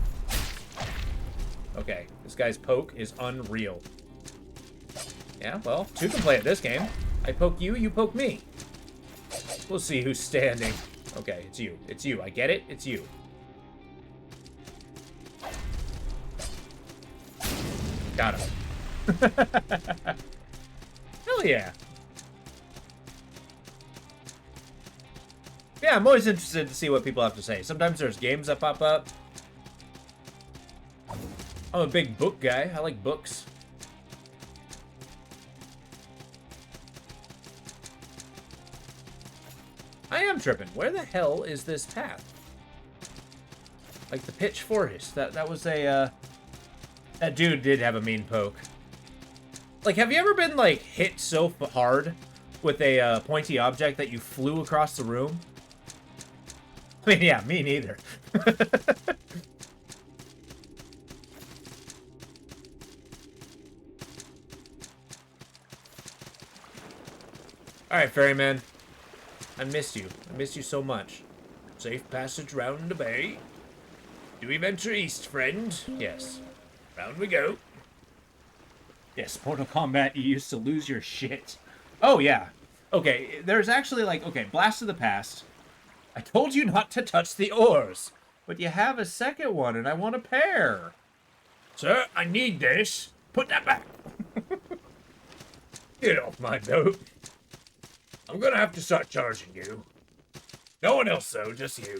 Okay, this guy's poke is unreal. Yeah, well, two can play at this game. I poke you, you poke me. We'll see who's standing. Okay, it's you. It's you. I get it. It's you. Got him. Hell yeah. Yeah, I'm always interested to see what people have to say. Sometimes there's games that pop up. I'm a big book guy. I like books. I am tripping. Where the hell is this path? Like the Pitch Forest. That was a, that dude did have a mean poke. Like, have you ever been, like, hit so hard with a pointy object that you flew across the room? I mean, yeah, me neither. Alright, Ferryman. I missed you. I missed you so much. Safe passage round the bay. Do we venture east, friend? Yes. Round we go. Yes, Mortal Kombat, you used to lose your shit. Oh, yeah. Okay, there's actually, like, okay, Blast of the Past. I told you not to touch the oars, but you have a second one, and I want a pair. Sir, I need this. Put that back. Get off my boat. I'm gonna have to start charging you. No one else, though, just you.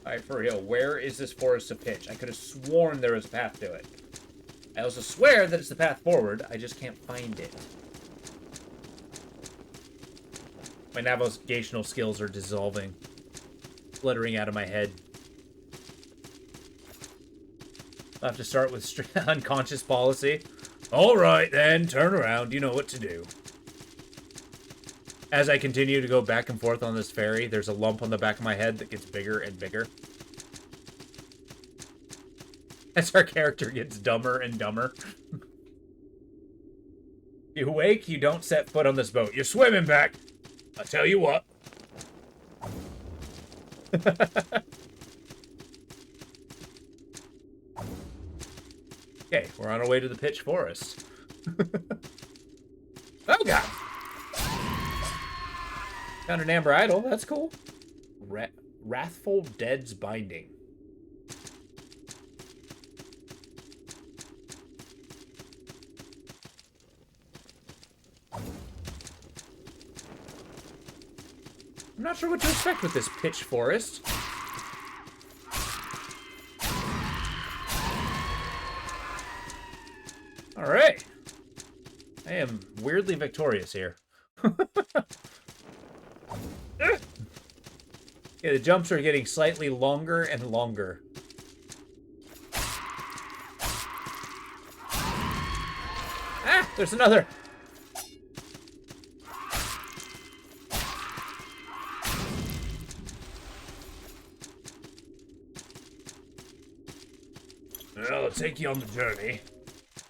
Alright, for real, where is this forest of pitch? I could have sworn there was a path to it. I also swear that it's the path forward, I just can't find it. My navigational skills are dissolving. Fluttering out of my head. I'll have to start with unconscious policy. Alright then, turn around, you know what to do. As I continue to go back and forth on this ferry, there's a lump on the back of my head that gets bigger and bigger. As our character gets dumber and dumber. You awake, you don't set foot on this boat. You're swimming back. I'll tell you what. Okay, we're on our way to the Pitch Forest. Oh, God. Found an Amber Idol. That's cool. Wrathful Dead's Binding. I'm not sure what to expect with this Pitch Forest. Alright. I am weirdly victorious here. Yeah, the jumps are getting slightly longer and longer. Ah, there's another. Well, I'll take you on the journey.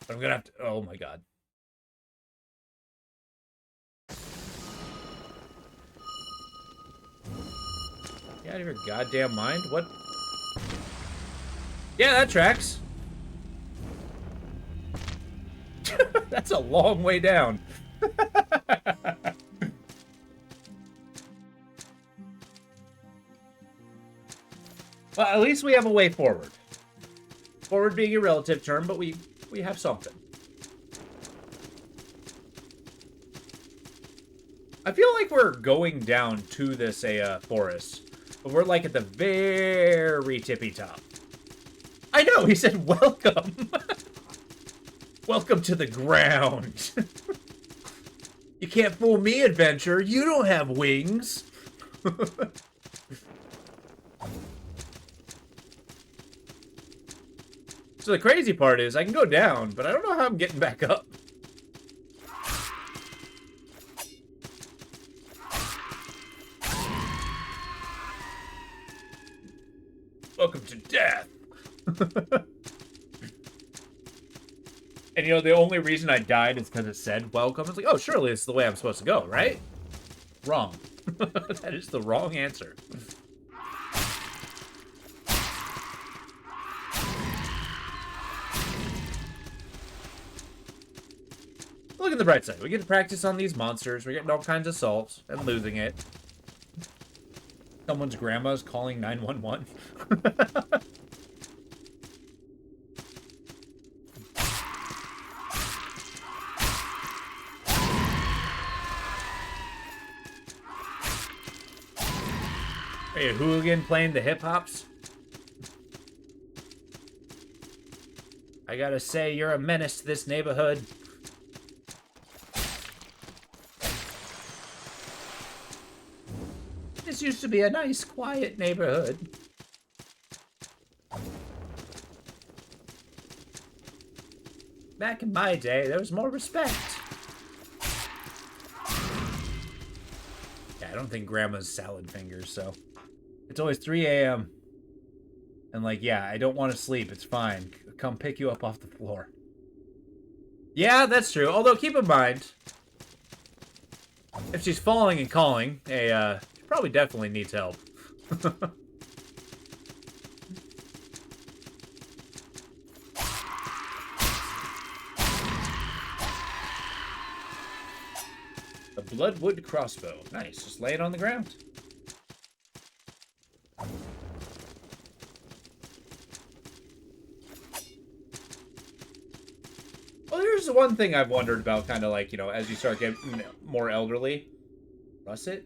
I'm gonna have to. Oh my God. You out of your goddamn mind? What? Yeah, that tracks. That's a long way down. Well, at least we have a way forward. Forward being a relative term, but we have something. I feel like we're going down to this forest. But we're like at the very tippy top. I know, he said welcome. Welcome to the ground. You can't fool me, Adventure. You don't have wings. So the crazy part is I can go down, but I don't know how I'm getting back up. Welcome to death. And you know, the only reason I died is because it said welcome. It's like, oh, surely this is the way I'm supposed to go, right? Wrong. That is the wrong answer. Look at the bright side. We get to practice on these monsters. We're getting all kinds of salts and losing it. Someone's grandma's calling 911. Are you a hooligan playing the hip-hops? I gotta say, you're a menace to this neighborhood. This used to be a nice, quiet neighborhood. Back in my day, there was more respect. Yeah, I don't think Grandma's salad fingers, so... It's always 3 a.m. And like, yeah, I don't want to sleep. It's fine. Come pick you up off the floor. Yeah, that's true. Although, keep in mind, if she's falling and calling, she probably definitely needs help. A Bloodwood crossbow. Nice. Just lay it on the ground. Well, here's the one thing I've wondered about, kind of like, you know, as you start getting more elderly. Russet?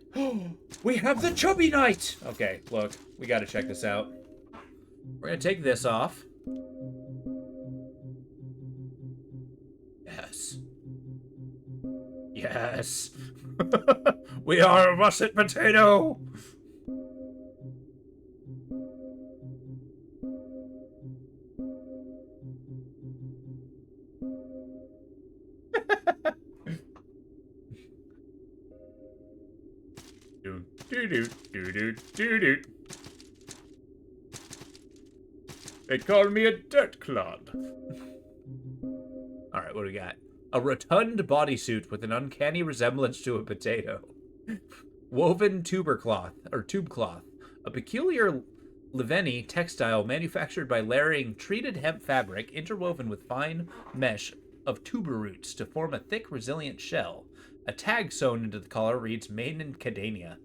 We have the Chubby Knight! Okay, look, we gotta check this out. We're gonna take this off. Yes. Yes. We are a russet potato! They call me a dirt clod. Alright, what do we got? A rotund bodysuit with an uncanny resemblance to a potato. Woven tuber cloth, or tube cloth. A peculiar Liveni textile manufactured by layering treated hemp fabric interwoven with fine mesh of tuber roots to form a thick, resilient shell. A tag sewn into the collar reads Made in Cadania.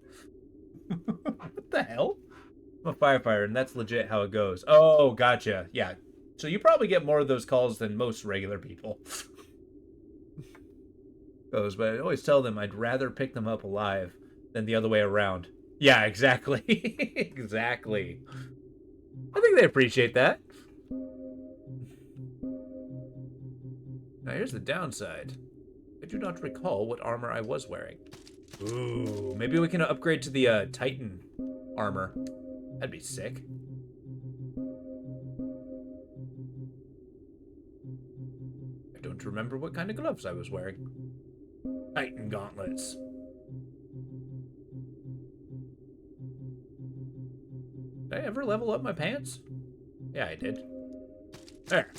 What the hell? I'm a firefighter, and that's legit how it goes. Oh, gotcha. Yeah. So you probably get more of those calls than most regular people. But I always tell them I'd rather pick them up alive than the other way around. Yeah, exactly. Exactly. I think they appreciate that. Now here's the downside. I do not recall what armor I was wearing. Ooh, maybe we can upgrade to the Titan armor. That'd be sick. I don't remember what kind of gloves I was wearing. Titan gauntlets. Did I ever level up my pants? Yeah, I did. There.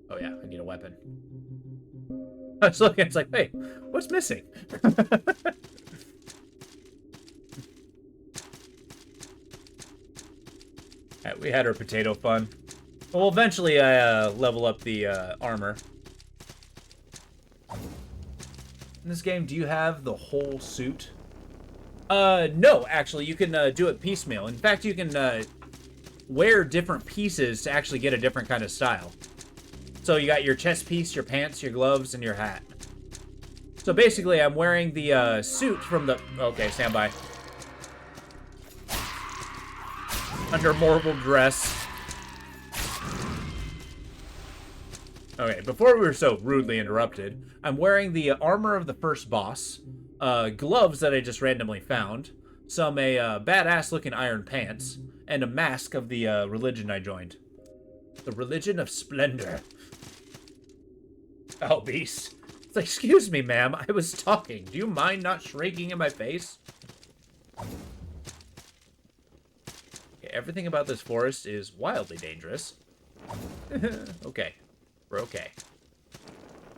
Oh yeah, I need a weapon. I was looking, it's like, hey, what's missing? Alright, we had our potato fun. Well, eventually I level up the armor. In this game, do you have the whole suit? No, actually, you can do it piecemeal. In fact, you can wear different pieces to actually get a different kind of style. So you got your chest piece, your pants, your gloves, and your hat. So basically, I'm wearing the suit from the... Okay, stand by. Under mortal dress. Okay, before we were so rudely interrupted, I'm wearing the armor of the first boss, gloves that I just randomly found, some badass-looking iron pants, and a mask of the religion I joined. The Religion of Splendor. Oh, beast. It's like, excuse me, ma'am, I was talking. Do you mind not shrieking in my face? Okay, everything about this forest is wildly dangerous. Okay. We're okay.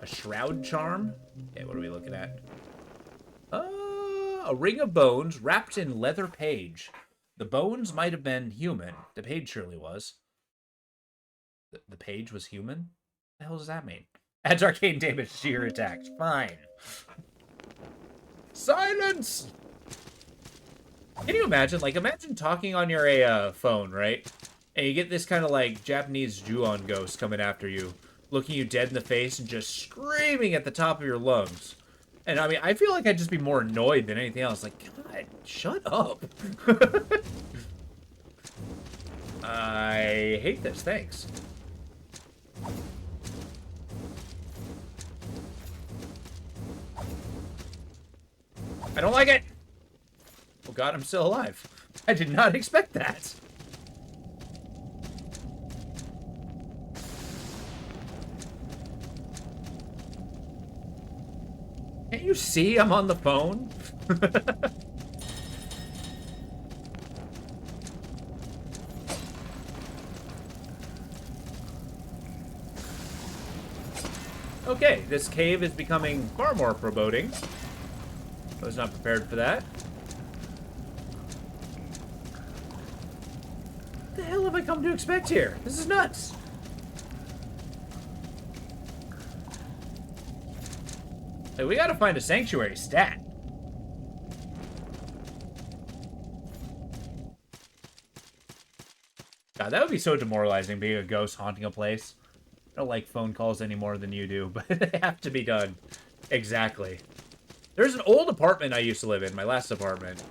A shroud charm? Okay, what are we looking at? A ring of bones wrapped in leather page. The bones might have been human. The page surely was. The page was human? What the hell does that mean? Adds arcane damage to your attacks. Fine. Silence! Can you imagine? Like, imagine talking on your phone, right? And you get this kind of, like, Japanese Ju-on ghost coming after you, looking you dead in the face and just screaming at the top of your lungs. And, I mean, I feel like I'd just be more annoyed than anything else. Like, God, shut up. I hate this. Thanks. I don't like it! Oh god, I'm still alive. I did not expect that. Can't you see I'm on the phone? Okay, this cave is becoming far more foreboding. I was not prepared for that. What the hell have I come to expect here? This is nuts. Hey, we gotta find a sanctuary stat. God, that would be so demoralizing, being a ghost haunting a place. I don't like phone calls any more than you do, but they have to be done. Exactly. There's an old apartment I used to live in, my last apartment.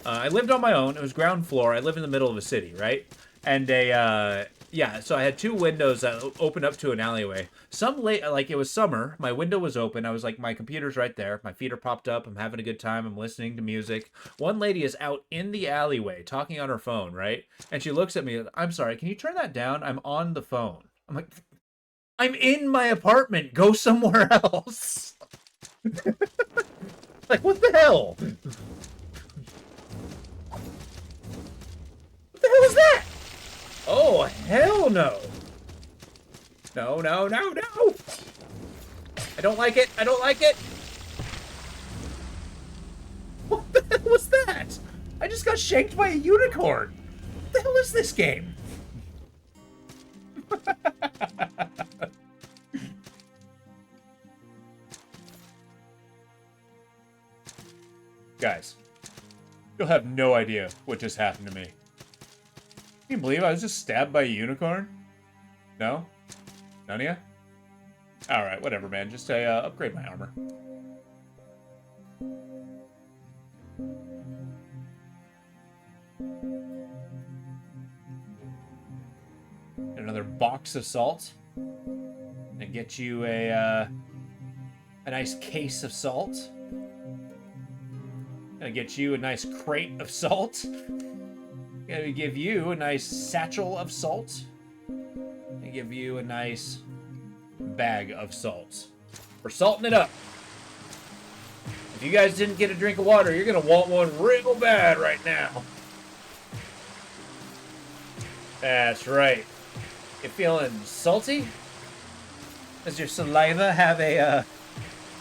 I lived on my own. It was ground floor. I live in the middle of a city, right? And yeah, so I had two windows that opened up to an alleyway. Like, it was summer. My window was open. I was like, my computer's right there. My feet are propped up. I'm having a good time. I'm listening to music. One lady is out in the alleyway talking on her phone, right? And she looks at me. I'm sorry, can you turn that down? I'm on the phone. I'm like, I'm in my apartment. Go somewhere else. Like, what the hell? What the hell is that? Oh, hell no. No, no, no, no. I don't like it. I don't like it. What the hell was that? I just got shanked by a unicorn. What the hell is this game? Guys, you'll have no idea what just happened to me. Can you believe I was just stabbed by a unicorn? No? None of ya? Alright, whatever, man. Just upgrade my armor. Another box of salt. And get you a nice case of salt. Gonna get you a nice crate of salt. Gonna give you a nice satchel of salt. And give you a nice bag of salt. We're salting it up. If you guys didn't get a drink of water, you're gonna want one real bad right now. That's right. You feeling salty? Does your saliva have a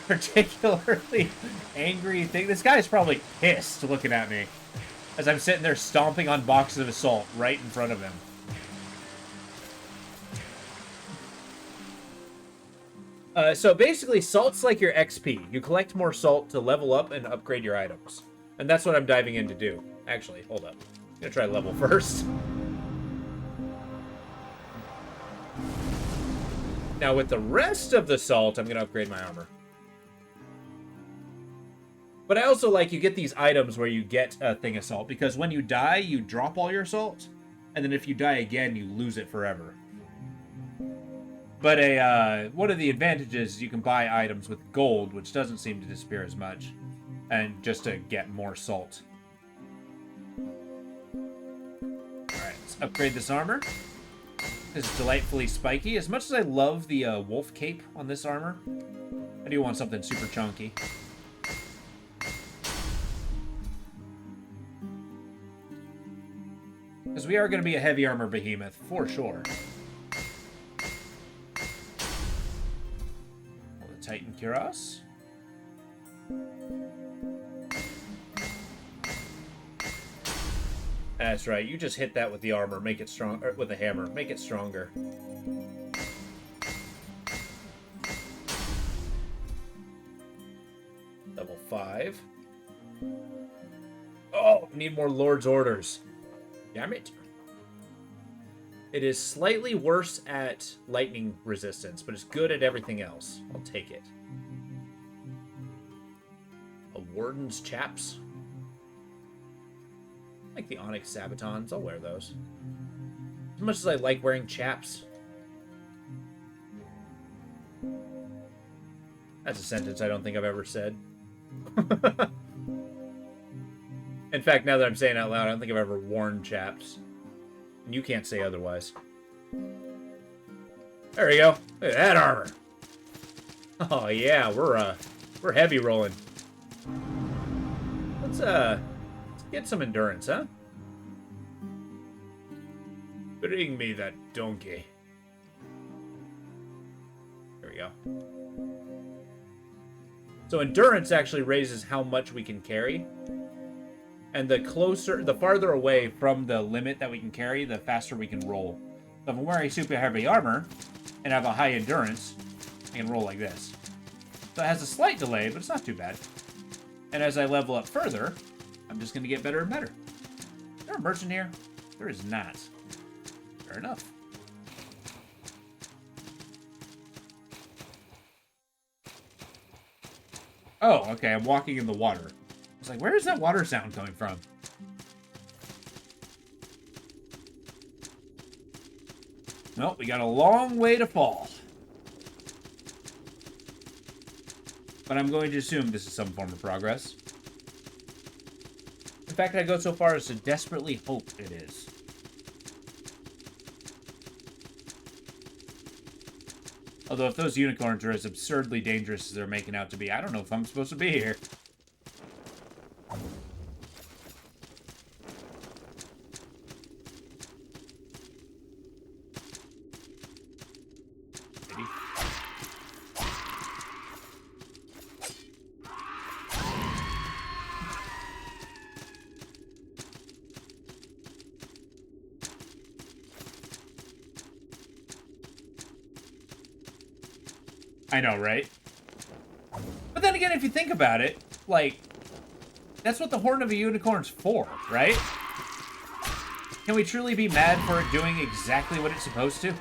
particularly angry thing? This guy's probably pissed looking at me as I'm sitting there stomping on boxes of salt right in front of him. So basically, salt's like your XP. You collect more salt to level up and upgrade your items. And that's what I'm diving in to do. Actually, hold up. I'm gonna try level first. Now with the rest of the salt, I'm gonna upgrade my armor. But I also like, you get these items where you get a thing of salt, because when you die, you drop all your salt, and then if you die again, you lose it forever. But one of the advantages is you can buy items with gold, which doesn't seem to disappear as much, and just to get more salt. Alright, let's upgrade this armor. This is delightfully spiky. As much as I love the wolf cape on this armor, I do want something super chunky. Because we are going to be a heavy armor behemoth, for sure. The Titan Cuirass. That's right, you just hit that with the armor, make it strong, or with the hammer, make it stronger. Level 5. Oh, need more Lord's Orders. Damn it. It is slightly worse at lightning resistance, but it's good at everything else. I'll take it. A Warden's Chaps. I like the Onyx Sabatons. I'll wear those. As much as I like wearing chaps. That's a sentence I don't think I've ever said. In fact, now that I'm saying it out loud, I don't think I've ever worn chaps. And you can't say otherwise. There we go. Look at that armor. Oh yeah, we're heavy rolling. Let's get some endurance, huh? Bring me that donkey. There we go. So endurance actually raises how much we can carry. And the farther away from the limit that we can carry, the faster we can roll. So if I'm wearing super heavy armor and have a high endurance, I can roll like this. So it has a slight delay, but it's not too bad. And as I level up further, I'm just going to get better and better. Is there a merchant here? There is not. Fair enough. Oh, okay, I'm walking in the water. I was like, where is that water sound coming from? Well, we got a long way to fall. But I'm going to assume this is some form of progress. In fact, I go so far as to desperately hope it is. Although if those unicorns are as absurdly dangerous as they're making out to be, I don't know if I'm supposed to be here. I know, right? But then again, if you think about it, like, that's what the horn of a unicorn's for, right? Can we truly be mad for it doing exactly what it's supposed to?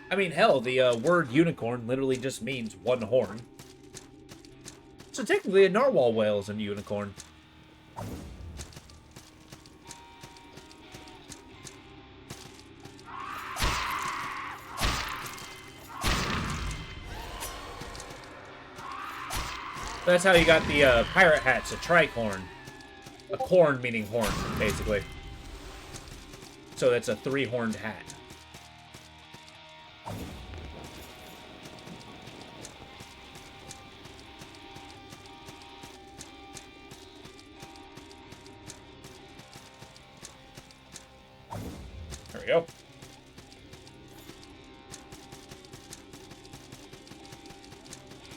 I mean, hell, the word unicorn literally just means one horn. So technically, a narwhal whale is a unicorn. That's how you got the pirate hats, a tricorn. A corn meaning horn, basically. So that's a three-horned hat. There we go.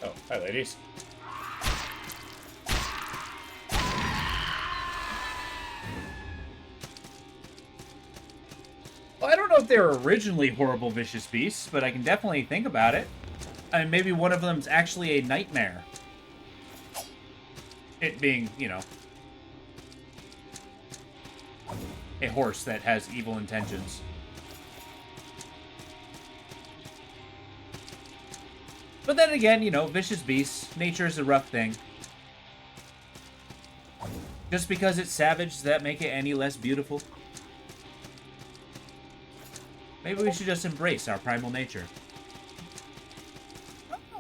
Oh, hi, ladies. Well, I don't know if they were originally horrible, vicious beasts, but I can definitely think about it. I mean, maybe one of them's actually a nightmare. It being, you know, a horse that has evil intentions. But then again, you know, vicious beasts, nature is a rough thing. Just because it's savage, does that make it any less beautiful? Maybe we should just embrace our primal nature.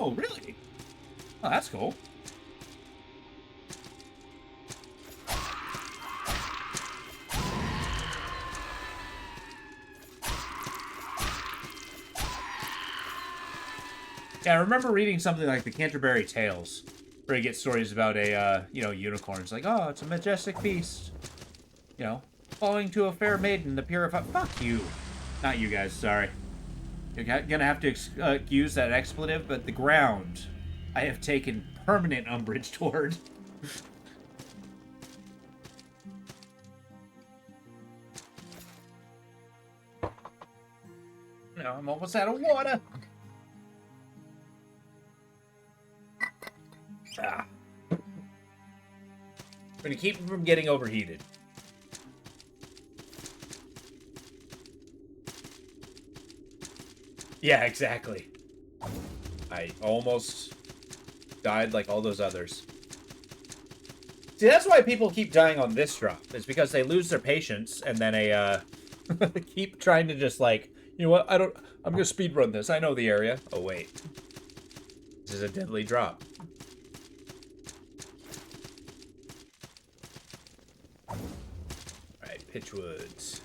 Oh, really? Oh, that's cool. Yeah, I remember reading something like the Canterbury Tales, where you get stories about a, unicorn. It's like, oh, it's a majestic beast. You know, falling to a fair maiden, the purified... Fuck you. Not you guys, sorry. You're gonna have to excuse that expletive, but the ground I have taken permanent umbrage toward. No, I'm almost out of water. Ah. I'm gonna keep him from getting overheated. Yeah, exactly. I almost died like all those others. See, that's why people keep dying on this drop. It's because they lose their patience and then keep trying to just like, you know what, I'm gonna speedrun this. I know the area. Oh, wait. This is a deadly drop. Alright, Pitchwoods.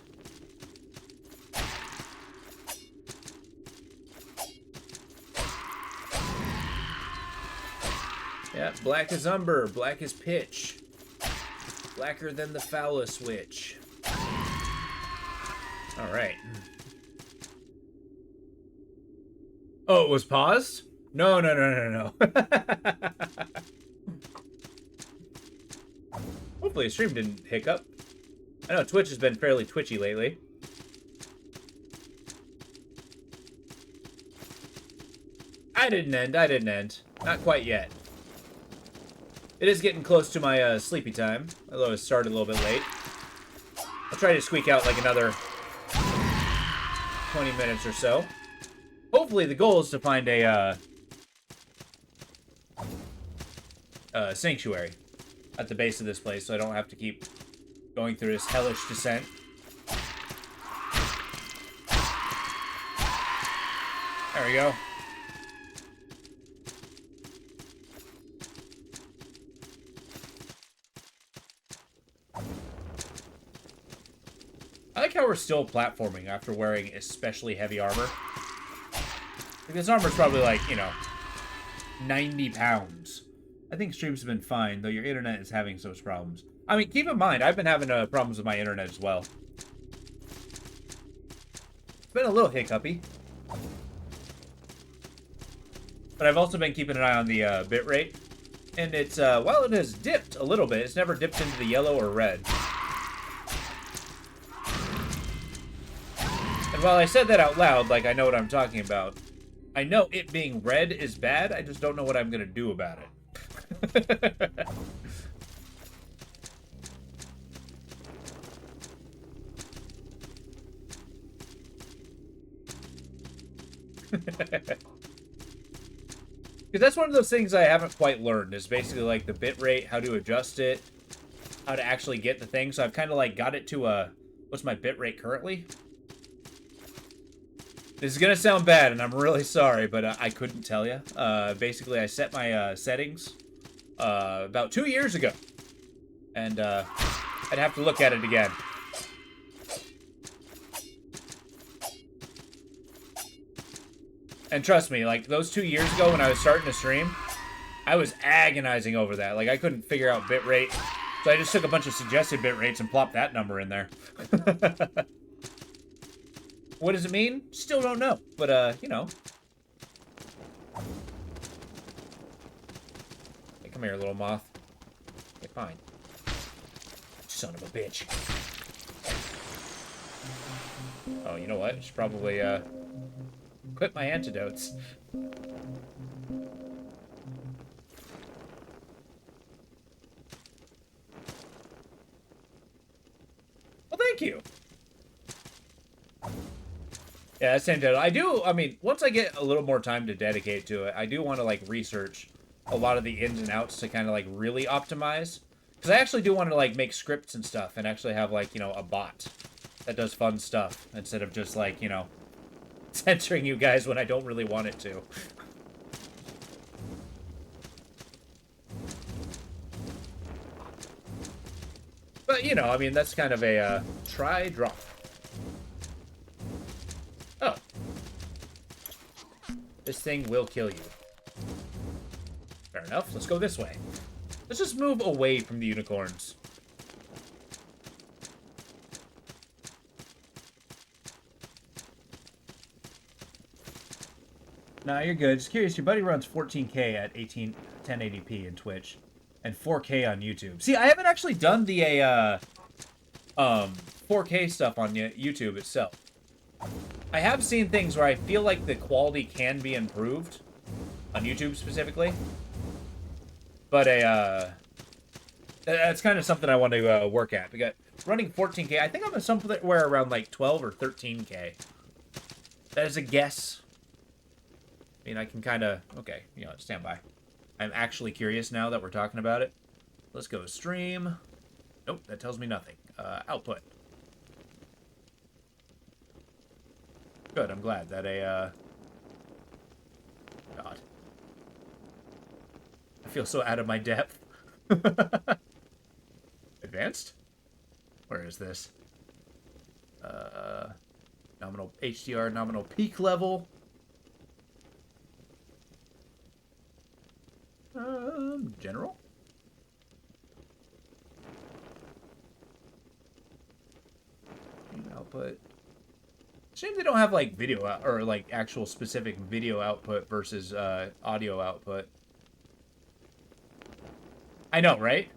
Yeah, black as umber, black as pitch. Blacker than the phallus witch. Alright. Oh, it was paused? No. Hopefully the stream didn't hiccup. I know Twitch has been fairly twitchy lately. I didn't end. Not quite yet. It is getting close to my sleepy time, although it started a little bit late. I'll try to squeak out like another 20 minutes or so. Hopefully the goal is to find a sanctuary at the base of this place, so I don't have to keep going through this hellish descent. There we go. I like how we're still platforming after wearing especially heavy armor. Like, this armor's probably like, 90 pounds. I think streams have been fine, though your internet is having such problems. I mean, keep in mind, I've been having problems with my internet as well. It's been a little hiccupy. But I've also been keeping an eye on the bitrate. And it's, while it has dipped a little bit, it's never dipped into the yellow or red. And while I said that out loud, like I know what I'm talking about, I know it being red is bad, I just don't know what I'm gonna do about it. Because that's one of those things I haven't quite learned, is basically like the bitrate, how to adjust it, how to actually get the thing. So I've kind of like got it to what's my bitrate currently? This is going to sound bad, and I'm really sorry, but I couldn't tell you. Basically, I set my settings about 2 years ago. And I'd have to look at it again. And trust me, like, those 2 years ago when I was starting to stream, I was agonizing over that. Like, I couldn't figure out bitrate. So I just took a bunch of suggested bit rates and plopped that number in there. What does it mean? Still don't know. But, you know. Hey, come here, little moth. Okay, fine. Son of a bitch. Oh, you know what? I should probably, equip my antidotes. Well, thank you. Yeah, that's same title. I mean, once I get a little more time to dedicate to it, I do want to, like, research a lot of the ins and outs to kind of, like, really optimize. Because I actually do want to, like, make scripts and stuff and actually have, like, you know, a bot that does fun stuff instead of just, like, you know, censoring you guys when I don't really want it to. But, you know, I mean, that's kind of a try drop. Oh. This thing will kill you. Fair enough. Let's go this way. Let's just move away from the unicorns. Nah, you're good. Just curious, your buddy runs 14K at 1080p in Twitch and 4K on YouTube. See, I haven't actually done the 4K stuff on YouTube itself. I have seen things where I feel like the quality can be improved on YouTube specifically. But that's kind of something I want to work at. Because running 14K, I think I'm somewhere around like 12 or 13K. That is a guess. I mean, I can kind of... Okay, you know, stand by. I'm actually curious now that we're talking about it. Let's go stream. Nope, that tells me nothing. Output. Good, I'm glad that God. I feel so out of my depth. Advanced? Where is this? Nominal HDR, nominal peak level. General? Output. Shame they don't have like video or like actual specific video output versus audio output. I know, right?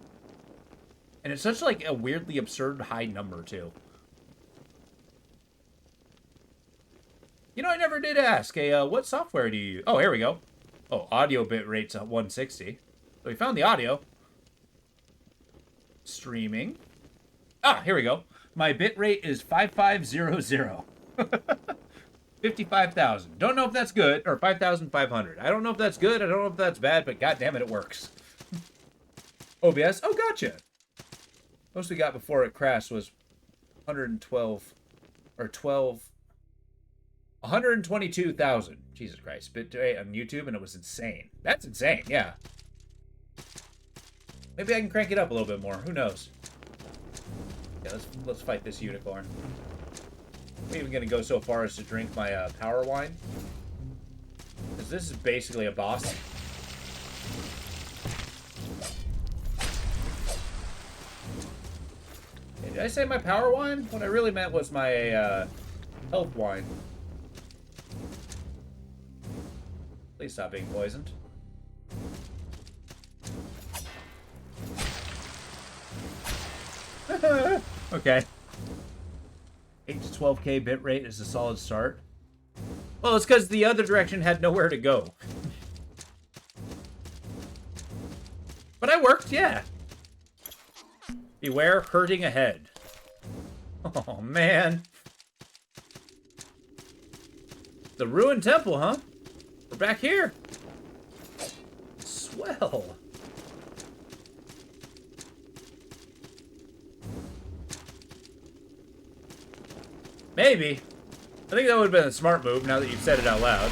And it's such like a weirdly absurd high number too. You know, I never did ask. What software do you use? Oh, here we go. Oh, audio bit rate's at 160. So we found the audio. Streaming. Ah, here we go. My bit rate is 5500. 55,000. Don't know if that's good, or 5,500. I don't know if that's good, I don't know if that's bad, but goddammit, it works. OBS? Oh, gotcha. Most we got before it crashed was 112, or 122,000. Jesus Christ. Bit rate on YouTube, and it was insane. That's insane, yeah. Maybe I can crank it up a little bit more. Who knows? Yeah, let's fight this unicorn. I'm even gonna go so far as to drink my power wine, because this is basically a boss. Hey, did I say my power wine? What I really meant was my health wine. Please stop being poisoned. Okay. 8 to 12K bitrate is a solid start. Well, it's because the other direction had nowhere to go. But I worked, yeah. Beware hurting ahead. Oh, man. The ruined temple, huh? We're back here. Swell. Maybe. I think that would have been a smart move now that you've said it out loud.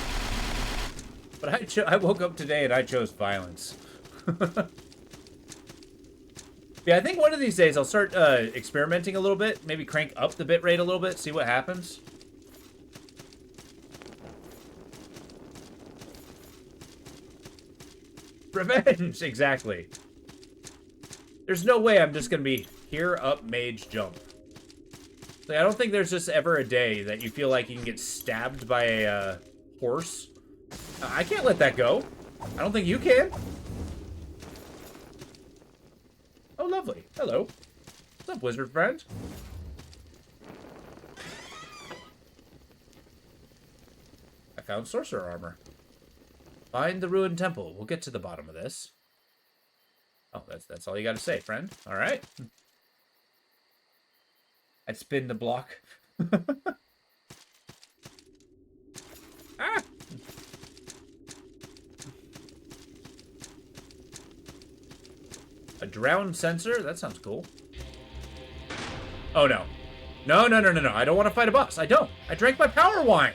But I woke up today and I chose violence. Yeah, I think one of these days I'll start experimenting a little bit. Maybe crank up the bitrate a little bit, see what happens. Revenge! Exactly. There's no way I'm just gonna be here, up, mage, jump. Like, I don't think there's just ever a day that you feel like you can get stabbed by a horse. I can't let that go. I don't think you can. Oh, lovely. Hello. What's up, wizard friend? I found sorcerer armor. Find the ruined temple. We'll get to the bottom of this. Oh, that's all you got to say, friend. All right. I'd spin the block. Ah! A drowned sensor? That sounds cool. Oh, no. No. I don't want to fight a boss. I don't. I drank my power wine.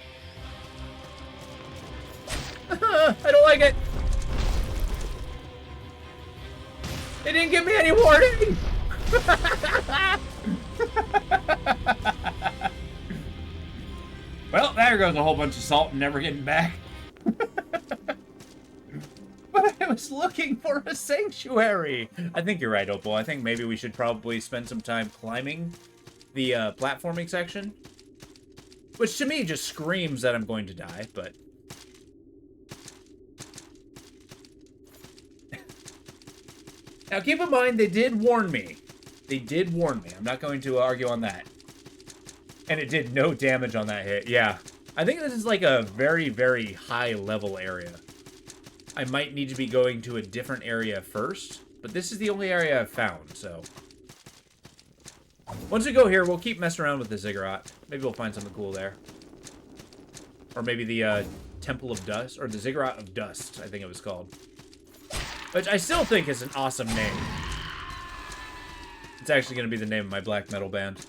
I don't like it. It didn't give me any warning. Well, there goes a whole bunch of salt and never getting back. But I was looking for a sanctuary. I think you're right, Opal. I think maybe we should probably spend some time climbing the platforming section. Which to me just screams that I'm going to die, but... Now keep in mind, they did warn me. They did warn me. I'm not going to argue on that. And it did no damage on that hit. Yeah. I think this is like a very, very high level area. I might need to be going to a different area first. But this is the only area I've found, so... Once we go here, we'll keep messing around with the ziggurat. Maybe we'll find something cool there. Or maybe the Temple of Dust, or the Ziggurat of Dust, I think it was called. Which I still think is an awesome name. It's actually going to be the name of my black metal band.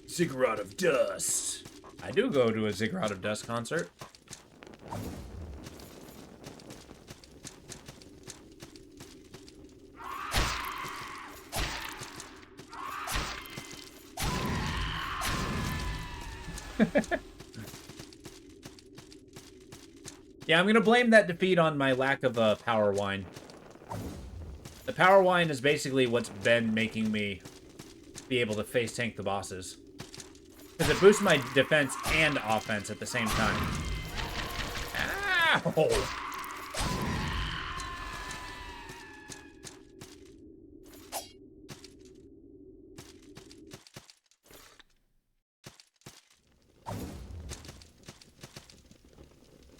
Ziggurat of Dust. I do go to a Ziggurat of Dust concert. Yeah, I'm gonna blame that defeat on my lack of power wine. The power wine is basically what's been making me be able to face tank the bosses. Because it boosts my defense and offense at the same time. Ow!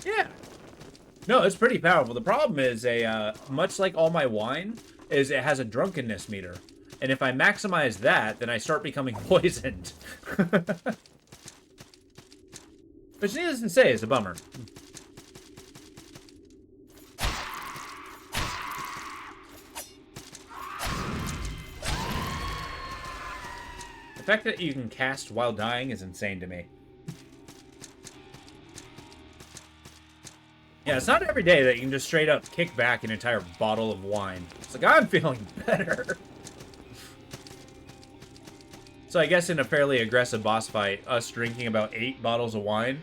Yeah. No, it's pretty powerful. The problem is, much like all my wine, is it has a drunkenness meter. And if I maximize that, then I start becoming poisoned. Which needless to say is a bummer. The fact that you can cast while dying is insane to me. Yeah, it's not every day that you can just straight up kick back an entire bottle of wine. It's like, I'm feeling better. So I guess in a fairly aggressive boss fight, us drinking about 8 bottles of wine.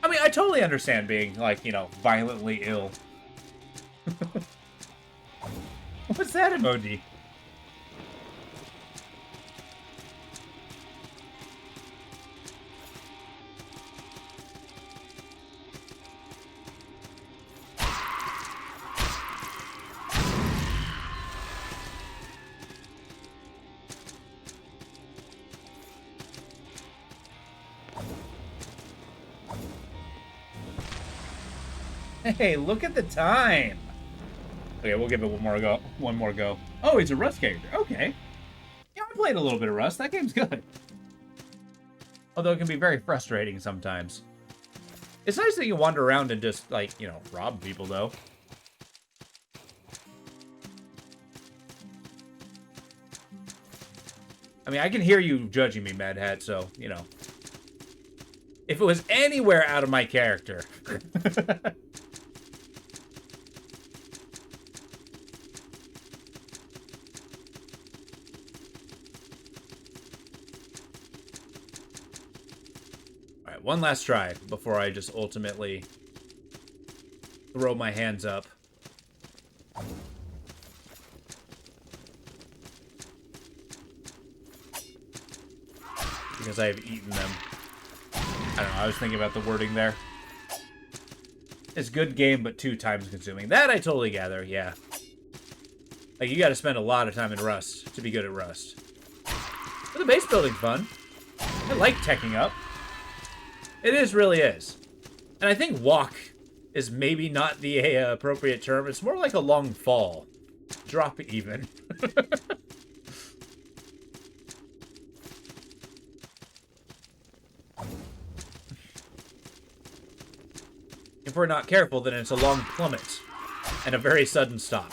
I mean, I totally understand being, like, you know, violently ill. What's that emoji? Hey, look at the time. Okay, we'll give it one more go. Oh, it's a Rust character. Okay. Yeah, I played a little bit of Rust. That game's good. Although it can be very frustrating sometimes. It's nice that you wander around and just, like, you know, rob people, though. I mean, I can hear you judging me, Mad Hat, so, you know. If it was anywhere out of my character... One last try before I just ultimately throw my hands up. Because I have eaten them. I don't know, I was thinking about the wording there. It's a good game, but too time consuming. That I totally gather, yeah. Like, you gotta spend a lot of time in Rust to be good at Rust. But the base building's fun. I like teching up. It really is. And I think walk is maybe not the appropriate term. It's more like a long fall. Drop even. If we're not careful, then it's a long plummet. And a very sudden stop.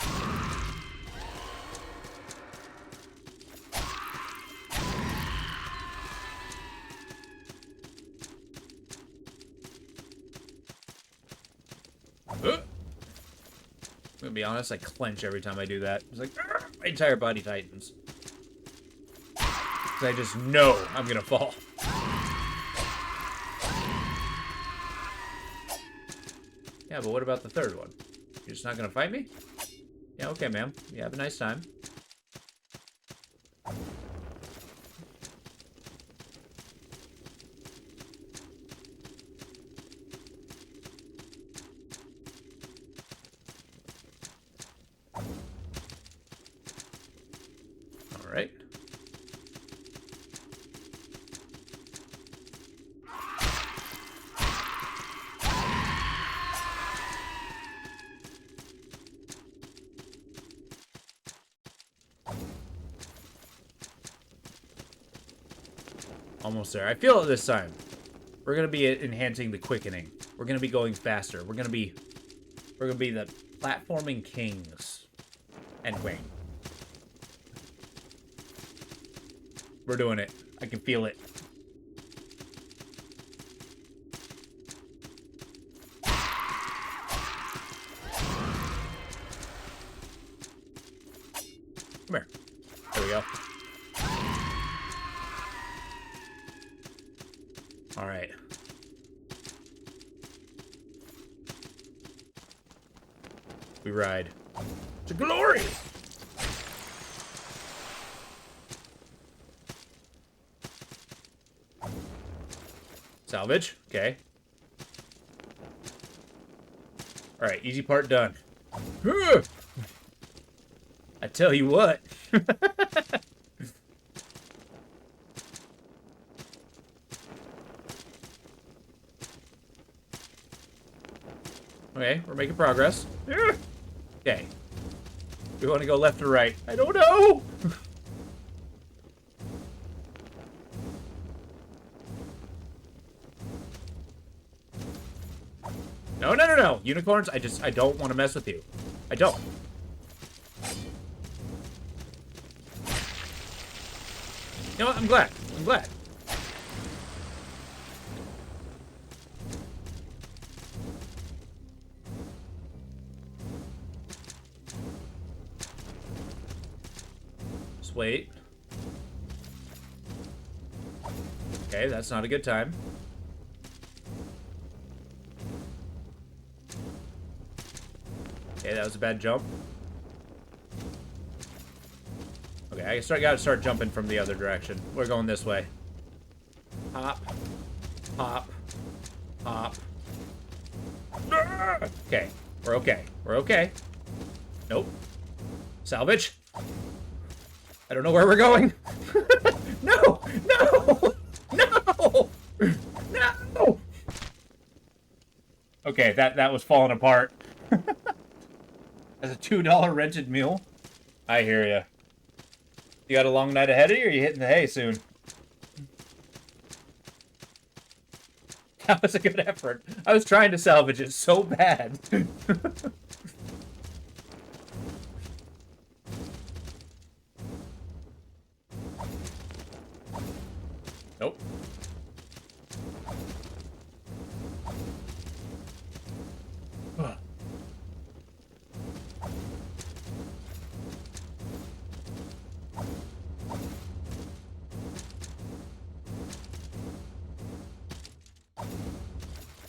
gonna be honest, I clench every time I do that. It's like, my entire body tightens. 'Cause I just know I'm gonna fall. Yeah, but what about the third one? You're just not gonna fight me? Yeah, okay, ma'am. You have a nice time. All right. Almost there. I feel it this time. We're gonna be enhancing the quickening. We're gonna be going faster. We're gonna be the platforming kings. And wing. We're doing it. I can feel it. Come here. There we go. All right. We ride to glory. Salvage. Okay. All right. Easy part done. I tell you what. Okay, we're making progress. Okay. We want to go left or right? I don't know! No, no, no, no! Unicorns, I don't want to mess with you. I don't. You know what? I'm glad. I'm glad. Just wait. Okay, that's not a good time. Okay, that was a bad jump. Okay, I gotta start jumping from the other direction. We're going this way. Hop. Hop. Hop. Okay. We're okay. We're okay. Nope. Salvage. I don't know where we're going. No! No! No! No! Okay, that was falling apart. As a $2 rented meal. I hear ya. You got a long night ahead of you, or are you hitting the hay soon? That was a good effort. I was trying to salvage it so bad. Nope.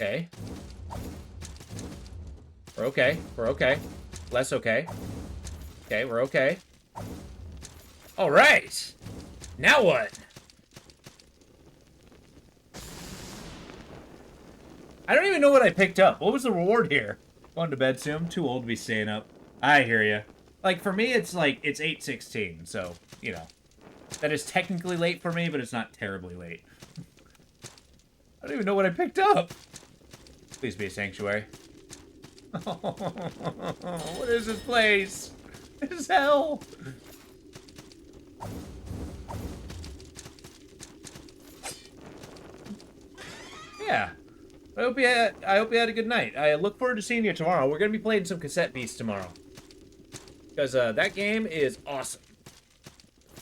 Okay. We're okay. We're okay. Less okay. Okay, we're okay. All right. Now what? I don't even know what I picked up. What was the reward here? Going to bed soon. I'm too old to be staying up. I hear you. Like, for me, it's like, it's 8:16, so, you know. That is technically late for me, but it's not terribly late. I don't even know what I picked up. Please be a sanctuary. What is this place? This is hell. Yeah. I hope you had a good night. I look forward to seeing you tomorrow. We're gonna be playing some Cassette Beast tomorrow. Because that game is awesome.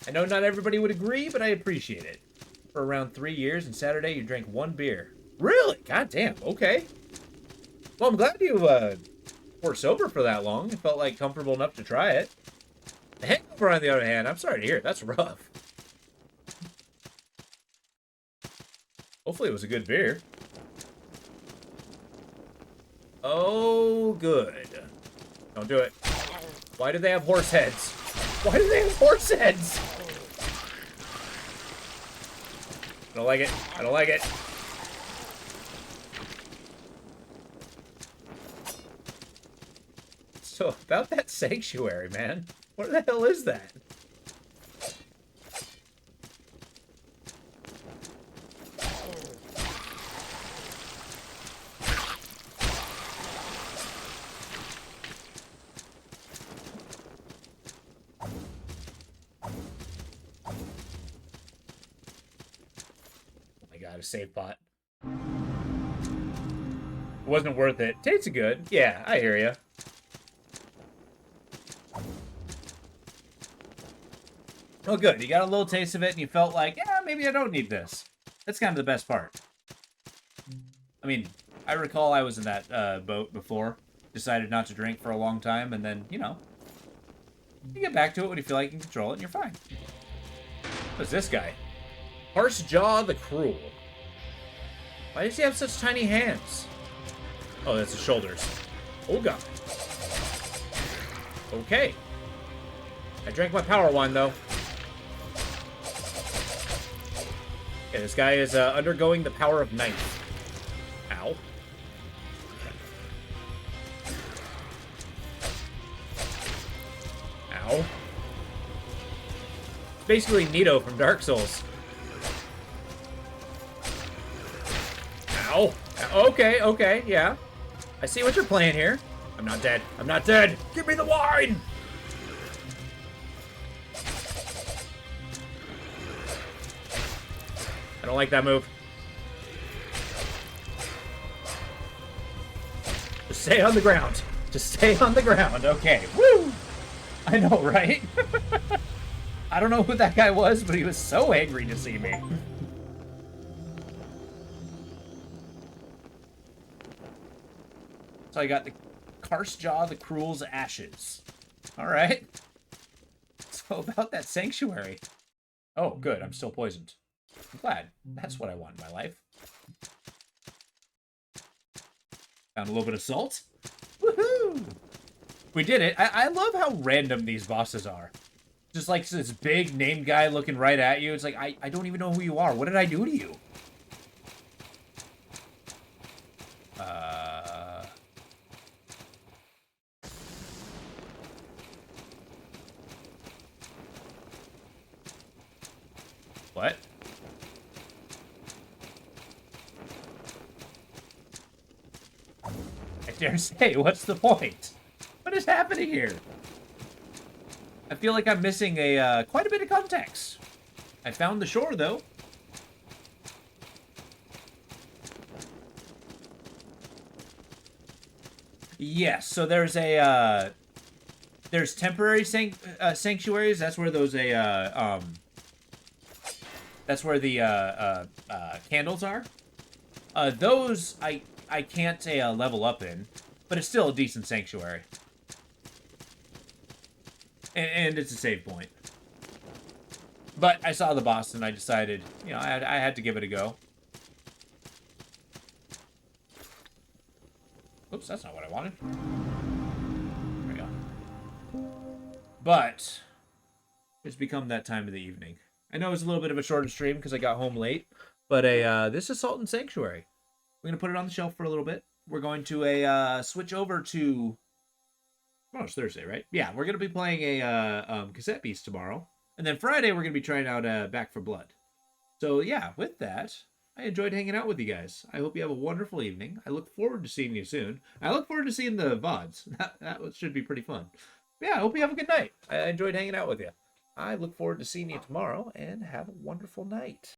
I know not everybody would agree, but I appreciate it. For around 3 years, and Saturday you drank 1 beer. Really? God damn. Okay. Well, I'm glad you Or sober for that long. It felt like comfortable enough to try it. The Hangover, on the other hand, I'm sorry to hear. That's rough. Hopefully it was a good beer. Oh, good. Don't do it. Why do they have horse heads? Why do they have horse heads? I don't like it. I don't like it. So, about that sanctuary, man. What the hell is that? A save pot. It wasn't worth it. Tastes good. Yeah, I hear you. Oh, good. You got a little taste of it, and you felt like, yeah, maybe I don't need this. That's kind of the best part. I mean, I recall I was in that boat before. Decided not to drink for a long time, and then, you know, you get back to it when you feel like you can control it, and you're fine. What's this guy? Horsejaw the Cruel. Why does he have such tiny hands? Oh, that's his shoulders. Oh, God. Okay. I drank my power wine, though. Okay, this guy is undergoing the power of knife. Ow. Ow. Basically Nito from Dark Souls. Ow. Okay, okay, yeah. I see what you're playing here. I'm not dead. I'm not dead. Give me the wine! I don't like that move. Just stay on the ground. Just stay on the ground. Okay. Woo! I know, right? I don't know who that guy was, but he was so angry to see me. So I got the Karstjaw the Cruel's ashes. Alright. So about that sanctuary. Oh, good. I'm still poisoned. I'm glad. That's what I want in my life. Found a little bit of salt. Woohoo! We did it. I love how random these bosses are. Just like this big named guy looking right at you. It's like, I don't even know who you are. What did I do to you? What? I dare say, what's the point? What is happening here? I feel like I'm missing a quite a bit of context. I found the shore, though. Yes, so there's a there's temporary sanctuaries. That's where those that's where the candles are. Those I can't level up in, but it's still a decent sanctuary. And it's a save point. But I saw the boss and I decided, you know, I had to give it a go. Oops, that's not what I wanted. There we go. But it's become that time of the evening. I know it was a little bit of a shorter stream because I got home late, but this is Sultan Sanctuary. We're going to put it on the shelf for a little bit. We're going to switch over to... Oh, it's Thursday, right? Yeah, we're going to be playing a cassette piece tomorrow. And then Friday, we're going to be trying out Back 4 Blood. So, yeah, with that, I enjoyed hanging out with you guys. I hope you have a wonderful evening. I look forward to seeing you soon. I look forward to seeing the VODs. That should be pretty fun. Yeah, I hope you have a good night. I enjoyed hanging out with you. I look forward to seeing you tomorrow, and have a wonderful night.